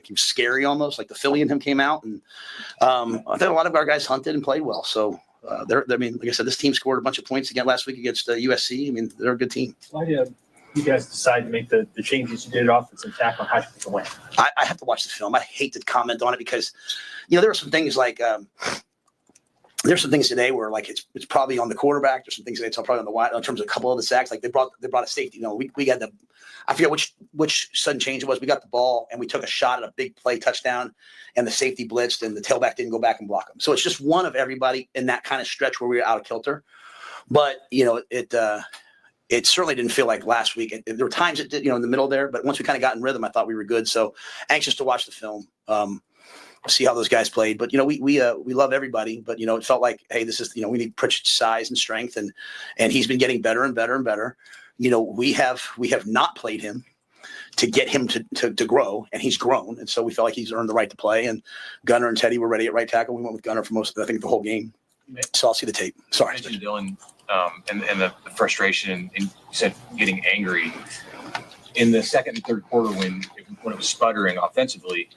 He was scary almost. The Philly in him came out. And I thought a lot of our guys hunted and played well. So like I said, this team scored a bunch of points again last week against USC. I mean, they're a good team. Why did you guys decide to make the changes you did at offensive tackle? How did you think it went? I have to watch the film. I hate to comment on it because, there were some things there's some things today where it's probably on the quarterback. There's some things today it's probably on the wide in terms of a couple of the sacks. They brought a safety. We got I forget which sudden change it was. We got the ball and we took a shot at a big play touchdown, and the safety blitzed and the tailback didn't go back and block him. So it's just one of everybody in that kind of stretch where we were out of kilter. But it certainly didn't feel like last week. There were times it did, in the middle there. But once we kind of got in rhythm, I thought we were good. So anxious to watch the film. See how those guys played, but we love everybody, but it felt like, hey, this is we need Pritchett's size and strength, and he's been getting better and better and better. We have not played him to get him to grow, and he's grown, and so we felt like he's earned the right to play. And Gunnar and Teddy were ready at right tackle. We went with Gunnar for most, I think, the whole game. So I'll see the tape. Sorry, you mentioned Dylan and the frustration, and you said getting angry in the second and third quarter when it was sputtering offensively.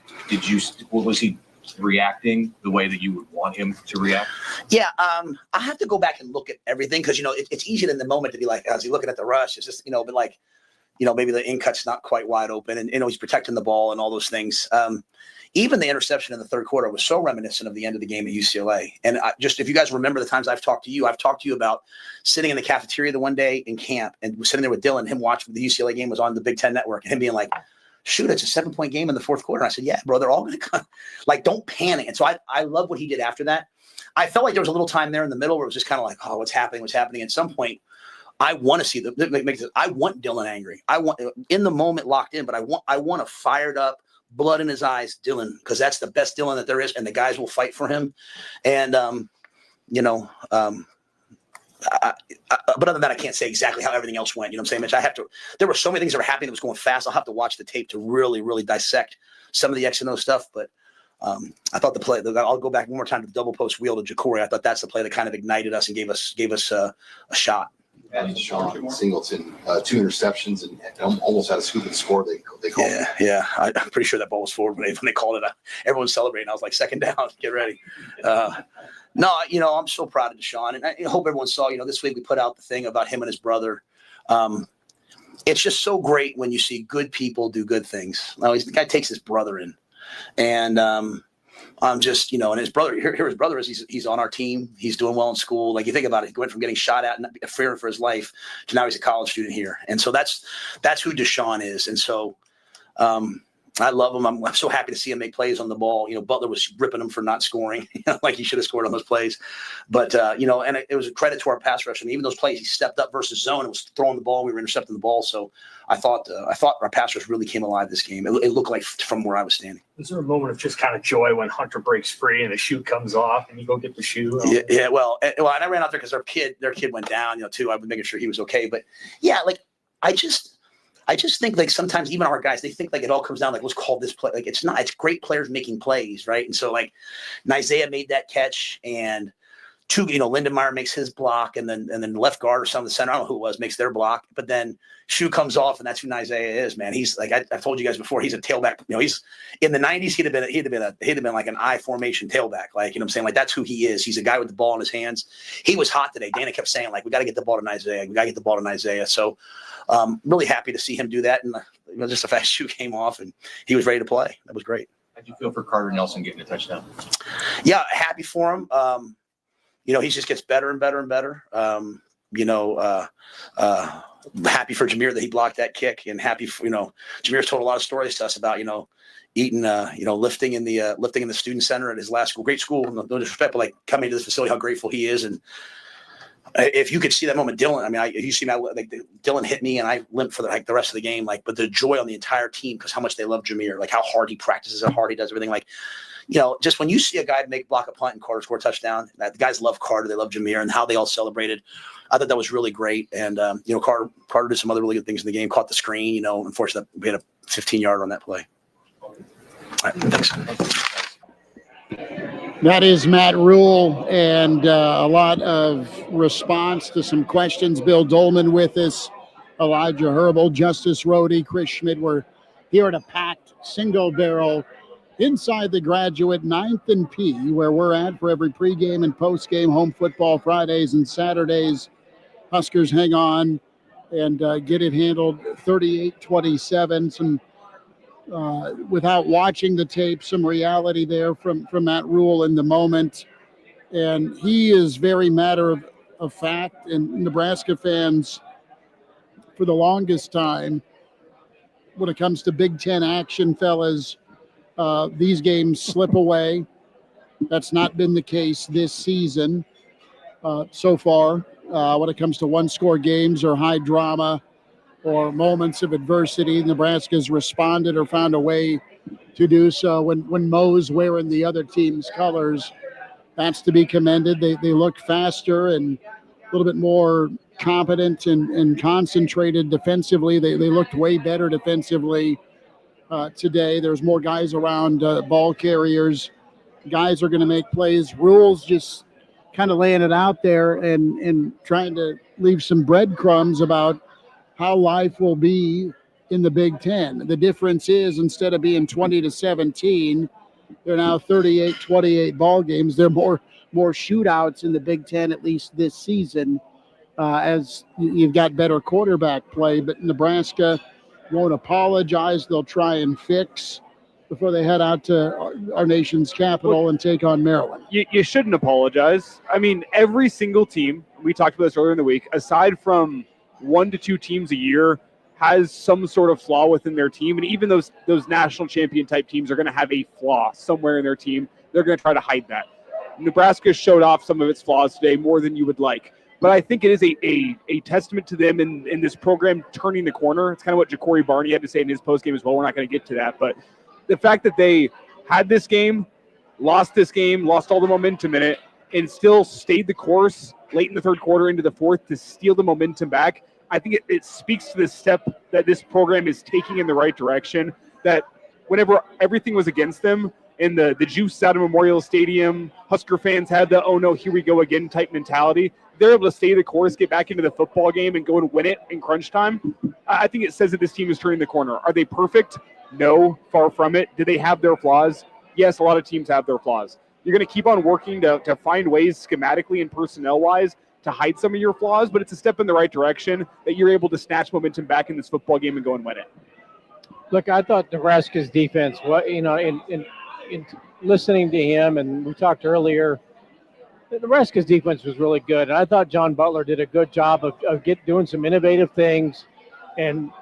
Was he reacting the way that you would want him to react? Yeah, I have to go back and look at everything because it's easy in the moment to be like, is he looking at the rush? It's just but maybe the in cut's not quite wide open, and he's protecting the ball and all those things. Even the interception in the third quarter was so reminiscent of the end of the game at UCLA. And if you guys remember the times I've talked to you about sitting in the cafeteria the one day in camp and sitting there with Dylan, him watching the UCLA game was on the Big Ten Network, and him being like, shoot, it's a 7-point game in the fourth quarter. And I said, yeah, bro, they're all going to come. Don't panic. And so I love what he did after that. I felt like there was a little time there in the middle where it was just kind of like, oh, what's happening? At some point, I want to see I want Dylan angry. I want in the moment locked in, but I want a fired up, blood in his eyes Dylan, because that's the best Dylan that there is, and the guys will fight for him. And but other than that, I can't say exactly how everything else went. You know what I'm saying, Mitch? There were so many things that were happening that was going fast. I'll have to watch the tape to really, really dissect some of the X and O stuff. But I thought the play, I'll go back one more time to the double post wheel to Ja'Cory. I thought that's the play that kind of ignited us and gave us a shot. Sean Singleton, 2 interceptions and almost had a scoop and score. They called it. Yeah. I'm pretty sure that ball was forward when they called it. Everyone's celebrating. I was like, second down, get ready. No, I'm so proud of Deshaun, and I hope everyone saw. This week we put out the thing about him and his brother. It's just so great when you see good people do good things. Now, the guy takes his brother in, and I'm just, and his brother. Here his brother is. He's on our team. He's doing well in school. Like, you think about it, he went from getting shot at and fearing for his life to now he's a college student here, and so that's who Deshaun is, and so. I love him. I'm so happy to see him make plays on the ball. Butler was ripping him for not scoring, like he should have scored on those plays. But, and it was a credit to our pass rush. And even those plays, he stepped up versus zone and was throwing the ball. We were intercepting the ball. So I thought our pass rush really came alive this game. It looked like from where I was standing. Is there a moment of just kind of joy when Hunter breaks free and the shoe comes off and you go get the shoe? Yeah. Well, and I ran out there because their kid went down, too. I was making sure he was okay. But yeah, like I just think like sometimes even our guys, they think like it all comes down like, let's call this play. Like, it's not. It's great players making plays, right? And so like Isaiah made that catch, and Lindenmeyer makes his block, and then left guard or some of the center, I don't know who it was, makes their block. But then shoe comes off, and that's who Isaiah is, man. He's like I told you guys before, he's a tailback. He's in the 90s. He'd have been like an I formation tailback. Like, what I'm saying? Like, that's who he is. He's a guy with the ball in his hands. He was hot today. Dana kept saying like, we got to get the ball to Isaiah. We got to get the ball to Isaiah. So really happy to see him do that. And just the fact shoe came off and he was ready to play. That was great. How'd you feel for Carter Nelson getting a touchdown? Yeah, happy for him. He just gets better and better and better. Happy for Jameer that he blocked that kick, and happy for, Jameer's told a lot of stories to us about, eating, lifting in the student center at his last school, great school, no disrespect, but like coming to this facility, how grateful he is. And if you could see that moment, Dylan, you see Dylan hit me and I limped for the rest of the game, but the joy on the entire team, because how much they love Jameer, like how hard he practices, how hard he does everything. Like, just when you see a guy block a punt and Carter score a touchdown, the guys love Carter, they love Jameer, and how they all celebrated. I thought that was really great. And, Carter did some other really good things in the game, caught the screen, unfortunately we had a 15-yard on that play. All right, thanks. That is Matt Rule, and a lot of response to some questions. Bill Dolman with us, Elijah Herbal, Justice Rohde, Chris Schmidt. We're here at a packed single barrel inside the Graduate 9th and P, where we're at for every pregame and postgame home football Fridays and Saturdays. Huskers hang on and get it handled 38-27. Some without watching the tape, some reality there from Matt Rule in the moment. And he is very matter of fact, and Nebraska fans for the longest time, when it comes to Big Ten action, fellas, these games slip away. That's not been the case this season so far when it comes to one-score games or high drama or moments of adversity. Nebraska's responded or found a way to do so. When Mo's wearing the other team's colors, that's to be commended. They look faster and a little bit more competent and concentrated defensively. They looked way better defensively today. There's more guys around ball carriers. Guys are going to make plays. Rules just kind of laying it out there and trying to leave some breadcrumbs about how life will be in the Big Ten. The difference is, instead of being 20-17, they're now 38-28 ball games. There are more shootouts in the Big Ten, at least this season, as you've got better quarterback play. But Nebraska won't apologize. They'll try and fix before they head out to our nation's capital and take on Maryland. You shouldn't apologize. I mean, every single team, we talked about this earlier in the week, aside from 1 to 2 teams a year, has some sort of flaw within their team. And even those national champion type teams are going to have a flaw somewhere in their team. They're going to try to hide that. Nebraska showed off some of its flaws today more than you would like. But I think it is a testament to them in this program turning the corner. It's kind of what Ja'Cory Barney had to say in his postgame as well. We're not going to get to that. But the fact that they had this game, lost all the momentum in it, and still stayed the course late in the third quarter into the fourth to steal the momentum back, I think it speaks to the step that this program is taking in the right direction, that whenever everything was against them and the juice out of Memorial Stadium. Husker fans had the, oh no, here we go again type mentality. They're able to stay the course, get back into the football game, and go and win it in crunch time. I think it says that this team is turning the corner. Are they perfect? No, far from it. Do they have their flaws? Yes, a lot of teams have their flaws. You're going to keep on working to find ways schematically and personnel-wise to hide some of your flaws, but it's a step in the right direction that you're able to snatch momentum back in this football game and go and win it. Look, I thought Nebraska's defense, in listening to him, and we talked earlier, Nebraska's defense was really good. And I thought John Butler did a good job of doing some innovative things and,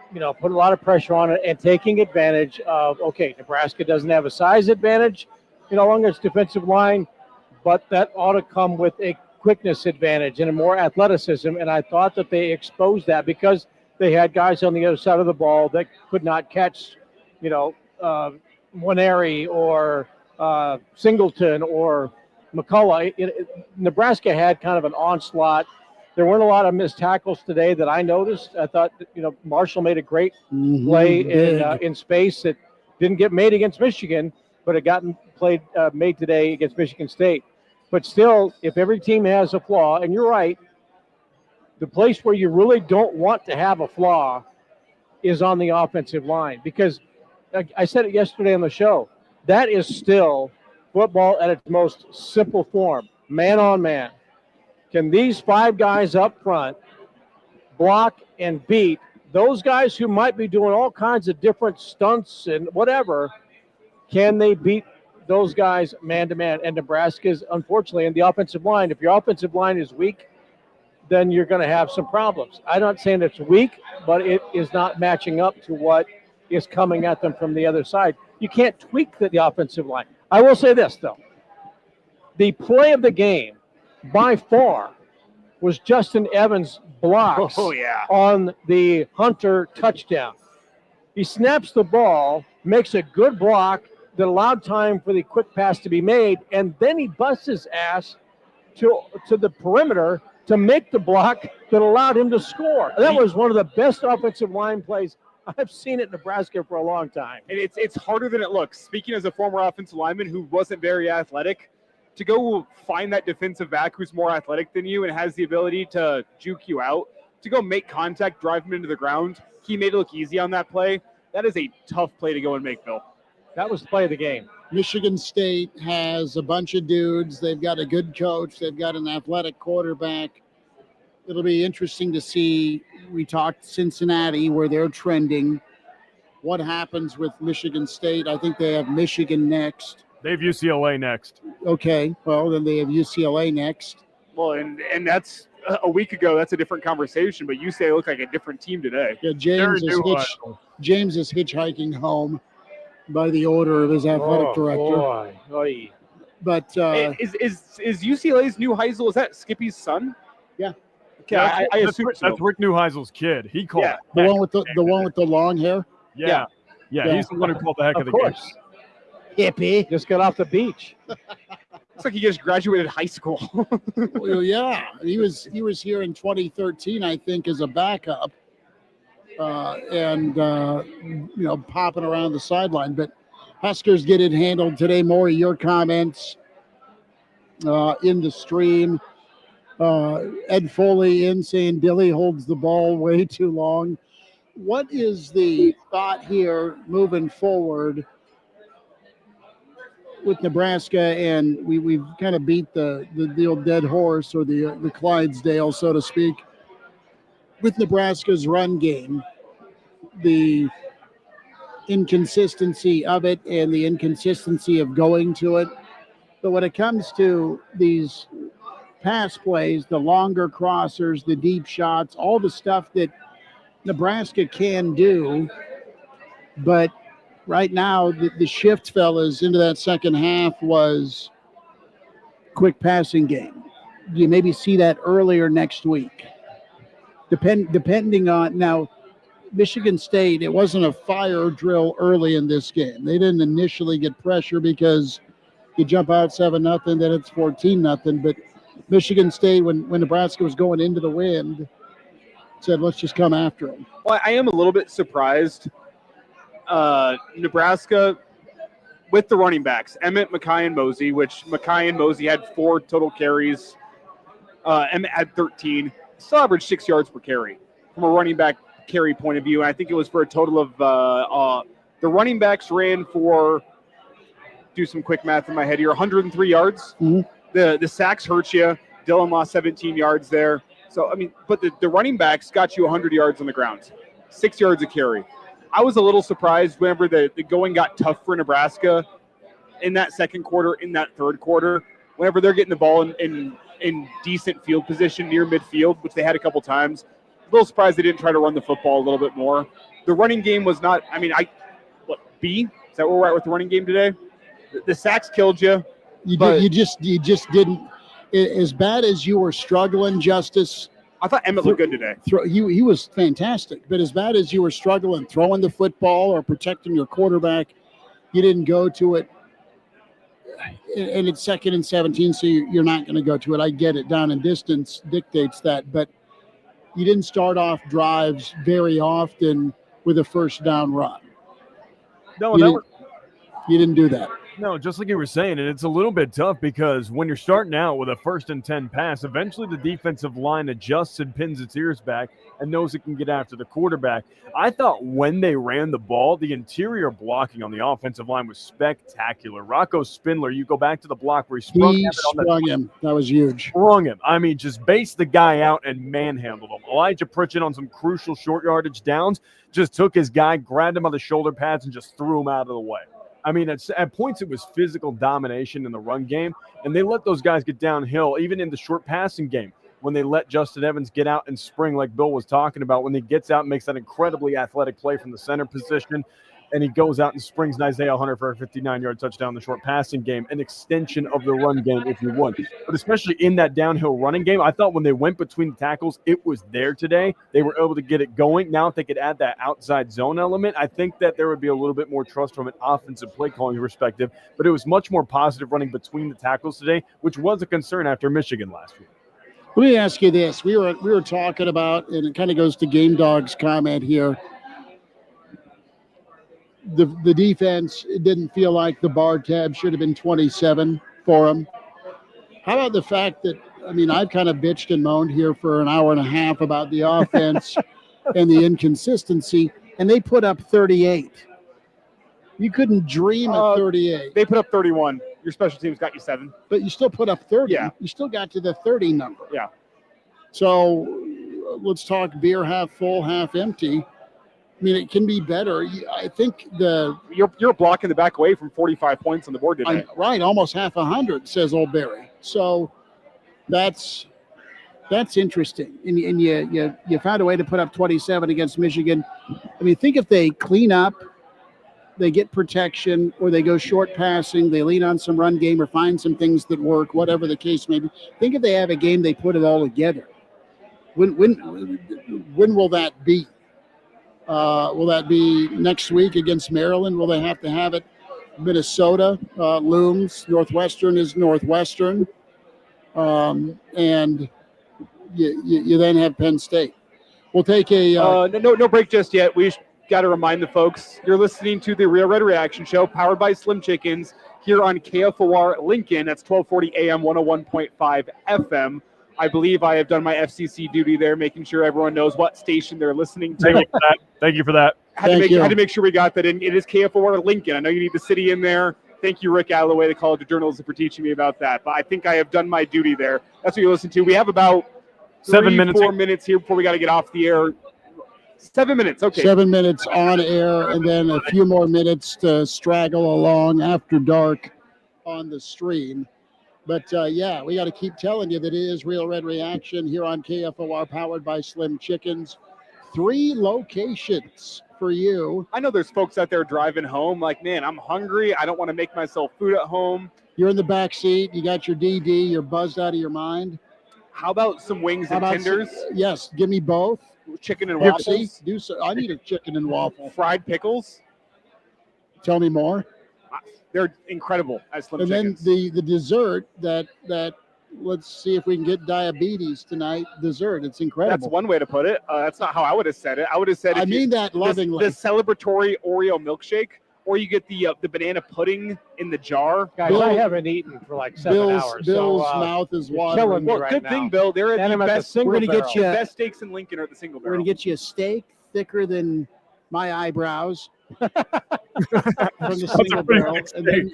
put a lot of pressure on it and taking advantage of, okay, Nebraska doesn't have a size advantage, along its defensive line, but that ought to come with a quickness advantage and a more athleticism. And I thought that they exposed that because they had guys on the other side of the ball that could not catch, Mwaneri or Singleton or McCullough. Nebraska had kind of an onslaught. There weren't a lot of missed tackles today that I noticed. I thought, Marshall made a great play in space that didn't get made against Michigan, but it got made today against Michigan State. But still, if every team has a flaw, and you're right, the place where you really don't want to have a flaw is on the offensive line. Because I said it yesterday on the show, that is still football at its most simple form, man on man. Can these 5 guys up front block and beat those guys who might be doing all kinds of different stunts and whatever? Can they beat those guys man-to-man? And Nebraska's, unfortunately, in the offensive line, if your offensive line is weak, then you're going to have some problems. I'm not saying it's weak, but it is not matching up to what is coming at them from the other side. You can't tweak the offensive line. I will say this, though. The play of the game, by far, was Justin Evans' blocks on the Hunter touchdown. He snaps the ball, makes a good block that allowed time for the quick pass to be made, and then he busts his ass to the perimeter to make the block that allowed him to score. That was one of the best offensive line plays I've seen at Nebraska for a long time. And it's harder than it looks. Speaking as a former offensive lineman who wasn't very athletic, to go find that defensive back who's more athletic than you and has the ability to juke you out, to go make contact, drive him into the ground, he made it look easy on that play. That is a tough play to go and make, Bill. That was the play of the game. Michigan State has a bunch of dudes. They've got a good coach. They've got an athletic quarterback. It'll be interesting to see. We talked Cincinnati, where they're trending. What happens with Michigan State? I think they have Michigan next. They have UCLA next. Okay, well, then they have UCLA next. Well, and that's a week ago. That's a different conversation, but UCLA looked like a different team today. Yeah, James is hitchhiking home by the order of his athletic director. Boy. But is UCLA's new Heisel, is that Skippy's son? Yeah. Okay, I assume so. That's Rick Neuheisel's kid. He called the one with the long hair. Yeah, he's the one who called the heck of the game. Hippie just got off the beach. Looks like he just graduated high school. Well, yeah, he was here in 2013, I think, as a backup, and popping around the sideline. But Huskers get it handled today. More of your comments in the stream. Ed Foley in saying Dilly holds the ball way too long. What is the thought here moving forward with Nebraska? And we've kind of beat the old dead horse, or the Clydesdale, so to speak, with Nebraska's run game, the inconsistency of it and the inconsistency of going to it. But when it comes to these pass plays, the longer crossers, the deep shots, all the stuff that Nebraska can do, but right now the shift, fellas, into that second half was quick passing game. You maybe see that earlier next week, depending on. Now, Michigan State, it wasn't a fire drill early in this game. They didn't initially get pressure because you jump out 7-0, then it's 14-0. But Michigan State, when Nebraska was going into the wind, said, let's just come after them. Well, I am a little bit surprised. Nebraska, with the running backs, Emmett, Mackay, and Mosey, which Mackay and Mosey had 4 total carries. Emmett had 13. Still averaged 6 yards per carry from a running back carry point of view. And I think it was for a total of the running backs ran for, do some quick math in my head here, 103 yards. Mm-hmm. The sacks hurt you. Dylan lost 17 yards there. So, I mean, but the running backs got you 100 yards on the ground, 6 yards a carry. I was a little surprised whenever the going got tough for Nebraska in that second quarter, in that third quarter, whenever they're getting the ball in decent field position near midfield, which they had a couple times. A little surprised they didn't try to run the football a little bit more. The running game was not, I mean, B? Is that where we're at with the running game today? The sacks killed you. You just didn't, as bad as you were struggling, Justice. I thought Emmett looked good today. He was fantastic, but as bad as you were struggling throwing the football or protecting your quarterback, you didn't go to it. And it's 2nd and 17, so you're not going to go to it. I get it. Down and distance dictates that, but you didn't start off drives very often with a first down run. No, you didn't do that. No, just like you were saying, and it's a little bit tough because when you're starting out with a 1st and 10 pass, eventually the defensive line adjusts and pins its ears back and knows it can get after the quarterback. I thought when they ran the ball, the interior blocking on the offensive line was spectacular. Rocco Spindler, you go back to the block where he sprung him. That was huge. Sprung him. I mean, just based the guy out and manhandled him. Elijah Pritchett on some crucial short yardage downs just took his guy, grabbed him on the shoulder pads, and just threw him out of the way. I mean, at points it was physical domination in the run game, and they let those guys get downhill, even in the short passing game, when they let Justin Evans get out and spring like Bill was talking about, when he gets out and makes that incredibly athletic play from the center position, and he goes out and springs Isaiah Hunter for a 59-yard touchdown in the short passing game, an extension of the run game if you would. But especially in that downhill running game, I thought when they went between the tackles, it was there today. They were able to get it going. Now if they could add that outside zone element, I think that there would be a little bit more trust from an offensive play calling perspective. But it was much more positive running between the tackles today, which was a concern after Michigan last week. Let me ask you this. We were talking about, and it kind of goes to Game Dog's comment here, the defense, it didn't feel like the bar tab should have been 27 for them. How about the fact that, I mean, I've kind of bitched and moaned here for an hour and a half about the offense and the inconsistency, and they put up 38. You couldn't dream of 38. They put up 31. Your special teams got you 7. But you still put up 30. Yeah. You still got to the 30 number. Yeah. So let's talk beer half full, half empty. I mean, it can be better. I think you're blocking the back away from 45 points on the board today. Right, almost half 100, says Old Barry. So that's interesting. And you found a way to put up 27 against Michigan. I mean, think if they clean up, they get protection, or they go short passing, they lean on some run game or find some things that work, whatever the case may be. Think if they have a game, they put it all together. When will that be? Will that be next week against Maryland? Will they have to have it? Minnesota looms. Northwestern is Northwestern. And you then have Penn State. We'll take a no break just yet. We got to remind the folks, you're listening to the Real Red Reaction Show, powered by Slim Chickens, here on KFOR Lincoln. That's 1240 AM, 101.5 FM. I believe I have done my FCC duty there, making sure everyone knows what station they're listening to. Thank you for that. Had to make sure we got that in. It is KFOR Lincoln. I know you need the city in there. Thank you, Rick Alloway, the College of Journalism, for teaching me about that. But I think I have done my duty there. That's what you listen to. We have about 4 minutes here before we got to get off the air. 7 minutes, okay. 7 minutes on air, and then a few more minutes to straggle along after dark on the stream. But, yeah, we got to keep telling you that it is Real Red Reaction here on KFOR, powered by Slim Chickens. 3 locations for you. I know there's folks out there driving home like, man, I'm hungry. I don't want to make myself food at home. You're in the back seat. You got your DD. You're buzzed out of your mind. How about some wings and tenders? Yes, give me both. Chicken and waffles? I need a chicken and waffle. Fried pickles? Tell me more. They're incredible at Slim Chickens. Chickens. Then the dessert that let's see if we can get diabetes tonight. Dessert, it's incredible. That's one way to put it. That's not how I would have said it. I would have said, I mean that lovingly. The celebratory Oreo milkshake or you get the banana pudding in the jar. Guys, I haven't eaten for like 7 hours. Bill's so, mouth is you're watering. killing me Well, right good now. thing, Bill. They're And at I'm the at the best. single We're gonna get barrel. you- The best steaks in Lincoln are at the single We're barrel. going to get you a steak thicker than my eyebrows from the single barrel. And then,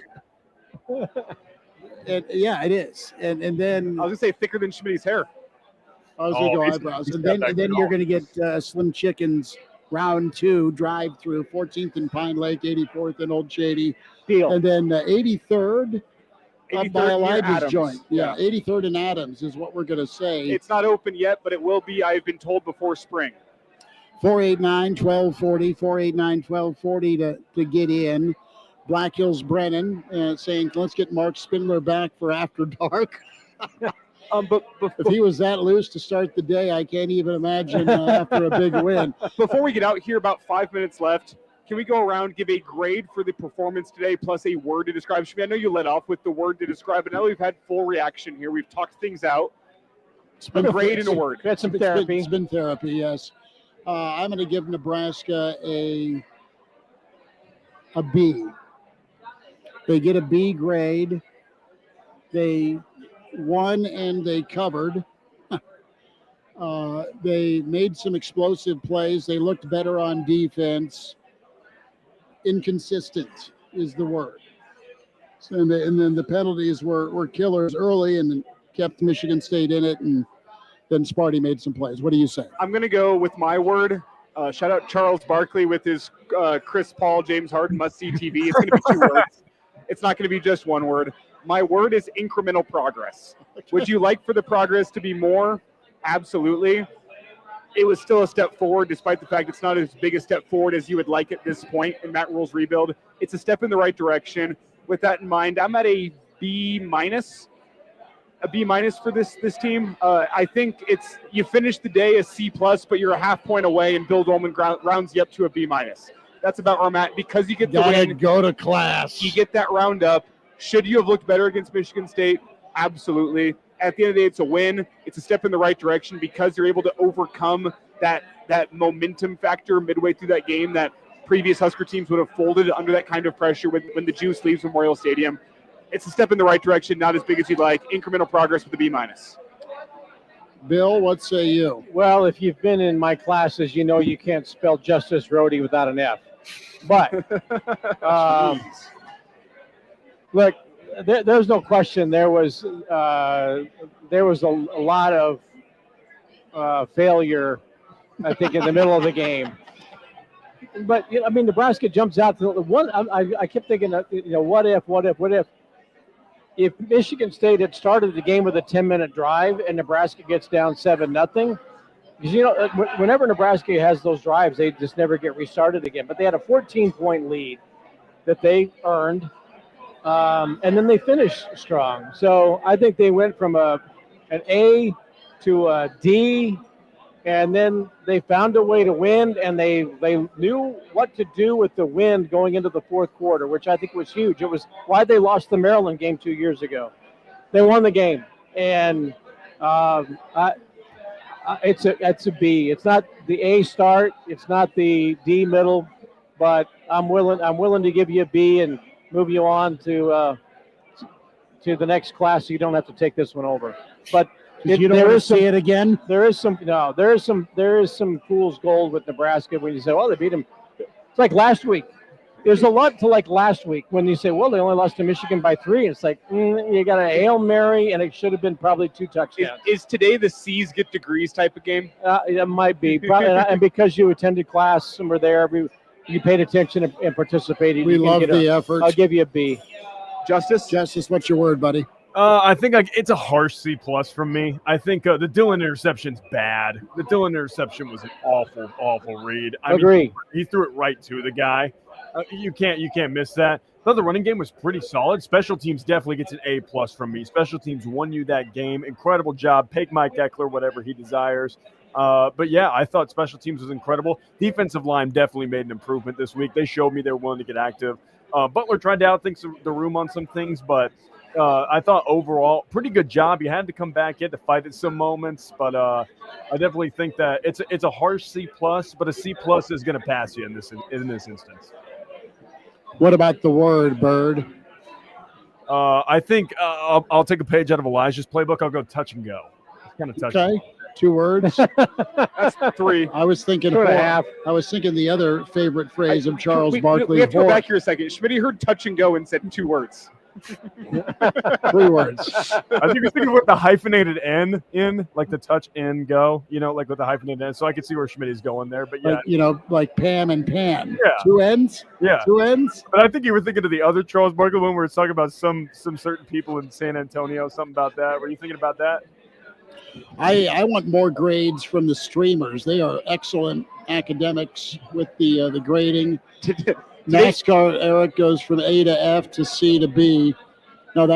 yeah, it is. And then I was gonna say thicker than Schmitty's hair. I was going to go he's- eyebrows. he's And got then, that and then good you're on. going to get Slim Chickens round 2 drive-through, 14th and Pine Lake, 84th and Old Shady. Deal. And then 83rd up 83rd by near Elijah's Adams. joint. Yeah, 83rd and Adams is what we're going to say. It's not open yet, but it will be. I've been told before spring. 489-1240, 489-1240 to get in. Black Hills Brennan saying, let's get Mark Spindler back for After Dark. But if he was that loose to start the day, I can't even imagine after a big win. Before we get out here, about 5 minutes left. Can we go around, give a grade for the performance today, plus a word to describe? Shmi, I know you led off with the word to describe, but now we've had full reaction here. We've talked things out. A grade and a word. Had some therapy. It's been therapy, yes. I'm going to give Nebraska a B. They get a B grade. They won and they covered. They made some explosive plays. They looked better on defense. Inconsistent is the word. So, and then the penalties were killers early and kept Michigan State in it. And then Sparty made some plays. What do you say? I'm going to go with my word. Shout out Charles Barkley with his Chris Paul, James Harden must-see TV. It's going to be 2 words. It's not going to be just 1 word. My word is incremental progress. Would you like for the progress to be more? Absolutely. It was still a step forward, despite the fact it's not as big a step forward as you would like at this point in Matt Rule's rebuild. It's a step in the right direction. With that in mind, I'm at a B minus. A B minus for this team. I think it's you finish the day as C plus, but you're a half point away, and Bill Dolman rounds you up to a B minus. That's about where I'm at because you get the win. Go to class. You get that roundup. Should you have looked better against Michigan State? Absolutely. At the end of the day, it's a win. It's a step in the right direction because you're able to overcome that momentum factor midway through that game that previous Husker teams would have folded under that kind of pressure when the juice leaves Memorial Stadium. It's a step in the right direction, not as big as you'd like. Incremental progress with the B minus. Bill, what say you? Well, if you've been in my classes, you know you can't spell Justice Rhodey without an F. But look, there's no question. There was a lot of failure, I think, in the middle of the game. But I mean, Nebraska jumps out to the one. I kept thinking, what if? If Michigan State had started the game with a 10-minute drive and Nebraska gets down 7-0, because whenever Nebraska has those drives, they just never get restarted again. But they had a 14-point lead that they earned, and then they finished strong. So I think they went from an A to a D, and then they found a way to win, and they knew what to do with the win going into the fourth quarter, which I think was huge. It was why they lost the Maryland game 2 years ago. They won the game, and it's a B. It's not the A start. It's not the D middle, but I'm willing to give you a B and move you on to the next class, so you don't have to take this one over. But you don't want to see it again. There is some fool's gold with Nebraska when you say, "Well, they beat them." It's like last week. There's a lot to like last week when you say, "Well, they only lost to Michigan by 3." It's like you got a Hail Mary, and it should have been probably 2 touchdowns. Is today the C's get degrees type of game? It might be, probably, and because you attended class and were there, you paid attention and participated. We love the effort. I'll give you a B. Justice, what's your word, buddy? I think it's a harsh C+ from me. I think the Dillon interception's bad. The Dillon interception was an awful, awful read. I Agree. mean, he threw it right to the guy. You can't miss that. But the running game was pretty solid. Special teams definitely gets an A+ from me. Special teams won you that game. Incredible job. Take Mike Eckler, whatever he desires. But yeah, I thought special teams was incredible. Defensive line definitely made an improvement this week. They showed me they were willing to get active. Butler tried to outthink the room on some things, but I thought overall pretty good job. You had to come back, you had to fight at some moments, but I definitely think that it's a harsh C+, but a C+ is going to pass you in this instance. What about the word, Bird? I think I'll take a page out of Elijah's playbook. I'll go touch and go. It's kind of touch. Okay, 2 words. That's 3. I was thinking 2.5. I was thinking the other favorite phrase of Charles we Barkley. have to go back here a second. Schmitty heard touch and go and said 2 words. 3 words. I think he's thinking with the hyphenated N in, like the touch and go, like with the hyphenated N. So I could see where Schmitty's going there. But yeah. Like Pam and Pan. Yeah. 2 ends? Yeah. 2 ends? But I think you were thinking of the other Charles Barkley when we were talking about some certain people in San Antonio, something about that. Were you thinking about that? I want more grades from the streamers. They are excellent academics with the grading. NASCAR Eric goes from A to F to C to B. Now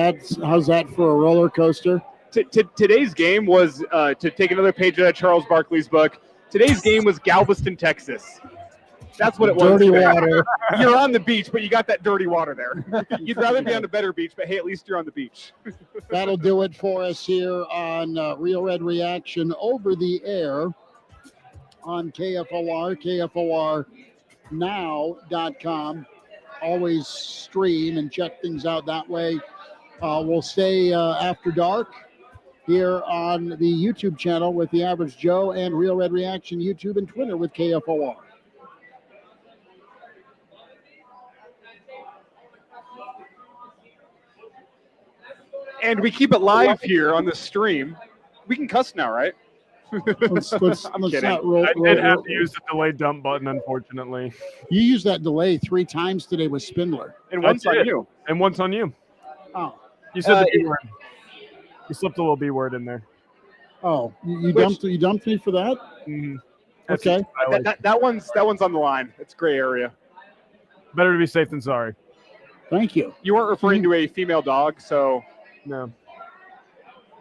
how's that for a roller coaster? Today's game was to take another page out of Charles Barkley's book. Today's game was Galveston, Texas. That's what it was. Dirty water. You're on the beach, but you got that dirty water there. You'd rather be on a better beach, but hey, at least you're on the beach. That'll do it for us here on Real Red Reaction over the air on KFOR, KFORnow.com. Always stream and check things out that way. We'll stay after dark here on the YouTube channel with the Average Joe and Real Red Reaction YouTube and Twitter with KFOR. And we keep it live here on the stream. We can cuss now, right? Let's kidding. not roll. I did have to use the delay dump button, unfortunately. You used that delay 3 times today with Spindler. And once on you. And once on you. Oh. You said the B word. You slipped a little B word in there. Oh, you dumped me for that? Mm-hmm. Okay. That one's on the line. It's gray area. Better to be safe than sorry. Thank you. You weren't referring to a female dog, so no.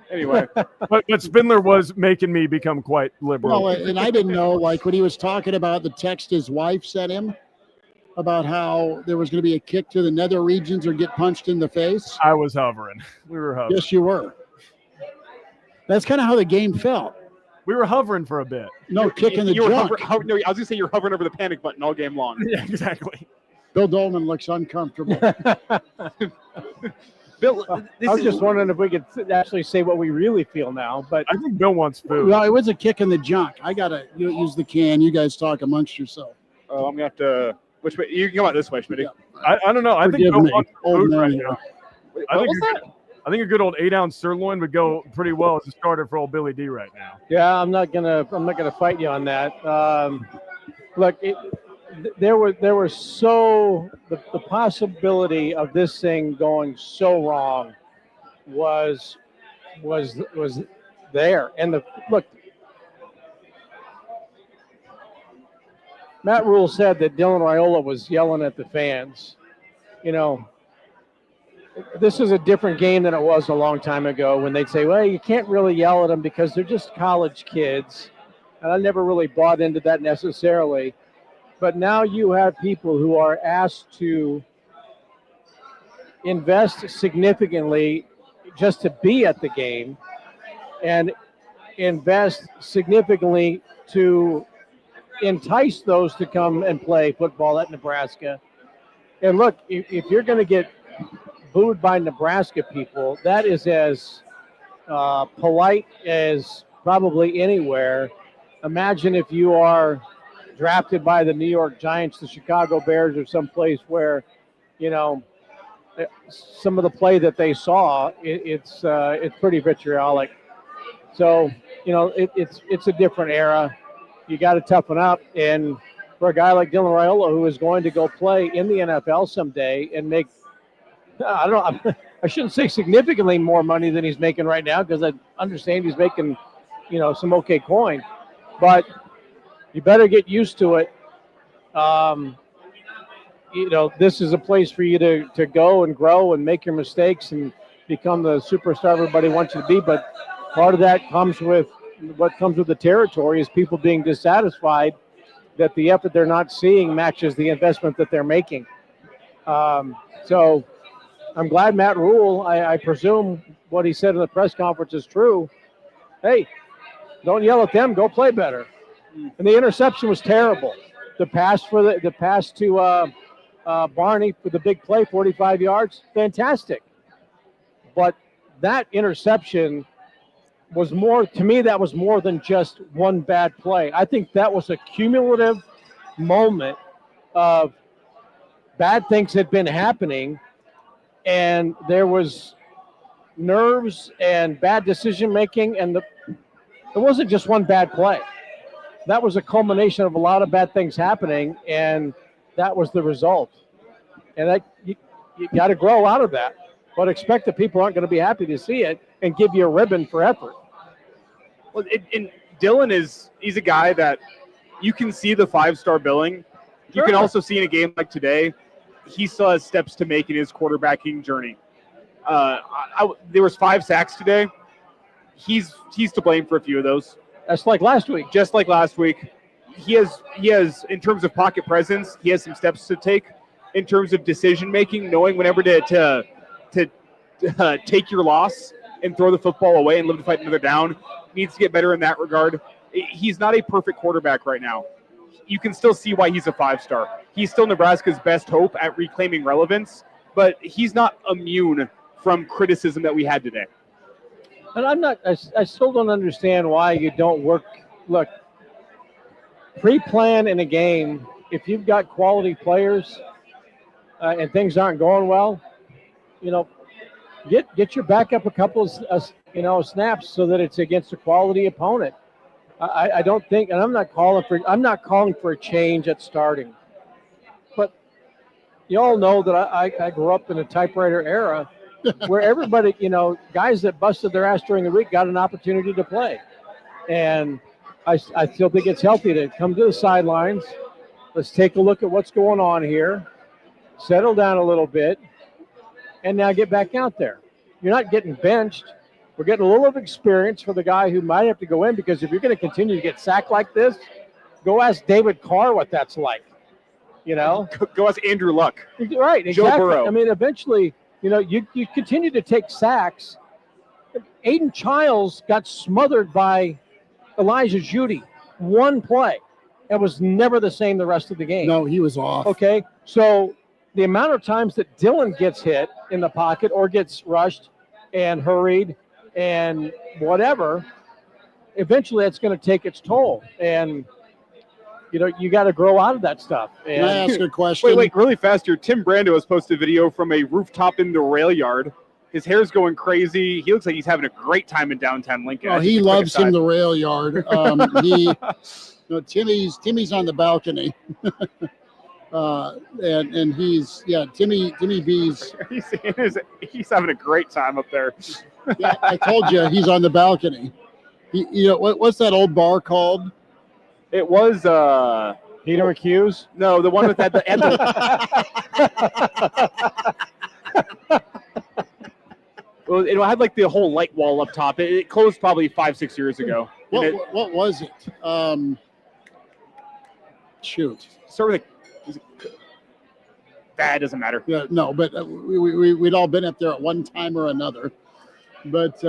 Anyway, but Spindler was making me become quite liberal. Well, and I didn't know, like when he was talking about the text his wife sent him about how there was going to be a kick to the nether regions or get punched in the face. I was hovering. We were hovering. Yes, you were. That's kind of how the game felt. We were hovering for a bit. No, kicking the junk. No, I was going to say you're hovering over the panic button all game long. Yeah, exactly. Bill Dolman looks uncomfortable. Bill, I was just wondering if we could actually say what we really feel now, but I think Bill wants food. Well, it was a kick in the junk. I gotta use the can. You guys talk amongst yourself. Oh, I'm gonna have to. Which way? You can go out this way, Schmitty. I don't know. I think Bill wants food right now. I think a good old 8-ounce sirloin would go pretty well as a starter for old Billy D right now. Yeah, I'm not gonna fight you on that. Look, there was so the possibility of this thing going so wrong was there, and look. Matt Rule said that Dylan Raiola was yelling at the fans. You know, this is a different game than it was a long time ago when they'd say, well, you can't really yell at them because they're just college kids. And I never really bought into that necessarily. But now you have people who are asked to invest significantly just to be at the game and invest significantly to entice those to come and play football at Nebraska. And look, if you're going to get booed by Nebraska people, that is as polite as probably anywhere. Imagine if you are drafted by the New York Giants, the Chicago Bears, or someplace where, you know, some of the play that they saw, it's pretty vitriolic. So, you know, it's a different era. You got to toughen up, and for a guy like Dylan Raiola, who is going to go play in the NFL someday and make, I shouldn't say significantly more money than he's making right now, because I understand he's making, you know, some okay coin, but you better get used to it. You know, this is a place for you to go and grow and make your mistakes and become the superstar everybody wants you to be. But part of that comes with what comes with the territory is people being dissatisfied that the effort they're not seeing matches the investment that they're making. So I'm glad Matt Rule, I presume what he said in the press conference is true. Hey, don't yell at them, go play better. And the interception was terrible. The pass to Barney for the big play, 45 yards, fantastic. But that interception was more, to me, that was more than just one bad play. I think that was a cumulative moment of bad things had been happening, and there was nerves and bad decision making, and it wasn't just one bad play. That was a culmination of a lot of bad things happening, and that was the result. And you got to grow out of that, but expect that people aren't going to be happy to see it and give you a ribbon for effort. Well, and Dylan he's a guy that you can see the 5-star billing. You can also see in a game like today, he still has steps to make in his quarterbacking journey. There was 5 sacks today. He's to blame for a few of those. That's like last week. Just like last week. He has in terms of pocket presence, he has some steps to take in terms of decision making, knowing whenever to take your loss and throw the football away and live to fight another down. Needs to get better in that regard. He's not a perfect quarterback right now. You can still see why he's a 5-star. He's still Nebraska's best hope at reclaiming relevance, but he's not immune from criticism that we had today. And I still don't understand why you don't look, pre-plan in a game. If you've got quality players and things aren't going well, get your backup a couple of snaps so that it's against a quality opponent. I don't think, and I'm not calling for a change at starting, but you all know that I grew up in a typewriter era where everybody, guys that busted their ass during the week got an opportunity to play. And I still think it's healthy to come to the sidelines. Let's take a look at what's going on here, settle down a little bit, and now get back out there. You're not getting benched. We're getting a little of experience for the guy who might have to go in, because if you're going to continue to get sacked like this, go ask David Carr what that's like. Go ask Andrew Luck. Right, exactly. Joe Burrow. I mean, eventually, you continue to take sacks. Aiden Childs got smothered by Elijah Judy. One play. It was never the same the rest of the game. No, he was off. Okay, so the amount of times that Dylan gets hit in the pocket or gets rushed and hurried and whatever, eventually it's going to take its toll. And, you got to grow out of that stuff. And can I ask a question? Wait, really fast here. Tim Brando has posted a video from a rooftop in the rail yard. His hair's going crazy. He looks like he's having a great time in downtown Lincoln. Oh, he loves him, the rail yard. Timmy's on the balcony. And he's Timmy B's. He's having a great time up there. Yeah, I told you he's on the balcony. What's that old bar called? It was Peter McHugh's. No, the one with that. Well, it had like the whole light wall up top. It closed probably 5-6 years ago. What was it? Shoot. Start with that doesn't matter. Yeah, no, but we'd all been up there at one time or another. But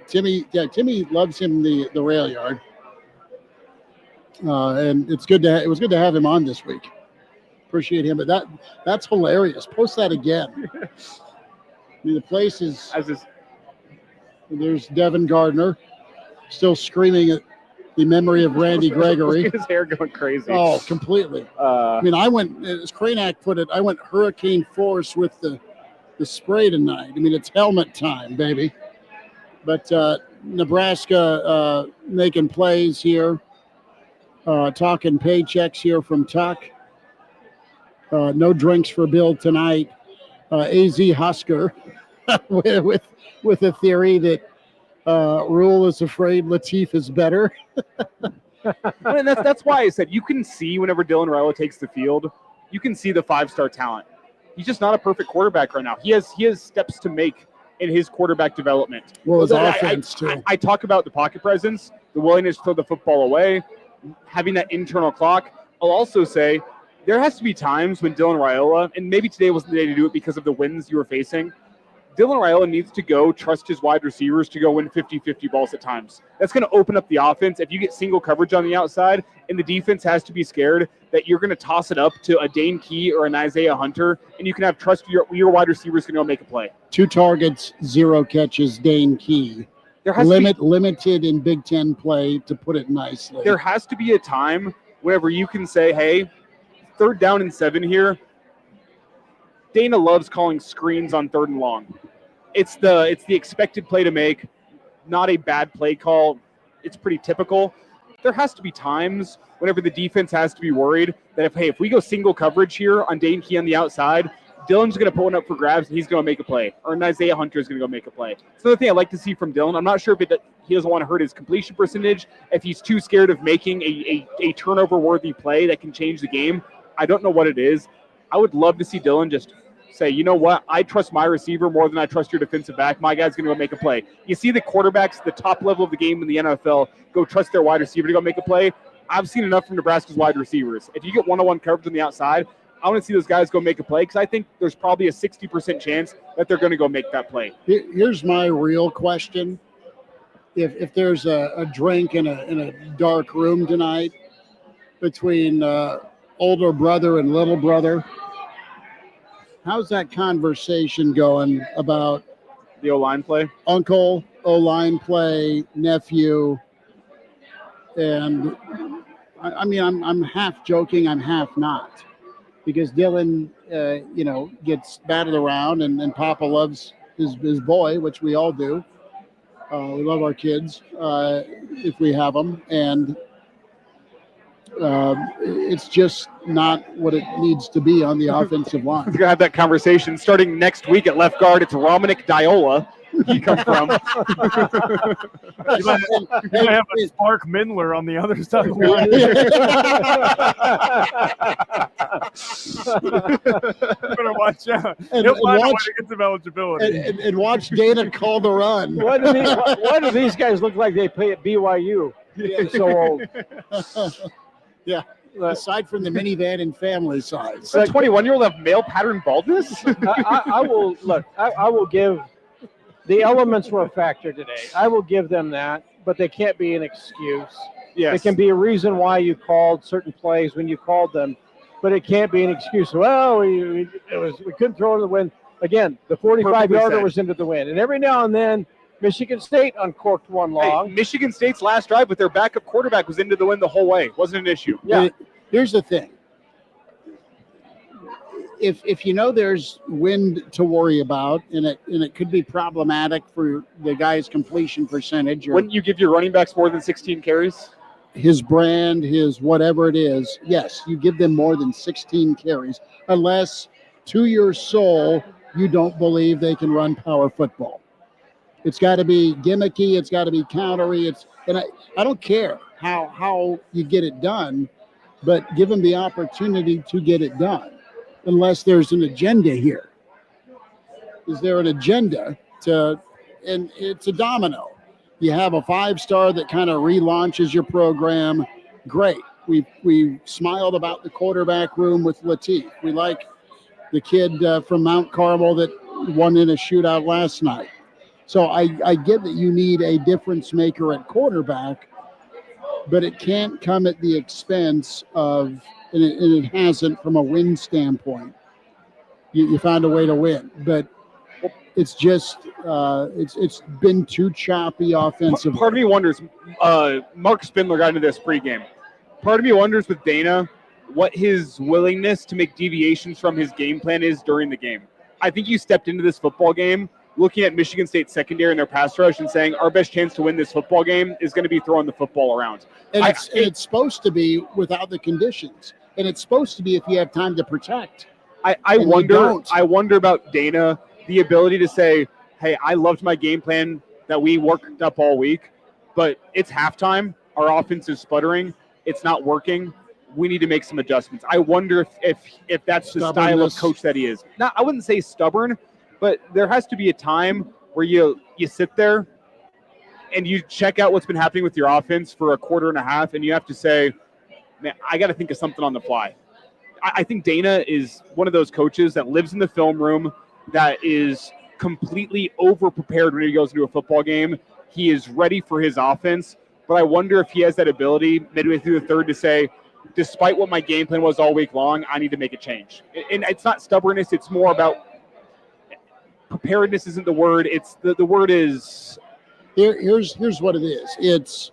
Timmy loves him the rail yard. And it was good to have him on this week. Appreciate him. But that's hilarious. Post that again. I mean, the place is. There's Devin Gardner, still screaming at the memory of Randy Gregory. His hair going crazy. Oh, completely. I mean, I went, as Cranack put it, I went hurricane force with the spray tonight. I mean, it's helmet time, baby. But Nebraska making plays here, talking paychecks here from Tuck. No drinks for Bill tonight. AZ Husker with a theory that Rule is afraid Latif is better. I mean, that's why I said you can see whenever Dylan Raiola takes the field, you can see the 5-star talent. He's just not a perfect quarterback right now. He has steps to make in his quarterback development. Well, his offense too. I talk about the pocket presence, the willingness to throw the football away, having that internal clock. I'll also say there has to be times when Dylan Raiola, and maybe today wasn't the day to do it because of the wins you were facing, Dylan Raiola needs to go trust his wide receivers to go win 50-50 balls at times. That's going to open up the offense. If you get single coverage on the outside and the defense has to be scared that you're going to toss it up to a Dane Key or an Isaiah Hunter, and you can have trust your wide receivers can go make a play. 2 targets, 0 catches, Dane Key. Limited in Big Ten play, to put it nicely. There has to be a time whenever you can say, hey, 3rd down and 7 here. Dana loves calling screens on 3rd and long. It's the expected play to make, not a bad play call. It's pretty typical. There has to be times whenever the defense has to be worried that if we go single coverage here on Dane Key on the outside, Dylan's going to put one up for grabs and he's going to make a play, or an Isaiah Hunter is going to go make a play. It's another thing I like to see from Dylan. I'm not sure if he doesn't want to hurt his completion percentage, if he's too scared of making a turnover-worthy play that can change the game. I don't know what it is. I would love to see Dylan just say, you know what, I trust my receiver more than I trust your defensive back. My guy's going to go make a play. You see the quarterbacks, the top level of the game in the NFL, go trust their wide receiver to go make a play. I've seen enough from Nebraska's wide receivers. If you get one-on-one coverage on the outside, I want to see those guys go make a play because I think there's probably a 60% chance that they're going to go make that play. Here's my real question. If there's a drink in a dark room tonight between older brother and little brother, how's that conversation going about the O-line play? Uncle, O-line play, nephew, and I mean, I'm half joking, I'm half not. Because Dylan, gets batted around, and Papa loves his boy, which we all do. We love our kids if we have them, and it's just not what it needs to be on the offensive line. We're going to have that conversation starting next week at left guard. It's Romanick Diola. He comes from. You might have a Spark Mindler on the other side of the line. You better watch out. He'll find a way to get some eligibility. And watch Dana call the run. Why do these guys look like they play at BYU? Yeah. So old. Yeah. Aside from the minivan and family size. Does a 21-year-old have male pattern baldness? I will give. The elements were a factor today. I will give them that, but they can't be an excuse. Yes. It can be a reason why you called certain plays when you called them, but it can't be an excuse. Well, we couldn't throw it in the wind. Again, the 45-yarder was into the wind. And every now and then, Michigan State uncorked one long. Hey, Michigan State's last drive with their backup quarterback was into the wind the whole way. Wasn't an issue. Yeah. Here's the thing. If you know there's wind to worry about, and it could be problematic for the guy's completion percentage. Wouldn't you give your running backs more than 16 carries? His brand, his whatever it is, yes, you give them more than 16 carries, unless to your soul you don't believe they can run power football. It's got to be gimmicky. It's got to be countery. I don't care how you get it done, but give them the opportunity to get it done. Unless there's an agenda here. Is there an agenda and it's a domino. You have a 5-star that kind of relaunches your program. Great. We smiled about the quarterback room with Latif. We like the kid from Mount Carmel that won in a shootout last night. So I get that you need a difference maker at quarterback, but it can't come at the expense of, and it hasn't from a win standpoint. You found a way to win, but it's just it's been too choppy offensively. Part of me wonders, Mark Spindler got into this pregame. Part of me wonders with Dana what his willingness to make deviations from his game plan is during the game. I think you stepped into this football game looking at Michigan State secondary and their pass rush and saying our best chance to win this football game is going to be throwing the football around. And it's supposed to be without the conditions. And it's supposed to be if you have time to protect. I wonder about Dana, the ability to say, hey, I loved my game plan that we worked up all week, but it's halftime. Our offense is sputtering. It's not working. We need to make some adjustments. I wonder if that's the style of coach that he is. Now, I wouldn't say stubborn, but there has to be a time where you sit there and you check out what's been happening with your offense for a quarter and a half, and you have to say, man, I got to think of something on the fly. I think Dana is one of those coaches that lives in the film room, that is completely over-prepared when he goes into a football game. He is ready for his offense, but I wonder if he has that ability midway through the third to say, despite what my game plan was all week long, I need to make a change. And it's not stubbornness. It's more about preparedness isn't the word. It's the word is. Here's what it is. It's,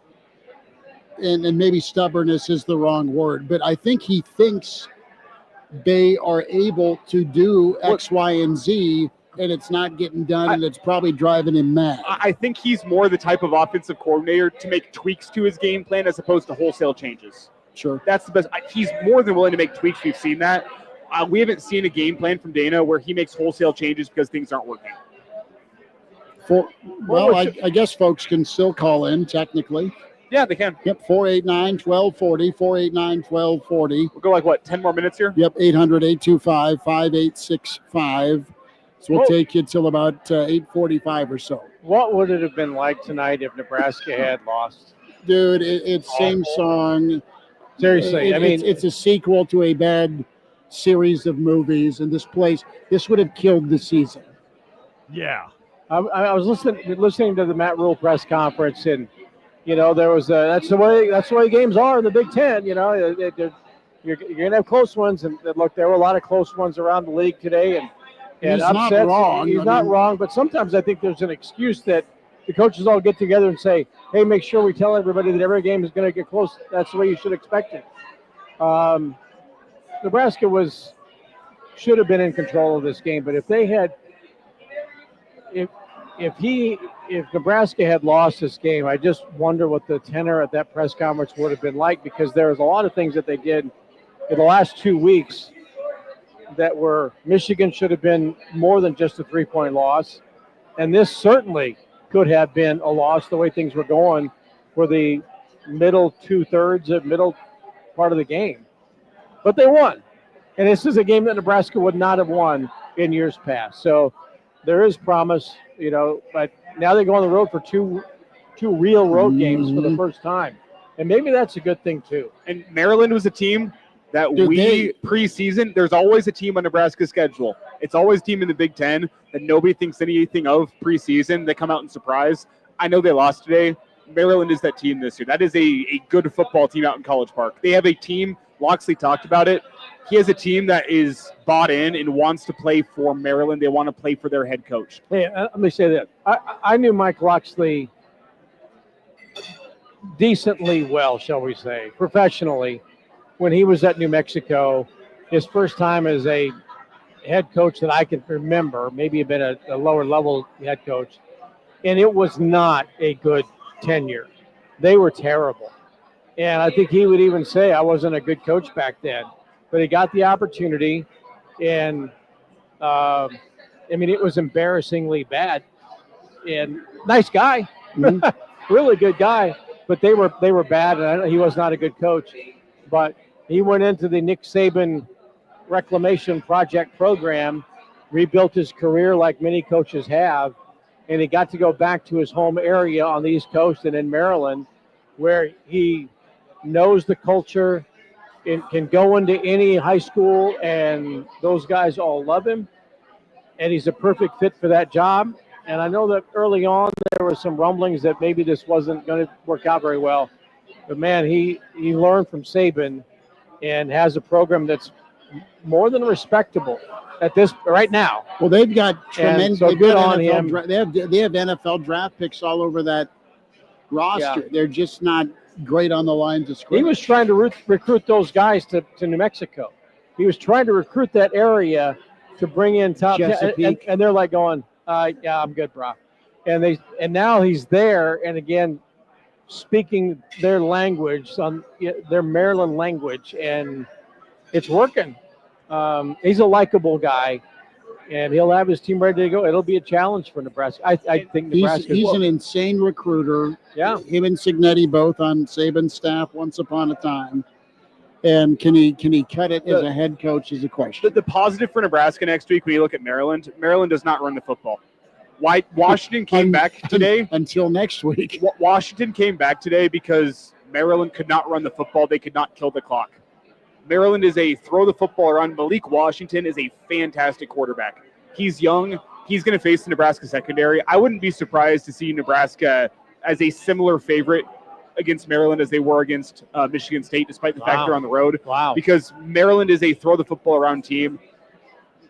and maybe stubbornness is the wrong word, but I think he thinks they are able to do X, Y, and Z, and it's not getting done, and it's probably driving him mad. I think he's more the type of offensive coordinator to make tweaks to his game plan as opposed to wholesale changes. Sure. That's the best. He's more than willing to make tweaks. We've seen that. We haven't seen a game plan from Dana where he makes wholesale changes because things aren't working. I guess folks can still call in technically. Yeah, they can. Yep, 489-1240, 489-1240. We'll go like, what, 10 more minutes here? Yep, 800-825-5865. So we'll take you till about 8:45 or so. What would it have been like tonight if Nebraska had lost? Dude, it's same song. Seriously, it's a sequel to a bad series of movies, and this would have killed the season. Yeah. I was listening to the Matt Rule press conference, and there was that's the way games are in the Big Ten. You're gonna have close ones, and look, there were a lot of close ones around the league today, and he's upsets. not wrong. He's not wrong, but sometimes I think there's an excuse that the coaches all get together and say, "Hey, make sure we tell everybody that every game is going to get close." That's the way you should expect it. Nebraska should have been in control of this game, but if they had, if Nebraska had lost this game, I just wonder what the tenor at that press conference would have been like, because there was a lot of things that they did in the last 2 weeks that were Michigan should have been more than just a 3-point loss, and this certainly could have been a loss the way things were going for the middle part of the game. But they won. And this is a game that Nebraska would not have won in years past. So there is promise, but now they go on the road for two real road games for the first time. And maybe that's a good thing too. And Maryland was a team that preseason, there's always a team on Nebraska's schedule. It's always a team in the Big Ten that nobody thinks anything of preseason. They come out and surprise. I know they lost today. Maryland is that team this year. That is a good football team out in College Park. They have a team, Loxley talked about it. He has a team that is bought in and wants to play for Maryland. They want to play for their head coach. Hey, let me say that. I knew Mike Loxley decently well, shall we say, professionally, when he was at New Mexico, his first time as a head coach that I can remember, maybe a bit a lower level head coach, and it was not a good tenure. They were terrible. And I think he would even say I wasn't a good coach back then, but he got the opportunity, and it was embarrassingly bad. And nice guy, really good guy, but they were bad, and I know he was not a good coach. But he went into the Nick Saban Reclamation Project program, rebuilt his career like many coaches have, and he got to go back to his home area on the East Coast and in Maryland, where he knows the culture and can go into any high school, and those guys all love him, and he's a perfect fit for that job. And I know that early on there were some rumblings that maybe this wasn't going to work out very well, but man, he learned from Saban and has a program that's more than respectable at this right now. Well, they've got tremendous. So good on him. They have NFL draft picks all over that roster. Yeah. They're just not great on the lines of scrimmage. He was trying to recruit those guys to New Mexico. He was trying to recruit that area to bring in top, and they're like going, "Yeah, I'm good, bro." And now he's there, and again, speaking their language, their Maryland language, and it's working. He's a likable guy, and he'll have his team ready to go. It'll be a challenge for Nebraska. I think Nebraska. He's an insane recruiter. Yeah, him and Signetti both on Saban's staff once upon a time. And can he cut it as a head coach is a question. The positive for Nebraska next week when you look at Maryland does not run the football. Washington came back today. Until next week. Washington came back today because Maryland could not run the football. They could not kill the clock. Maryland is a throw the football around. Malik Washington is a fantastic quarterback. He's young. he's going to face the Nebraska secondary. I wouldn't be surprised to see Nebraska as a similar favorite against Maryland as they were against Michigan State, despite the fact they're on the road. Wow. Because Maryland is a throw the football around team.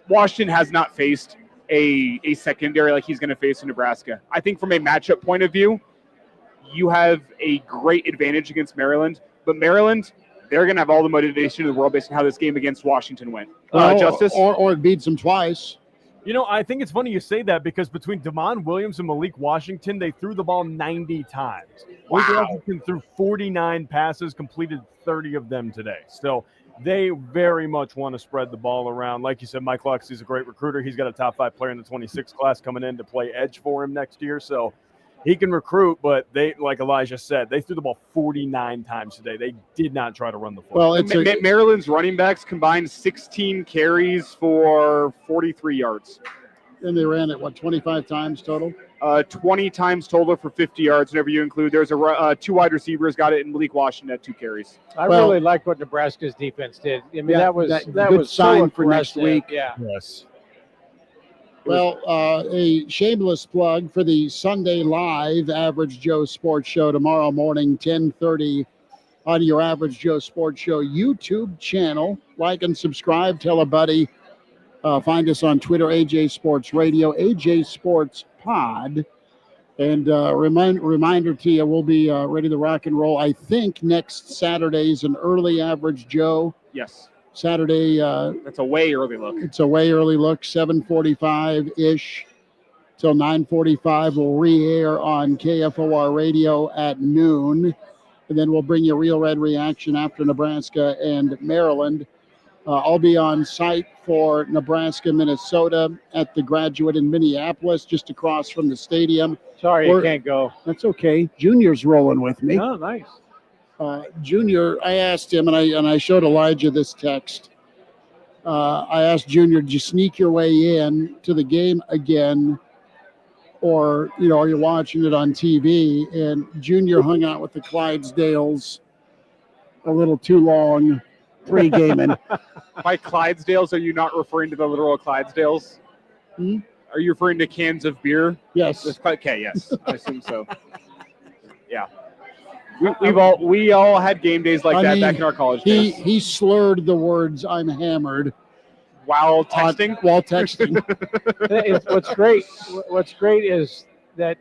Washington has not faced a secondary like he's going to face in Nebraska. I think from a matchup point of view, you have a great advantage against Maryland. But Maryland, they're going to have all the motivation in the world based on how this game against Washington went. Justice? Or it beats them twice. You know, I think it's funny you say that because between Damon Williams and Malik Washington, they threw the ball 90 times. Malik Washington threw 49 passes, completed 30 of them today. So they very much want to spread the ball around. Like you said, Mike Loxley's a great recruiter. He's got a top 5 player in the 26 class coming in to play edge for him next year. So he can recruit, but they, like Elijah said, they threw the ball 49 times today. They did not try to run the football. Well, Maryland's running backs combined 16 carries for 43 yards. And they ran it, 25 times total? 20 times total for 50 yards, whenever you include. There's 2 wide receivers got it, and Malik Washington had 2 carries. I really like what Nebraska's defense did. I mean, that was good sign so for next week. Yeah. Yes. Well, a shameless plug for the Sunday Live Average Joe Sports Show tomorrow morning, 10:30 on your Average Joe Sports Show YouTube channel. Like and subscribe. Tell a buddy. Find us on Twitter, AJ Sports Radio, AJ Sports Pod. And reminder to you, we'll be ready to rock and roll. I think next Saturday's an early Average Joe. Yes. Saturday. That's a way early look. It's a way early look, 7:45-ish till 9:45. We'll re-air on KFOR radio at noon. And then we'll bring you Real Red Reaction after Nebraska and Maryland. I'll be on site for Nebraska, Minnesota at the Graduate in Minneapolis, just across from the stadium. Sorry, you can't go. That's okay. Junior's rolling with me. Oh, nice. Junior, I asked him, and I showed Elijah this text. I asked Junior, did you sneak your way in to the game again? Or, are you watching it on TV? And Junior hung out with the Clydesdales a little too long pre-gaming. By Clydesdales, are you not referring to the literal Clydesdales? Are you referring to cans of beer? Yes. Okay, yes. I assume so. Yeah. We all had game days like that back in our college days. He slurred the words "I'm hammered" while texting. What's great is that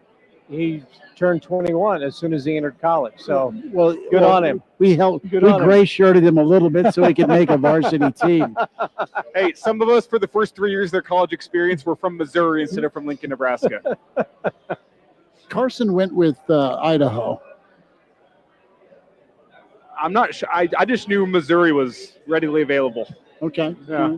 he turned 21 as soon as he entered college. So good on him. We gray shirted him a little bit so he could make a varsity team. Hey, some of us for the first 3 years of their college experience were from Missouri instead of from Lincoln, Nebraska. Carson went with Idaho. I'm not sure. I just knew Missouri was readily available. Okay. Yeah.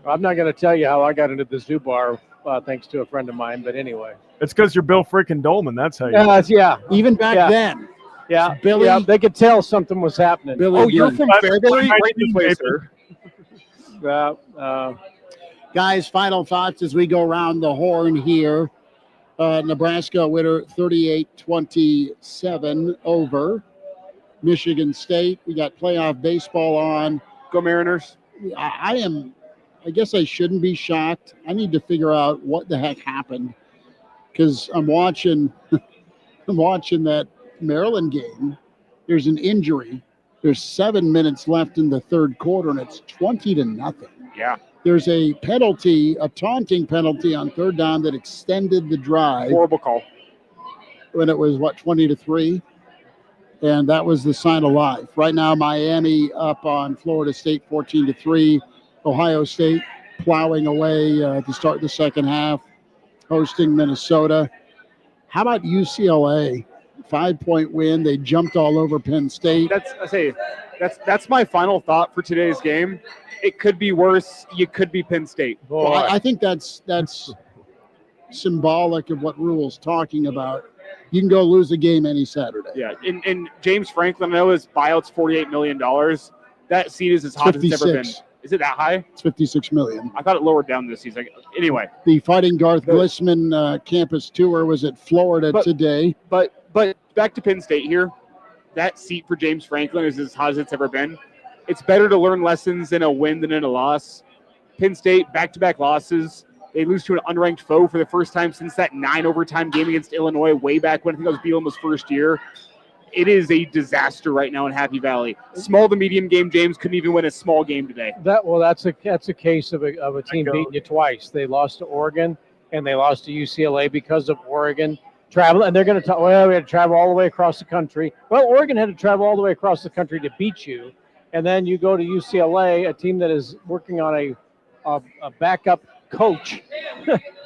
I'm not going to tell you how I got into the zoo bar thanks to a friend of mine, but anyway. It's because you're Bill freaking Dolman. That's how you. Yeah. Even back then. Yeah. Billy. Yeah, they could tell something was happening. Billy you're from Fairbury? Right in the place, sir. Guys, final thoughts as we go around the horn here. Nebraska winner 38-27 over Michigan State. We got playoff baseball on. Go Mariners. I guess I shouldn't be shocked. I need to figure out what the heck happened because I'm watching that Maryland game. There's an injury. There's 7 minutes left in the third quarter, and it's 20-0. Yeah. There's a taunting penalty on third down that extended the drive. Horrible call. When it was, 20-3? And that was the sign of life. Right now, Miami up on Florida State 14-3. Ohio State plowing away to start the second half, hosting Minnesota. How about UCLA? 5-point win. They jumped all over Penn State. That's my final thought for today's game. It could be worse. You could be Penn State. Well, I think that's symbolic of what Rule's talking about. You can go lose a game any Saturday. Yeah, and James Franklin, I know his buyout's $48 million. That seat is as hot as it's ever been. Is it that high? It's $56 million. I thought it lowered down this season. Anyway. The Fighting Garth Glissman campus tour was at Florida today. But back to Penn State here. That seat for James Franklin is as hot as it's ever been. It's better to learn lessons in a win than in a loss. Penn State, back-to-back losses. They lose to an unranked foe for the first time since that 9 overtime game against Illinois way back when I think it was Bielema's first year. It is a disaster right now in Happy Valley. Small to medium game, James couldn't even win a small game today. That's a case of a team beating you twice. They lost to Oregon and they lost to UCLA because of Oregon travel. And they're going to talk. Well, we had to travel all the way across the country. Well, Oregon had to travel all the way across the country to beat you, and then you go to UCLA, a team that is working on a backup coach,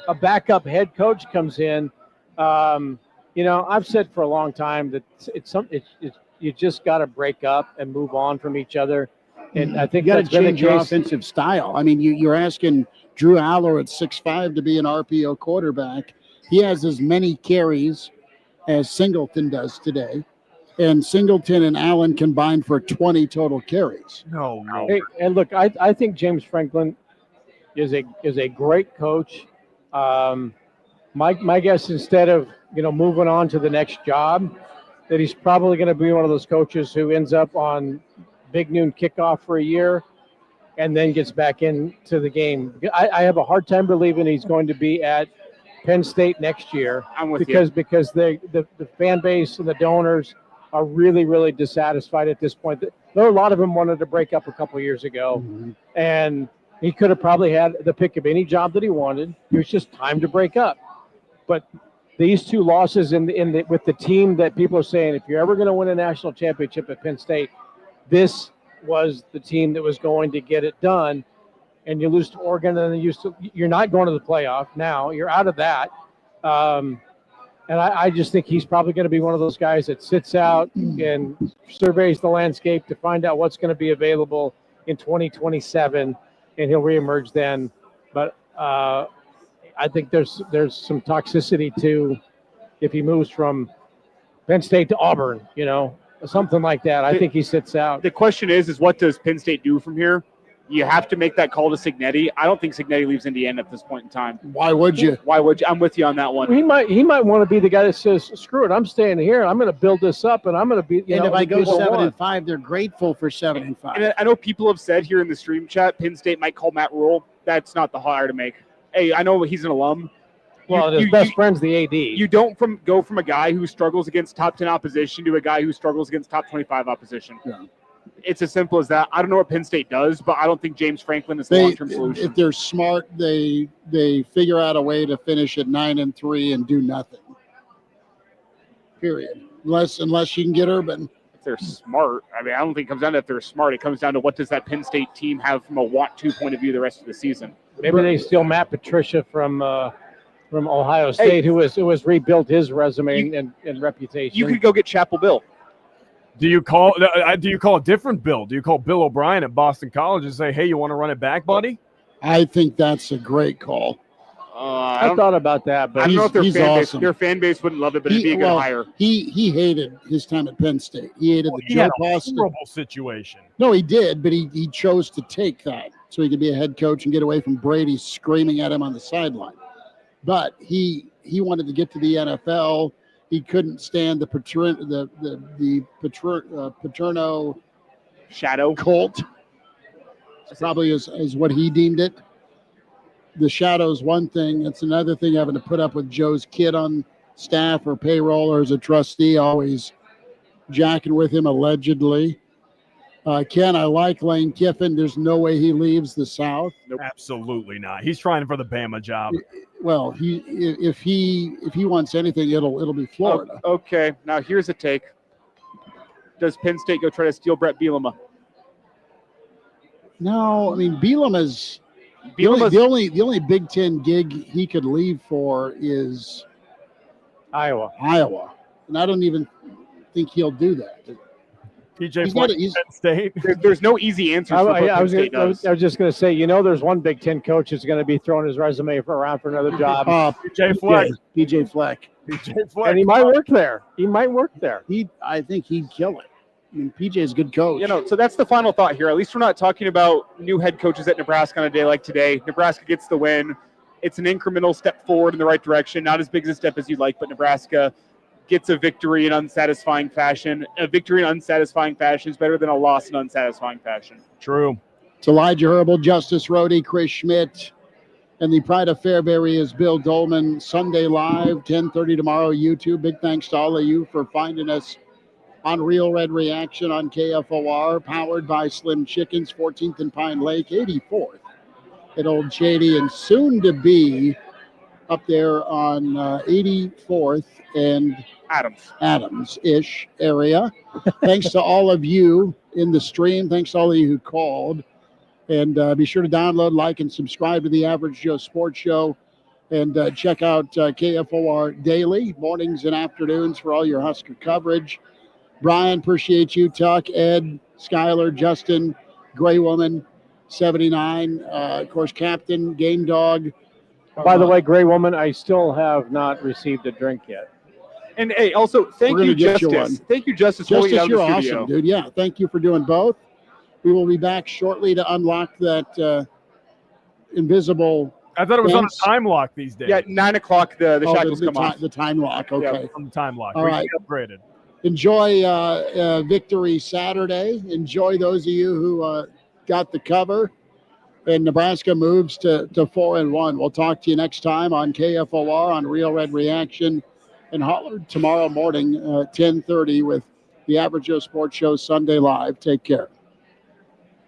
a backup head coach comes in. I've said for a long time that you just got to break up and move on from each other. And I think you got to that's been the change your case. offensive style. I mean, you're asking Drew Aller at 6'5" to be an RPO quarterback. He has as many carries as Singleton does today. And Singleton and Allen combined for 20 total carries. No. Hey, and look, I think James Franklin is a great coach. My guess, instead of moving on to the next job, that he's probably going to be one of those coaches who ends up on Big Noon Kickoff for a year and then gets back into the game. I have a hard time believing he's going to be at Penn State next year. I'm with because you. because the fan base and the donors are really, really dissatisfied at this point. There are a lot of them wanted to break up a couple of years ago, and he could have probably had the pick of any job that he wanted. It was just time to break up. But these two losses with the team that people are saying, if you're ever going to win a national championship at Penn State, this was the team that was going to get it done. And you lose to Oregon, and then you're not going to the playoff now. You're out of that. And I just think he's probably going to be one of those guys that sits out and surveys the landscape to find out what's going to be available in 2027, and he'll reemerge then. But I think there's some toxicity to if he moves from Penn State to Auburn, something like that. I think he sits out. The question is what does Penn State do from here? You have to make that call to Cignetti. I don't think Cignetti leaves Indiana at this point in time. Why would you? I'm with you on that one. He might want to be the guy that says, "Screw it, I'm staying here. I'm going to build this up, and I'm going to be." And if I go 7-5, they're grateful for 7-5. And I know people have said here in the stream chat, Penn State might call Matt Rule. That's not the hire to make. Hey, I know he's an alum. Well, his best friend's the AD. You don't go from a guy who struggles against top 10 opposition to a guy who struggles against top 25 opposition. Yeah. It's as simple as that. I don't know what Penn State does, but I don't think James Franklin is the long-term solution. If they're smart, they figure out a way to finish at 9-3 and do nothing. Period. Unless you can get Urban. If they're smart, I mean, I don't think it comes down to if they're smart. It comes down to what does that Penn State team have from a want-to point of view the rest of the season. Maybe they steal Matt Patricia from Ohio State, who has rebuilt his resume and reputation. You could go get Chapel Bill. Do you call a different Bill? Do you call Bill O'Brien at Boston College and say, "Hey, you want to run it back, buddy"? I think that's a great call. I thought about that, but I don't know if awesome. Their fan base wouldn't love it, but it'd be a good hire. He hated his time at Penn State. He hated the Joe Boston horrible situation. No, he did, but he chose to take that so he could be a head coach and get away from Brady screaming at him on the sideline. But he wanted to get to the NFL. He couldn't stand the Paterno shadow cult. Probably is what he deemed it. The shadow's one thing. It's another thing having to put up with Joe's kid on staff or payroll or as a trustee, always jacking with him allegedly. Ken, I like Lane Kiffin. There's no way he leaves the South. Nope. Absolutely not. He's trying for the Bama job. Well, if he wants anything, it'll be Florida. Okay, now here's a take. Does Penn State go try to steal Brett Bielema? No, I mean Bielema's the only Big Ten gig he could leave for is Iowa, and I don't even think he'll do that. TJ Fleck, Penn State. There's no easy answer. I was just going to say, there's one Big Ten coach who's going to be throwing his resume around for another job. TJ Fleck. TJ Fleck. And he might work there. I think he'd kill it. I mean, PJ's a good coach. So that's the final thought here. At least we're not talking about new head coaches at Nebraska on a day like today. Nebraska gets the win. It's an incremental step forward in the right direction. Not as big as a step as you'd like, but Nebraska gets a victory in unsatisfying fashion. A victory in unsatisfying fashion is better than a loss in unsatisfying fashion. True. It's Elijah Herbal, Justice Rhodey, Chris Schmidt, And the Pride of Fairbury is Bill Dolman. Sunday Live, 10:30 tomorrow, YouTube. Big thanks to all of you for finding us on Real Red Reaction on KFOR, powered by Slim Chickens, 14th and Pine Lake, 84th at Old Shady, and soon to be up there on 84th and Adams-ish area. Thanks to all of you in the stream. Thanks to all of you who called. And be sure to download, like, and subscribe to the Average Joe Sports Show. And check out KFOR Daily, mornings and afternoons for all your Husker coverage. Brian, appreciate you. Tuck, Ed, Skylar, Justin, Gray Woman, 79. Of course, Captain, Game Dog. By the way, Gray Woman, I still have not received a drink yet. And hey, also thank you, Justice. Thank you, Justice. For Justice, you're out of the studio. awesome, dude. Yeah, thank you for doing both. We will be back shortly to unlock that invisible. I thought it was fence. on a time lock these days. Yeah, 9 o'clock. The shackles come off. The time lock. Okay. Yeah, on the time lock. All right. Upgraded. Enjoy Victory Saturday. Enjoy those of you who got the cover. And Nebraska moves to 4-1. We'll talk to you next time on KFOR on Real Red Reaction and holler tomorrow morning 10:30 with the Average Joe Sports Show Sunday Live. Take care.